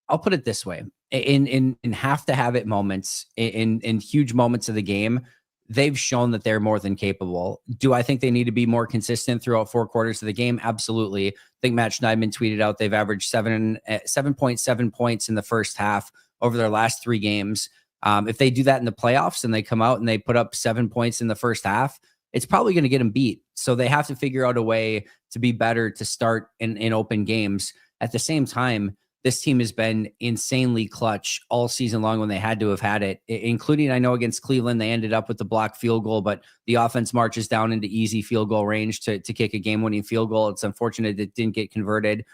I'll put it this way, in have to have it moments, in huge moments of the game, they've shown that they're more than capable. Do I think they need to be more consistent throughout 4 quarters of the game? Absolutely. I think Matt Schneidman tweeted out they've averaged 7.7 points in the first half over their last 3 games. If they do that in the playoffs and they come out and they put up 7 points in the first half, it's probably going to get them beat. So they have to figure out a way to be better to start in open games. At the same time, this team has been insanely clutch all season long when they had to have had it, including, I know, against Cleveland, they ended up with the blocked field goal, but the offense marches down into easy field goal range to kick a game-winning field goal. It's unfortunate it didn't get converted.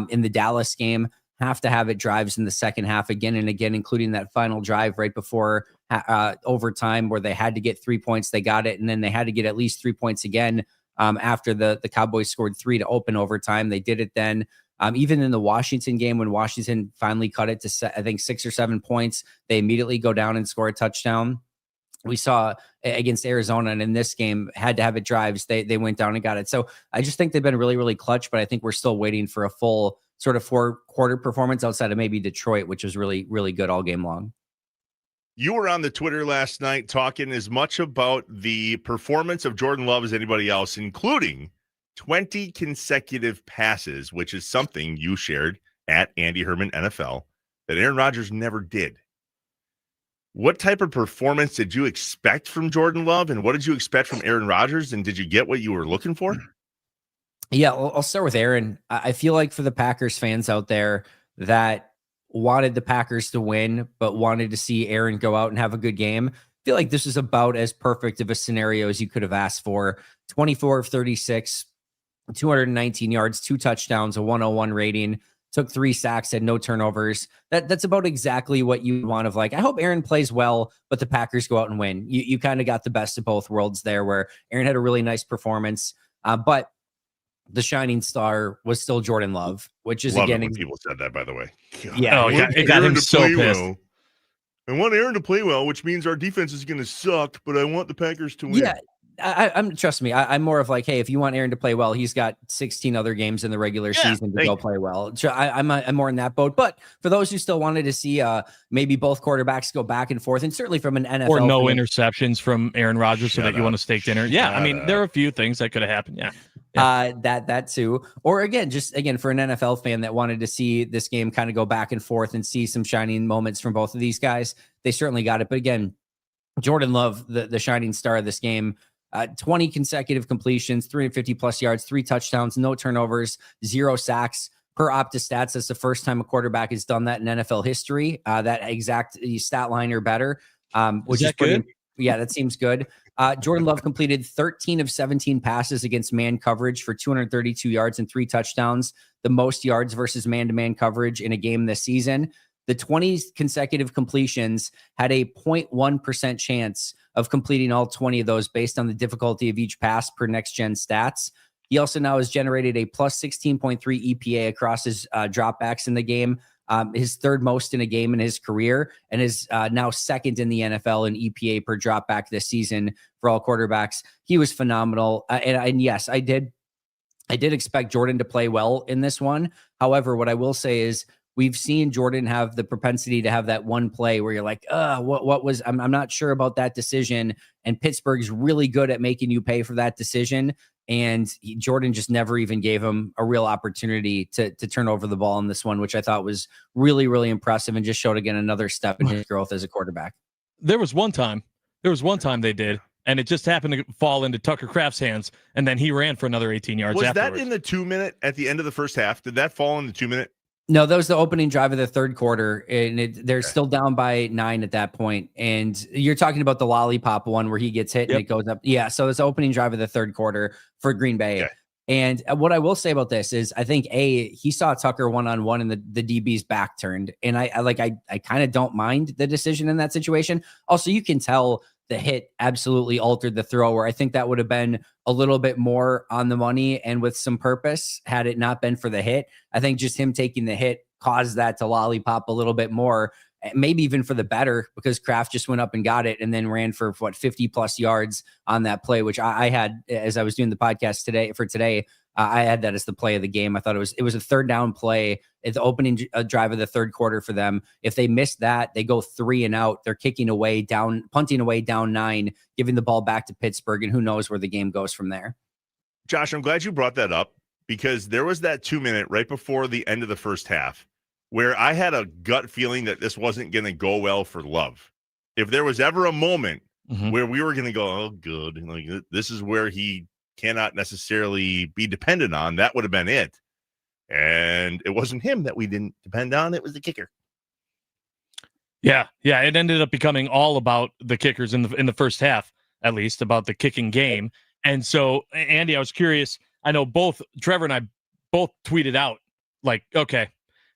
in the Dallas game. Have to have it drives in the second half again and again, including that final drive right before overtime where they had to get 3 points. They got it, and then they had to get at least 3 points again after the Cowboys scored 3 to open overtime. They did it then. Even in the Washington game, when Washington finally cut it to, I think, 6 or 7 points, they immediately go down and score a touchdown. We saw against Arizona, and in this game, had to have it drives. They went down and got it. So I just think they've been really, really clutch, but I think we're still waiting for a full sort of 4-quarter performance outside of maybe Detroit, which was really, really good all game long. You were on the Twitter last night talking as much about the performance of Jordan Love as anybody else, including 20 consecutive passes, which is something you shared at Andy Herman NFL that Aaron Rodgers never did. What type of performance did you expect from Jordan Love, and what did you expect from Aaron Rodgers, and did you get what you were looking for? Yeah, I'll start with Aaron. I feel like for the Packers fans out there that wanted the Packers to win, but wanted to see Aaron go out and have a good game, I feel like this is about as perfect of a scenario as you could have asked for. 24 of 36, 219 yards, 2 touchdowns, a 101 rating, took 3 sacks, had no turnovers. That's about exactly what you want of like, I hope Aaron plays well, but the Packers go out and win. You kind of got the best of both worlds there where Aaron had a really nice performance, but the shining star was still Jordan Love, which is Love again, when people said that, by the way. God, yeah, it got him so pissed. Well. I want Aaron to play well, which means our defense is going to suck, but I want the Packers to win. Yeah, I'm trust me. I'm more of like, hey, if you want Aaron to play well, he's got 16 other games in the regular season to go play well. So I'm more in that boat. But for those who still wanted to see maybe both quarterbacks go back and forth, and certainly from an NFL or no interceptions from Aaron Rodgers, so that you want to stake dinner. Yeah, I mean, there are a few things that could have happened. Yeah. That too. Or again, for an NFL fan that wanted to see this game kind of go back and forth and see some shining moments from both of these guys, they certainly got it. But again, Jordan Love, the shining star of this game, 20 consecutive completions, 350 plus yards, 3 touchdowns, no turnovers, 0 sacks. Per Opta Stats, that's the first time a quarterback has done that in NFL history. That exact stat line or better, which is pretty good. Yeah, that seems good. Jordan Love completed 13 of 17 passes against man coverage for 232 yards and 3 touchdowns, the most yards versus man-to-man coverage in a game this season. The 20 consecutive completions had a 0.1% chance of completing all 20 of those based on the difficulty of each pass per next-gen stats. He also now has generated a plus 16.3 EPA across his dropbacks in the game, his third most in a game in his career, and is now second in the NFL in EPA per dropback this season for all quarterbacks. He was phenomenal. And yes, I did expect Jordan to play well in this one. However, what I will say is we've seen Jordan have the propensity to have that one play where you're like, what was, I'm not sure about that decision. And Pittsburgh's really good at making you pay for that decision. And Jordan just never even gave him a real opportunity to turn over the ball in this one, which I thought was really, really impressive and just showed again another step in his growth as a quarterback. There was one time they did, and it just happened to fall into Tucker Kraft's hands, and then he ran for another 18 yards. Was afterwards. that in the 2-minute at the end of the first half? Did that fall in the 2-minute? No, that was the opening drive of the third quarter, and they're still down by 9 at that point. And you're talking about the lollipop one where he gets hit and it goes up. Yeah, so it's the opening drive of the third quarter for Green Bay. Okay. And what I will say about this is I think, he saw Tucker one-on-one and the DB's back turned. And I kind of don't mind the decision in that situation. Also, you can tell the hit absolutely altered the throw, where I think that would have been a little bit more on the money and with some purpose had it not been for the hit. I think just him taking the hit caused that to lollipop a little bit more, maybe even for the better, because Kraft just went up and got it and then ran for 50 plus yards on that play, which I had as I was doing the podcast today. I had that as the play of the game. I thought it was a third down play at the opening drive of the third quarter for them. If they miss that, they go 3 and out. They're punting away down 9, giving the ball back to Pittsburgh, and who knows where the game goes from there. Josh, I'm glad you brought that up because there was that 2-minute right before the end of the first half where I had a gut feeling that this wasn't going to go well for Love. If there was ever a moment where we were going to go, oh, good, like this is where he cannot necessarily be dependent on, that would have been it. And it wasn't him that we didn't depend on. It was the kicker. Yeah. It ended up becoming all about the kickers in the first half, at least about the kicking game. And so, Andy, I was curious. I know both Trevor and I both tweeted out like, okay,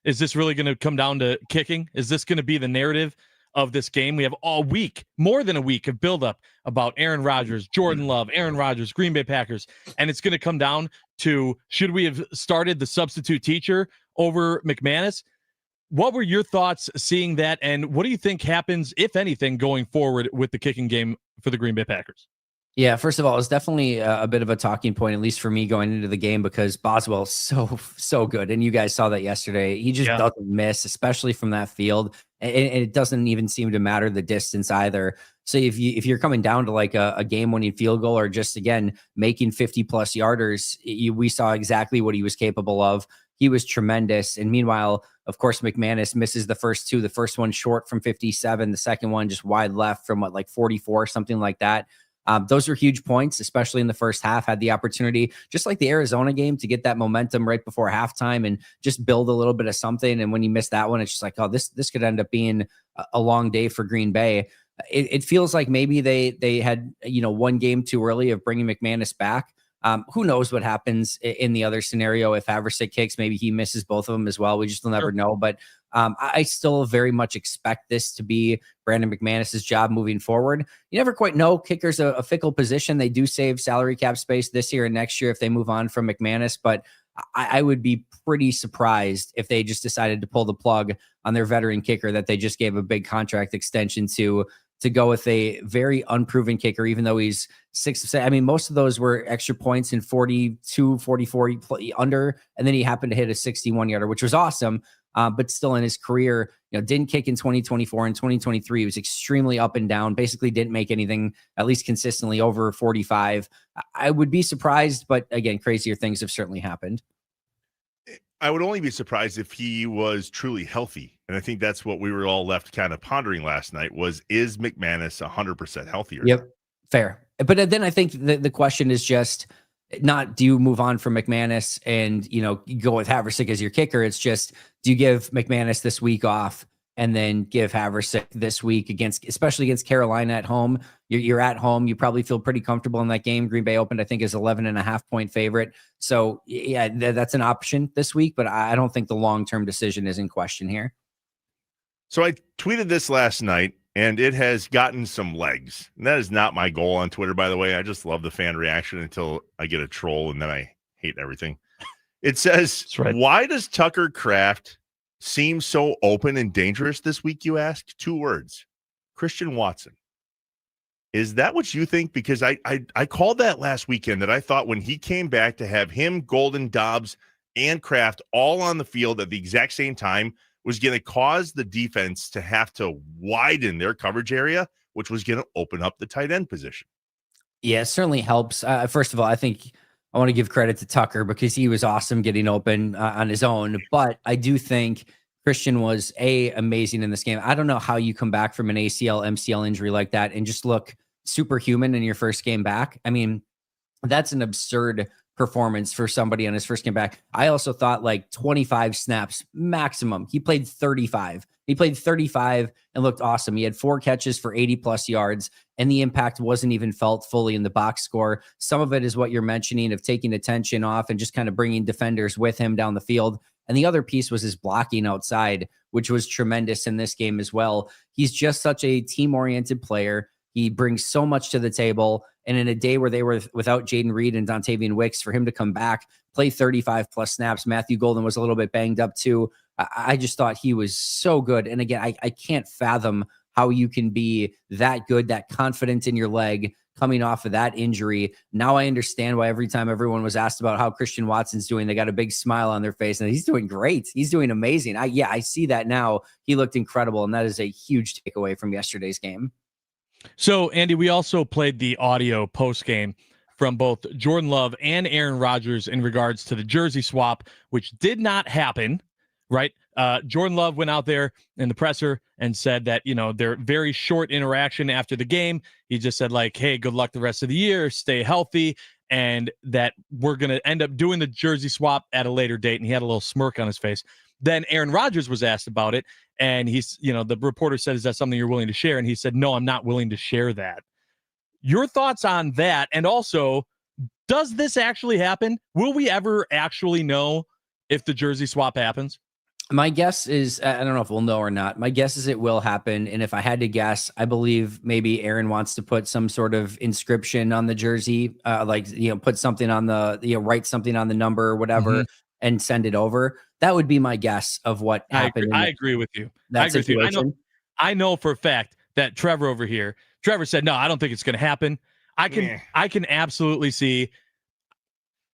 is this really going to come down to kicking? Is this going to be the narrative of this game? We have all week, more than a week of buildup about Aaron Rodgers, Jordan Love, Aaron Rodgers, Green Bay Packers. And it's going to come down to, should we have started the substitute teacher over McManus? What were your thoughts seeing that? And what do you think happens, if anything, going forward with the kicking game for the Green Bay Packers? Yeah, first of all, it's definitely a bit of a talking point, at least for me going into the game, because Boswell's so good. And you guys saw that yesterday. He just doesn't miss, especially from that field. And it doesn't even seem to matter the distance either. So if you're coming down to like a game-winning field goal, or just, again, making 50-plus yarders, we saw exactly what he was capable of. He was tremendous. And meanwhile, of course, McManus misses the first two. The first one short from 57. The second one just wide left from 44, something like that. Those are huge points, especially in the first half. Had the opportunity, just like the Arizona game, to get that momentum right before halftime and just build a little bit of something. And when you miss that one, it's just like, oh, this could end up being a long day for Green Bay. It feels like maybe they had one game too early of bringing McManus back. Who knows what happens in the other scenario? If Haversick kicks, maybe he misses both of them as well. We just will never know. But I still very much expect this to be Brandon McManus's job moving forward. You never quite know. Kicker's a fickle position. They do save salary cap space this year and next year if they move on from McManus. But I would be pretty surprised if they just decided to pull the plug on their veteran kicker that they just gave a big contract extension to go with a very unproven kicker, even though he's 6 of 7. I mean, most of those were extra points in 42, 44 under, and then he happened to hit a 61-yarder, which was awesome. But still in his career, didn't kick in 2024 and 2023. He was extremely up and down, basically didn't make anything, at least consistently, over 45. I would be surprised, but again, crazier things have certainly happened. I would only be surprised if he was truly healthy. And I think that's what we were all left kind of pondering last night is McManus 100% healthier? Yep. Fair. But then I think the question is just not, do you move on from McManus and, go with Haversick as your kicker? It's just, do you give McManus this week off and then give Haversick this week especially against Carolina at home? You're at home. You probably feel pretty comfortable in that game. Green Bay opened, I think, as 11.5-point favorite. So yeah, that's an option this week, but I don't think the long-term decision is in question here. So I tweeted this last night, and it has gotten some legs. And that is not my goal on Twitter, by the way. I just love the fan reaction until I get a troll, and then I hate everything. It says, Why does Tucker Kraft seem so open and dangerous this week, you ask? 2 words. Christian Watson. Is that what you think? Because I called that last weekend, that I thought when he came back, to have him, Golden, Dobbs, and Kraft all on the field at the exact same time was going to cause the defense to have to widen their coverage area, which was going to open up the tight end position. Yeah, it certainly helps. First of all, I think I want to give credit to Tucker because he was awesome getting open on his own. But I do think Christian was amazing in this game. I don't know how you come back from an ACL, MCL injury like that and just look superhuman in your first game back. I mean, that's an absurd performance for somebody on his first game back. I also thought 25 snaps maximum. He played 35. He played 35 and looked awesome. He had 4 catches for 80+ yards, and the impact wasn't even felt fully in the box score. Some of it is what you're mentioning of taking attention off and just kind of bringing defenders with him down the field. And the other piece was his blocking outside, which was tremendous in this game as well. He's just such a team-oriented player. He brings so much to the table. And in a day where they were without Jaden Reed and Dontavian Wicks, for him to come back, play 35+ snaps. Matthew Golden was a little bit banged up too. I just thought he was so good. And again, I can't fathom how you can be that good, that confident in your leg coming off of that injury. Now I understand why every time everyone was asked about how Christian Watson's doing, they got a big smile on their face, and he's doing great. He's doing amazing. I see that now. He looked incredible, and that is a huge takeaway from yesterday's game. So, Andy, we also played the audio post-game from both Jordan Love and Aaron Rodgers in regards to the jersey swap, which did not happen, right? Jordan Love went out there in the presser and said that, their very short interaction after the game, he just said, hey, good luck the rest of the year, stay healthy, and that we're going to end up doing the jersey swap at a later date. And he had a little smirk on his face. Then Aaron Rodgers was asked about it, and he's, the reporter said, is that something you're willing to share? And he said, no, I'm not willing to share that. Your thoughts on that? And also, does this actually happen? Will we ever actually know if the jersey swap happens? My guess is, I don't know if we'll know or not. My guess is it will happen. And if I had to guess, I believe maybe Aaron wants to put some sort of inscription on the jersey, put something on the, write something on the number or whatever and send it over. That would be my guess of what happened. I agree with you. That situation. I know for a fact that Trevor over here, Trevor said, no, I don't think it's going to happen. I can absolutely see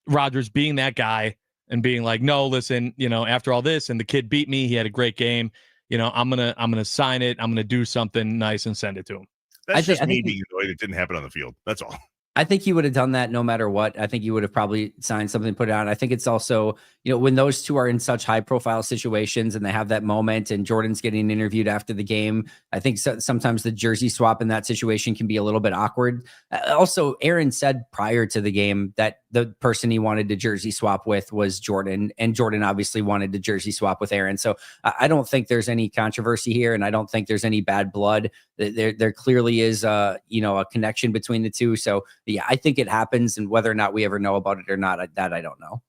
Rodgers being that guy and being like, no, listen, after all this and the kid beat me, he had a great game. I'm gonna sign it. I'm gonna do something nice and send it to him. That's just me being annoyed it didn't happen on the field. That's all. I think he would have done that no matter what. I think he would have probably signed something, put it on. I think it's also, when those two are in such high profile situations and they have that moment and Jordan's getting interviewed after the game, I think sometimes the jersey swap in that situation can be a little bit awkward. Also, Aaron said prior to the game that the person he wanted to jersey swap with was Jordan, and Jordan obviously wanted to jersey swap with Aaron. So I don't think there's any controversy here, and I don't think there's any bad blood. There clearly is a connection between the two. So yeah, I think it happens, and whether or not we ever know about it or not, that I don't know.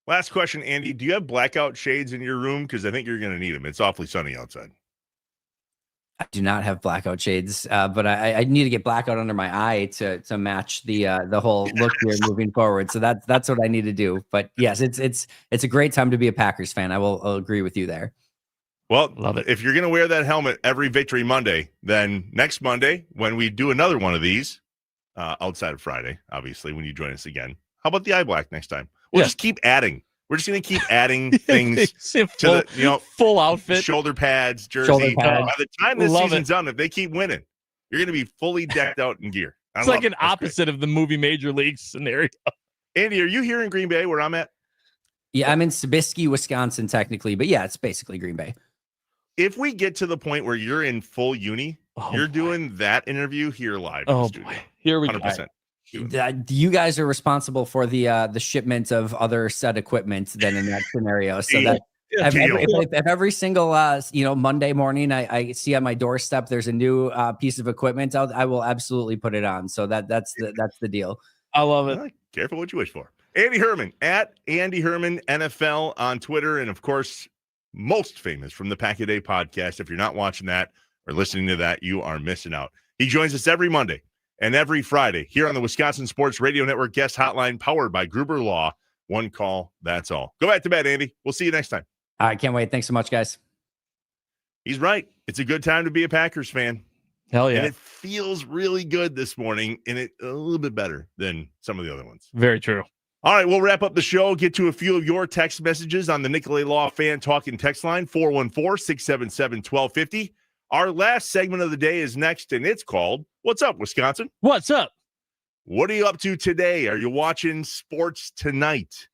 Last question, Andy. Do you have blackout shades in your room? Because I think you're going to need them. It's awfully sunny outside. I do not have blackout shades, but I need to get blackout under my eye to match the whole look here moving forward. So that's what I need to do. But yes, it's a great time to be a Packers fan. I'll agree with you there. Well, love it. If you're going to wear that helmet every Victory Monday, then next Monday when we do another one of these, outside of Friday, obviously, when you join us again, how about the eye black next time? We'll just keep adding. We're just going to keep adding things to the full outfit, shoulder pads, jersey. By the time this season's done, if they keep winning, you're going to be fully decked out in gear. It's like an opposite of the movie Major League scenario. Andy, are you here in Green Bay where I'm at? Yeah, I'm in Sobieski, Wisconsin, technically, but yeah, it's basically Green Bay. If we get to the point where you're in full uni, you're doing that interview here live. Oh, in the studio. boy. Here we 100%. You guys are responsible for the shipment of other set equipment then in that scenario. So that if every single Monday morning I see on my doorstep there's a new piece of equipment out, I will absolutely put it on. So that's the deal. I love it. Careful what you wish for. Andy Herman at Andy Herman NFL on Twitter, and of course, most famous from the Pack a Day podcast. If you're not watching that or listening to that, you are missing out. He joins us every Monday and every Friday here on the Wisconsin Sports Radio Network guest hotline powered by Gruber Law. One call, that's all. Go back to bed, Andy. We'll see you next time. I can't wait. Thanks so much, guys. He's right. It's a good time to be a Packers fan. Hell yeah. And it feels really good this morning, and it a little bit better than some of the other ones. Very true. All right, we'll wrap up the show, get to a few of your text messages on the Nicolay Law Fan Talking text line, 414-677-1250. Our last segment of the day is next, and it's called What's Up, Wisconsin? What's up? What are you up to today? Are you watching sports tonight?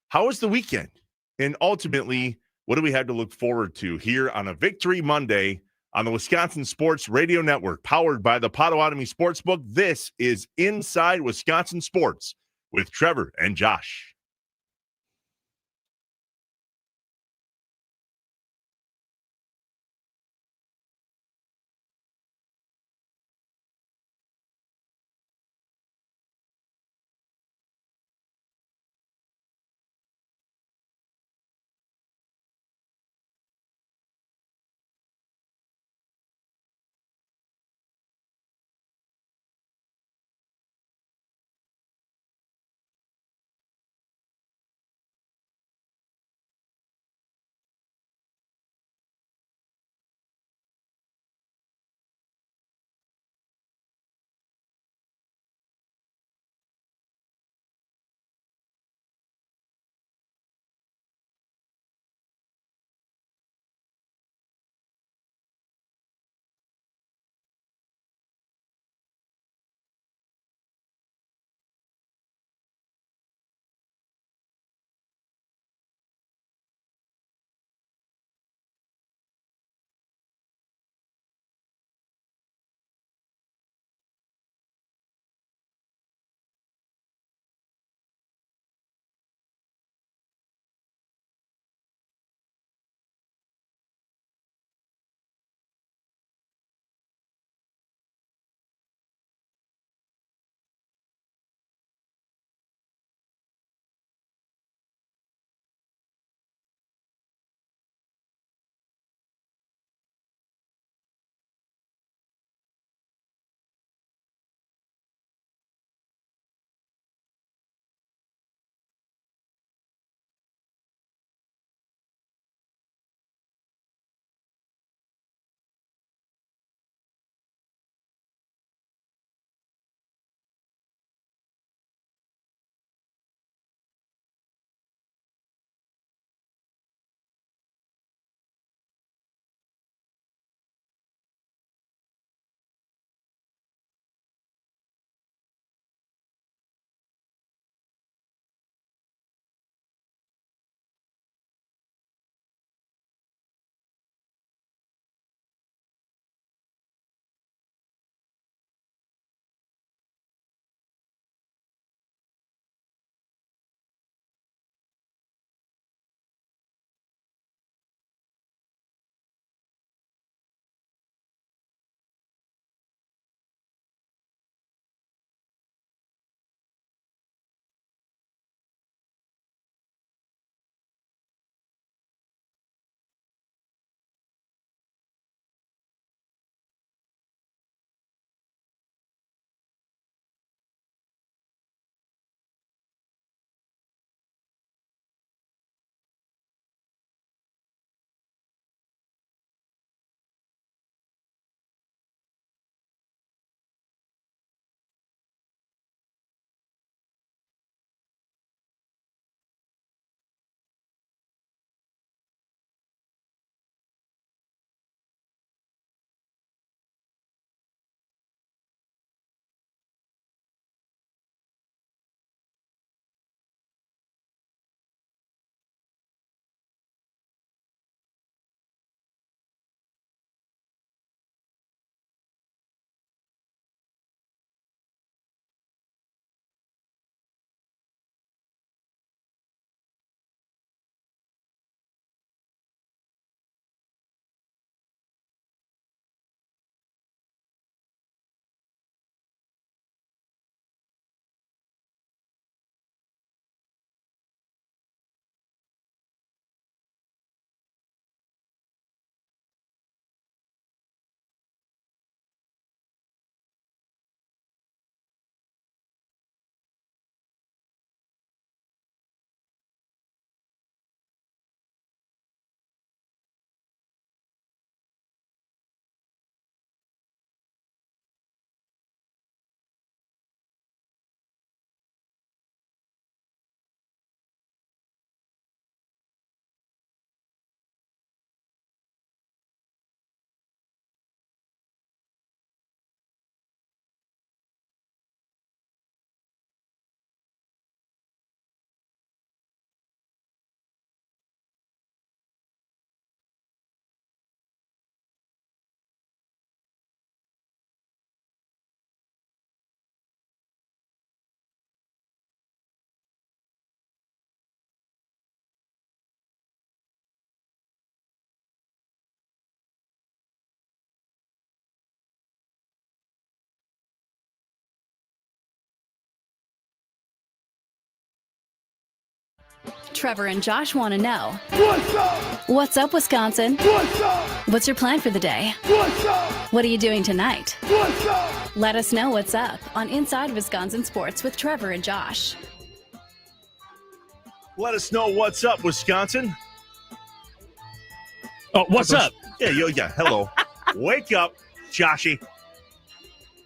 How was the weekend? And ultimately, what do we have to look forward to here on a Victory Monday on the Wisconsin Sports Radio Network, powered by the Potawatomi Sportsbook? This is Inside Wisconsin Sports with Trevor and Josh. Trevor and Josh want to know. What's up? What's up, Wisconsin? What's up? What's your plan for the day? What's up? What are you doing tonight? What's up? Let us know what's up on Inside Wisconsin Sports with Trevor and Josh. Let us know what's up, Wisconsin. Oh, what's up? Yeah. Hello. Wake up, Joshy.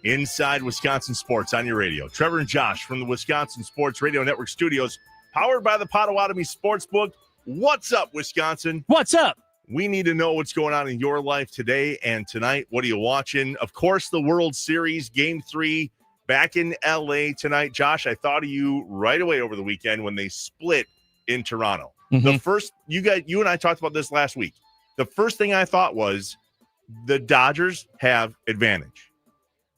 Inside Wisconsin Sports on your radio. Trevor and Josh from the Wisconsin Sports Radio Network studios, powered by the Potawatomi Sportsbook. What's up, Wisconsin? What's up? We need to know what's going on in your life today and tonight. What are you watching? Of course, the World Series, Game 3, back in L.A. tonight. Josh, I thought of you right away over the weekend when they split in Toronto. Mm-hmm. The first, you and I talked about this last week. The first thing I thought was the Dodgers have advantage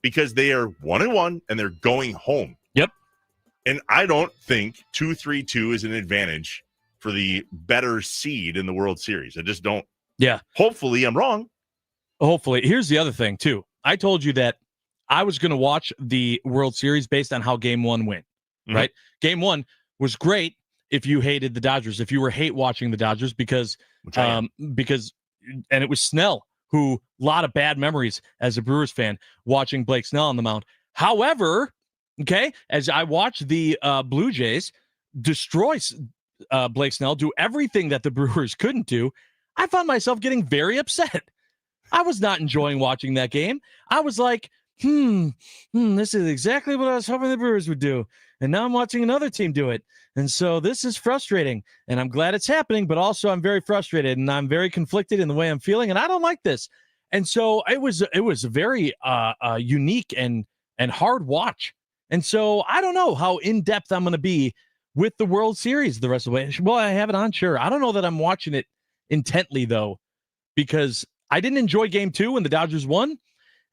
because they are 1-1 and they're going home. Yep. And I don't think 2-3-2 is an advantage for the better seed in the World Series. I just don't. Yeah. Hopefully I'm wrong. Hopefully. Here's the other thing, too. I told you that I was going to watch the World Series based on how Game 1 went, right? Game 1 was great if you hated the Dodgers, if you were hate watching the Dodgers because and it was Snell, who a lot of bad memories as a Brewers fan watching Blake Snell on the mound. However, okay, as I watched the Blue Jays destroy Blake Snell, do everything that the Brewers couldn't do, I found myself getting very upset. I was not enjoying watching that game. I was like, this is exactly what I was hoping the Brewers would do. And now I'm watching another team do it. And so this is frustrating. And I'm glad it's happening, but also I'm very frustrated and I'm very conflicted in the way I'm feeling. And I don't like this. And so it was a very unique and hard watch. And so I don't know how in-depth I'm going to be with the World Series the rest of the way. Well, I have it on, sure. I don't know that I'm watching it intently, though, because I didn't enjoy Game 2 when the Dodgers won.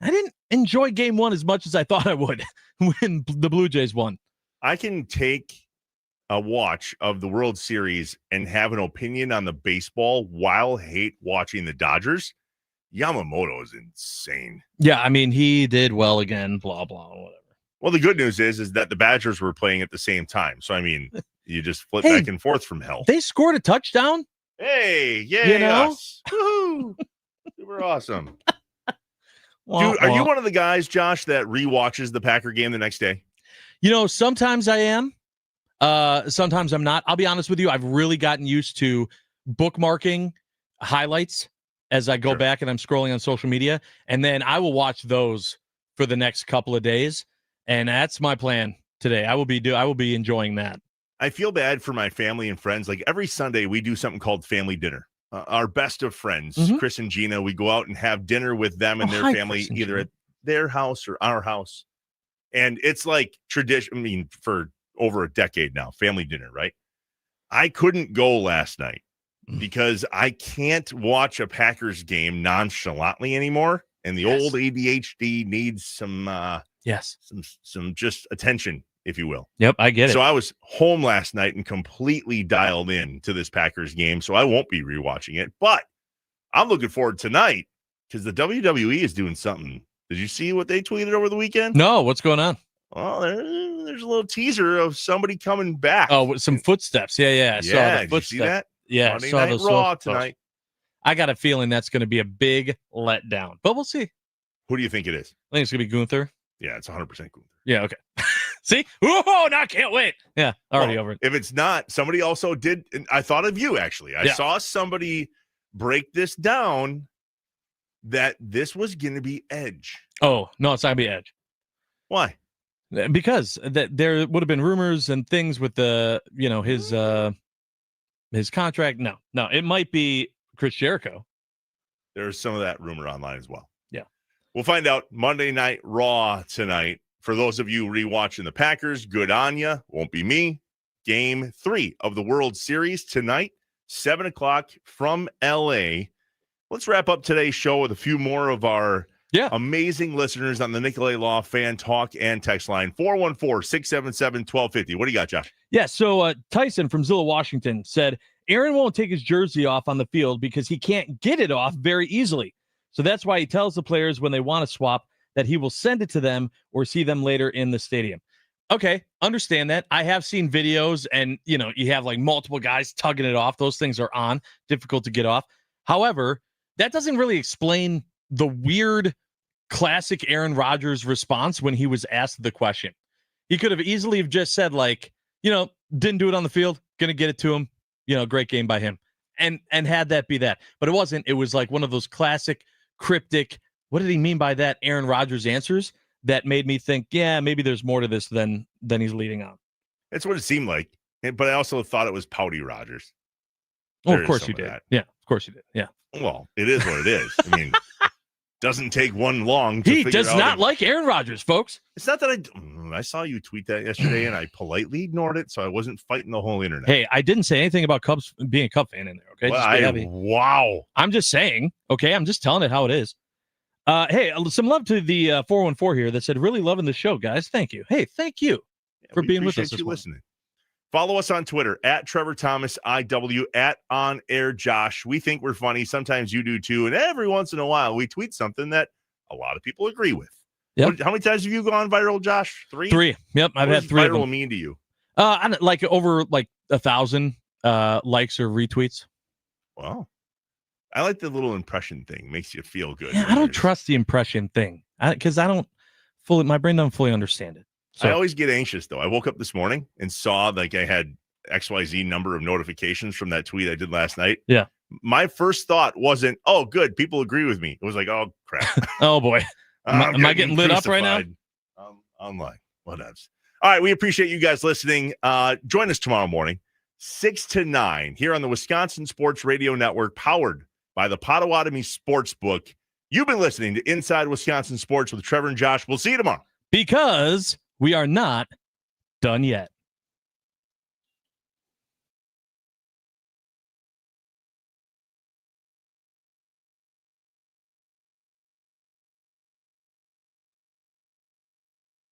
I didn't enjoy Game 1 as much as I thought I would when the Blue Jays won. I can take a watch of the World Series and have an opinion on the baseball while hate watching the Dodgers. Yamamoto is insane. Yeah, I mean, he did well again, blah, blah, whatever. Well, the good news is that the Badgers were playing at the same time. So, I mean, you just flip back and forth from hell. They scored a touchdown. Hey, yay, you know? Us. Woo-hoo. Super awesome. Dude, are you one of the guys, Josh, that rewatches the Packer game the next day? You know, sometimes I am. Sometimes I'm not. I'll be honest with you. I've really gotten used to bookmarking highlights as I go back and I'm scrolling on social media. And then I will watch those for the next couple of days. And that's my plan today. I will be enjoying that. I feel bad for my family and friends. Like every Sunday, we do something called family dinner. Our best of friends, Chris and Gina, we go out and have dinner with them and their family, either at their house or our house. And it's like tradition. I mean, for over a decade now, family dinner, right? I couldn't go last night because I can't watch a Packers game nonchalantly anymore. And the old ADHD needs some just attention, if you will. Yep, I get it. So I was home last night and completely dialed in to this Packers game, so I won't be rewatching it. But I'm looking forward tonight because the WWE is doing something. Did you see what they tweeted over the weekend? No, what's going on? Well, there's a little teaser of somebody coming back. Oh, with some footsteps. Yeah. I saw the did footsteps. you see that? Yeah, Monday saw Night those Raw posts. tonight. I got a feeling that's going to be a big letdown, but we'll see. Who do you think it is? I think it's going to be Gunther. Yeah, it's 100% Gunther. Yeah, okay. See? Oh, now I can't wait. Yeah, already over it. If it's not, somebody also did. And I thought of you, actually. I saw somebody break this down that this was going to be Edge. Oh, no, it's not going to be Edge. Why? Because there would have been rumors and things with the, his contract. No, it might be Chris Jericho. There's some of that rumor online as well. Yeah. We'll find out Monday Night Raw tonight. For those of you rewatching the Packers, good on ya. Won't be me. Game 3 of the World Series tonight, 7 o'clock from L.A. Let's wrap up today's show with a few more of our amazing listeners on the Nicolay Law Fan Talk and Text Line, 414-677-1250. What do you got, Josh? Yeah, so Tyson from Zillow, Washington said, Aaron won't take his jersey off on the field because he can't get it off very easily. So that's why he tells the players when they want to swap that he will send it to them or see them later in the stadium. Okay, understand that. I have seen videos and, you have like multiple guys tugging it off. Those things are on, difficult to get off. However, that doesn't really explain the weird classic Aaron Rodgers response when he was asked the question. He could have easily have just said like, didn't do it on the field, going to get it to him, great game by him. And had that be that. But it wasn't. It was like one of those classic cryptic, what did he mean by that, Aaron Rodgers answers that made me think, yeah, maybe there's more to this than he's leading on. That's what it seemed like. But I also thought it was pouty Rodgers. Oh, of course you did. Yeah, of course you did. Yeah. Well, it is what it is. I mean, doesn't take one long to He figure does out not like Aaron Rodgers, folks. It's not that I saw you tweet that yesterday and I politely ignored it, so I wasn't fighting the whole internet. Hey, I didn't say anything about Cubs being a Cub fan in there, okay? Well, wow. I'm just saying, okay? I'm just telling it how it is. Hey, some love to the 414 here that said, really loving the show, guys. Thank you. Hey, thank you for being with us. You listening. Follow us on Twitter at Trevor Thomas IW, at On Air Josh. We think we're funny. Sometimes you do too. And every once in a while, we tweet something that a lot of people agree with. Yep. How many times have you gone viral, Josh? 3? 3. Yep, I've had 3 of them. Viral mean to you? Like over like 1,000 likes or retweets. Wow. I like the little impression thing. Makes you feel good. Yeah, I don't trust the impression thing because my brain doesn't fully understand it. So. I always get anxious, though. I woke up this morning and saw like I had XYZ number of notifications from that tweet I did last night. Yeah. My first thought wasn't, oh, good, people agree with me. It was like, oh, crap. Oh, boy. Am I getting lit up right now? Online. Whatevs. All right. We appreciate you guys listening. Join us tomorrow morning, 6 to 9, here on the Wisconsin Sports Radio Network, powered by the Potawatomi Sportsbook. You've been listening to Inside Wisconsin Sports with Trevor and Josh. We'll see you tomorrow. Because we are not done yet.